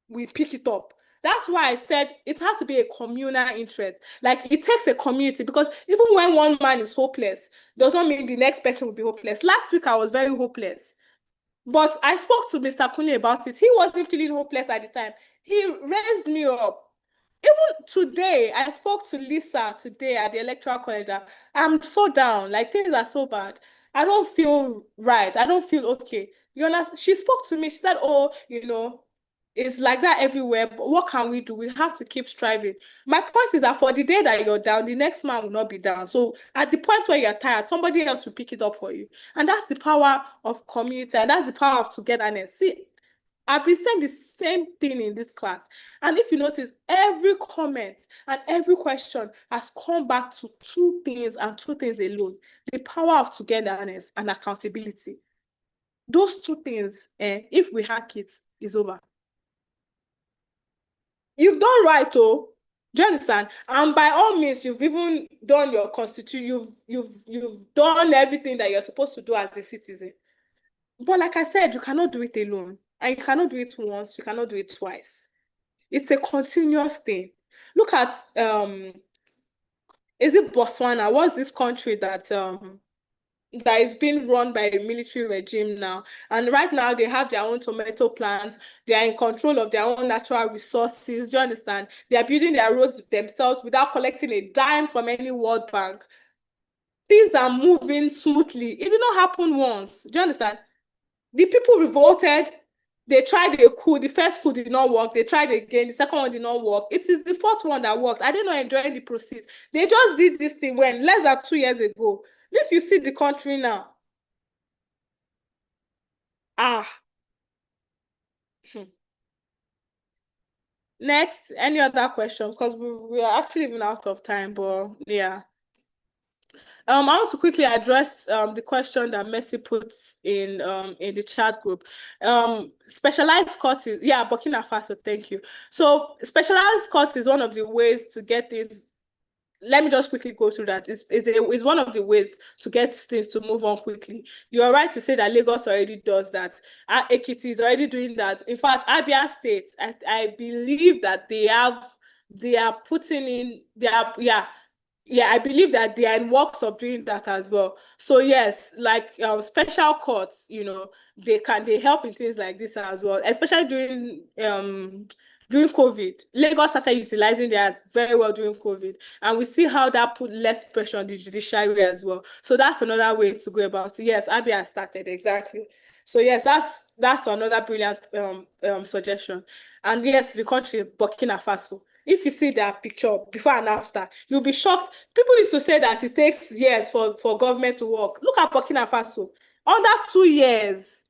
will pick it up. That's why I said it has to be a communal interest. Like, it takes a community, because even when one man is hopeless, does not mean the next person will be hopeless. Last week, I was very hopeless. But I spoke to Mr. Kuni about it. He wasn't feeling hopeless at the time. He raised me up. Even today, I spoke to Lisa today at the Electoral College. I'm so down. Like, things are so bad. I don't feel right. I don't feel okay. You understand? She spoke to me. She said, oh, it's like that everywhere. But what can we do? We have to keep striving. My point is that for the day that you're down, the next man will not be down. So at the point where you're tired, somebody else will pick it up for you. And that's the power of community. And that's the power of togetherness. See, I've been saying the same thing in this class. And if you notice, every comment and every question has come back to two things and two things alone: the power of togetherness and accountability. Those two things, if we hack it, is over. You've done right, oh. Do you understand? And by all means, you've even done your constitution. You've done everything that you're supposed to do as a citizen. But like I said, you cannot do it alone. And you cannot do it once, you cannot do it twice. It's a continuous thing. Look at is it Botswana? What's this country that is being run by a military regime now? And right now they have their own tomato plants. They are in control of their own natural resources. Do you understand? They are building their roads themselves without collecting a dime from any World Bank. Things are moving smoothly. It did not happen once. Do you understand? The people revolted. They tried a coup. The first coup did not work. They tried again. The second one did not work. It is the fourth one that worked. I did not enjoy the proceeds. They just did this thing when less than 2 years ago. If you see the country now, Next, any other question? Because we are actually even out of time, but yeah. I want to quickly address the question that Messi put in the chat group. Specialized courts is, Burkina Faso, thank you. So specialized courts is one of the ways to get things. Let me just quickly go through that. It's one of the ways to get things to move on quickly. You're right to say that Lagos already does that. Ekiti is already doing that. In fact, Abia State, I believe that they are putting in, I believe that they are in works of doing that as well. So yes, like special courts, they help in things like this as well, especially during COVID. Lagos started utilizing theirs very well during COVID, and we see how that put less pressure on the judiciary as well. So that's another way to go about it. Yes, Abia started, exactly. So yes, that's another brilliant suggestion. And yes, the country, Burkina Faso. If you see that picture before and after, you'll be shocked. People used to say that it takes years for government to work. Look at Burkina Faso. Under 2 years,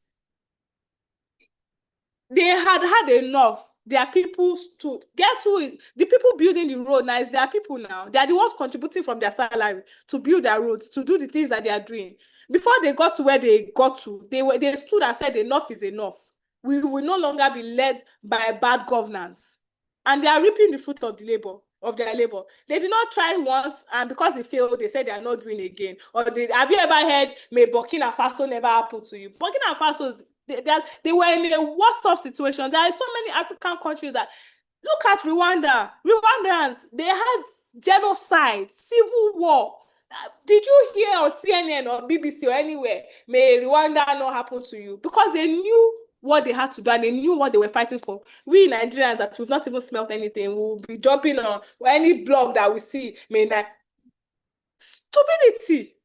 they had enough. Their people stood. Guess who is the people building the road now? Is their people now. They are the ones contributing from their salary to build their roads, to do the things that they are doing. Before they got to where they got to, they stood and said enough is enough. We will no longer be led by bad governance. And they are reaping the fruit of their labor. They did not try once, and because they failed, they said they are not doing again. Or have you ever heard, may Burkina Faso never happen to you? Burkina Faso, they were in a worse off situation. There are so many African countries that, look at Rwanda. Rwandans, they had genocide, civil war. Did you hear on CNN or BBC or anywhere, may Rwanda not happen to you? Because they knew what they had to do and they knew what they were fighting for. We Nigerians that we've not even smelt anything, we'll be jumping on any blog that we see. Stupidity.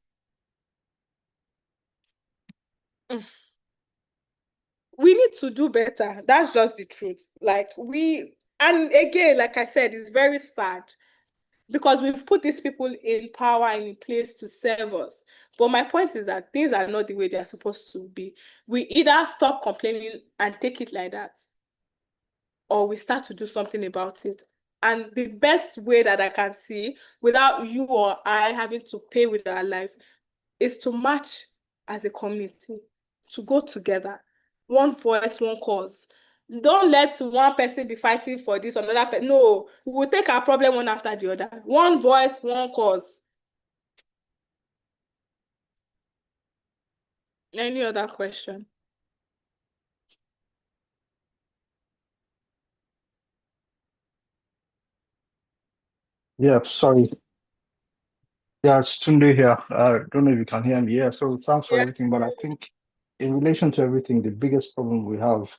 We need to do better. That's just the truth. And again, like I said, it's very sad because we've put these people in power and in place to serve us. But my point is that things are not the way they're supposed to be. We either stop complaining and take it like that, or we start to do something about it. And the best way that I can see, without you or I having to pay with our life, is to march as a community, to go together. One voice, one cause. Don't let one person be fighting for this, another person. No, we will take our problem one after the other. One voice, one cause. Any other question? Yeah, sorry. Yeah, it's Tunde here. I don't know if you can hear me. Yeah, so thanks for Yeah. everything. But I think in relation to everything, the biggest problem we have,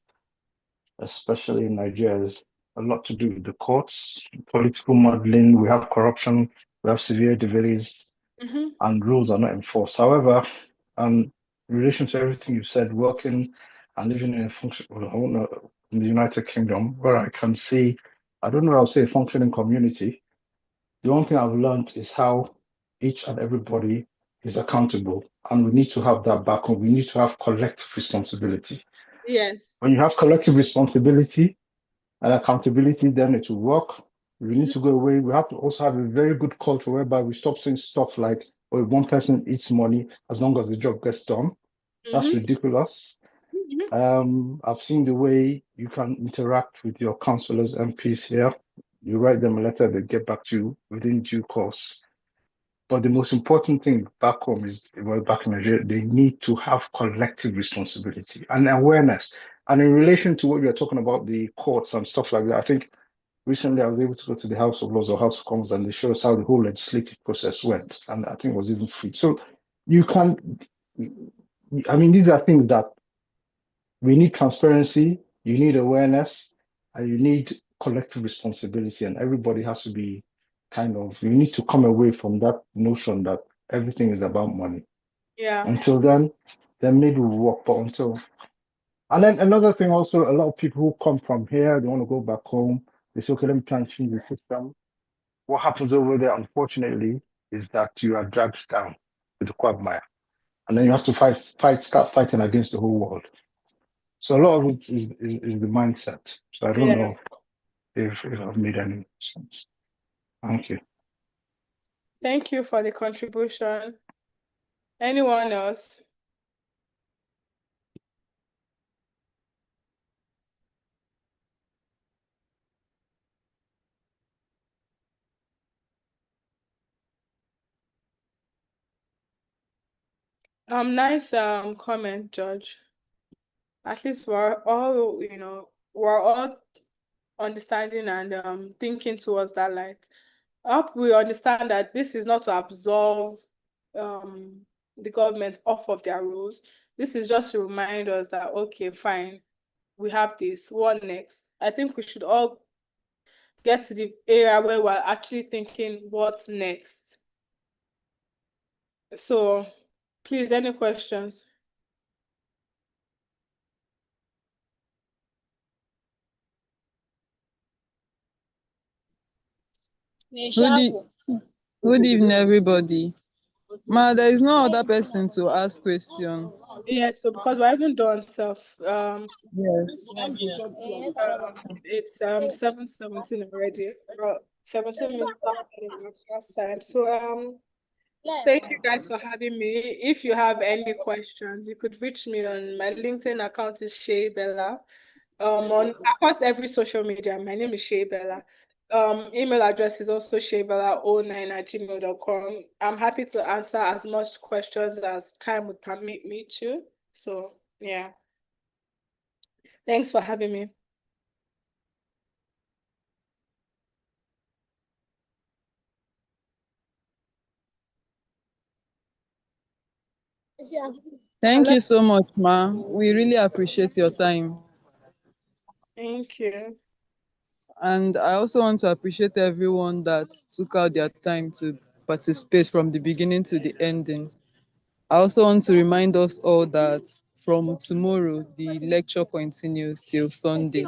especially in Nigeria, is a lot to do with the courts, political modeling. We have corruption, we have severe delays, and rules are not enforced. However, in relation to everything you've said, working and living in a function, I don't know, in the United Kingdom, where I can see, I don't know, I'll say a functioning community. The one thing I've learned is how each and everybody is accountable, and we need to have that back home. We need to have collective responsibility. Yes. When you have collective responsibility and accountability, then it will work. We need to go away. We have to also have a very good culture whereby we stop saying stuff like, oh, if one person eats money, as long as the job gets done. That's ridiculous. I've seen the way you can interact with your councillors, MPs here. You write them a letter, they get back to you within due course. But the most important thing back home is, well, back in Nigeria, they need to have collective responsibility and awareness. And in relation to what you're talking about, the courts and stuff like that, I think recently I was able to go to the House of Lords or House of Commons, and they showed us how the whole legislative process went. And I think it was even free. So you can, I mean, these are things that we need transparency, you need awareness, and you need collective responsibility. And everybody has to be you need to come away from that notion that everything is about money. Yeah. Until then maybe we'll work, but until. And then another thing also, a lot of people who come from here, they want to go back home. They say, okay, let me try and change the system. What happens over there, unfortunately, is that you are dragged down with the quagmire. And then you have to start fighting against the whole world. So a lot of it is the mindset. So I don't know if I've made any sense. Thank you. Thank you for the contribution. Anyone else? Nice comment, Judge. At least we're all, we're all understanding and thinking towards that light. I hope we understand that this is not to absolve the government off of their rules. This is just to remind us that, okay, fine, we have this. What next? I think we should all get to the area where we're actually thinking, what's next? So, please, any questions? Good evening, everybody. Ma, there is no other person to ask question. Yes, so because we haven't done stuff, Yes. it's 7:17 already. 17 minutes after the class time. So thank you guys for having me. If you have any questions, you could reach me on my LinkedIn account is Shay Bella. On across every social media, my name is Shay Bella. Email address is also shaybella09@gmail.com. I'm happy to answer as much questions as time would permit me to. So yeah. Thanks for having me. Thank you so much, Ma. We really appreciate your time. Thank you. And I also want to appreciate everyone that took out their time to participate from the beginning to the ending. I also want to remind us all that from tomorrow, the lecture continues till Sunday.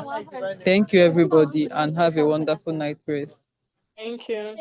Thank you, everybody, and have a wonderful night rest. Thank you.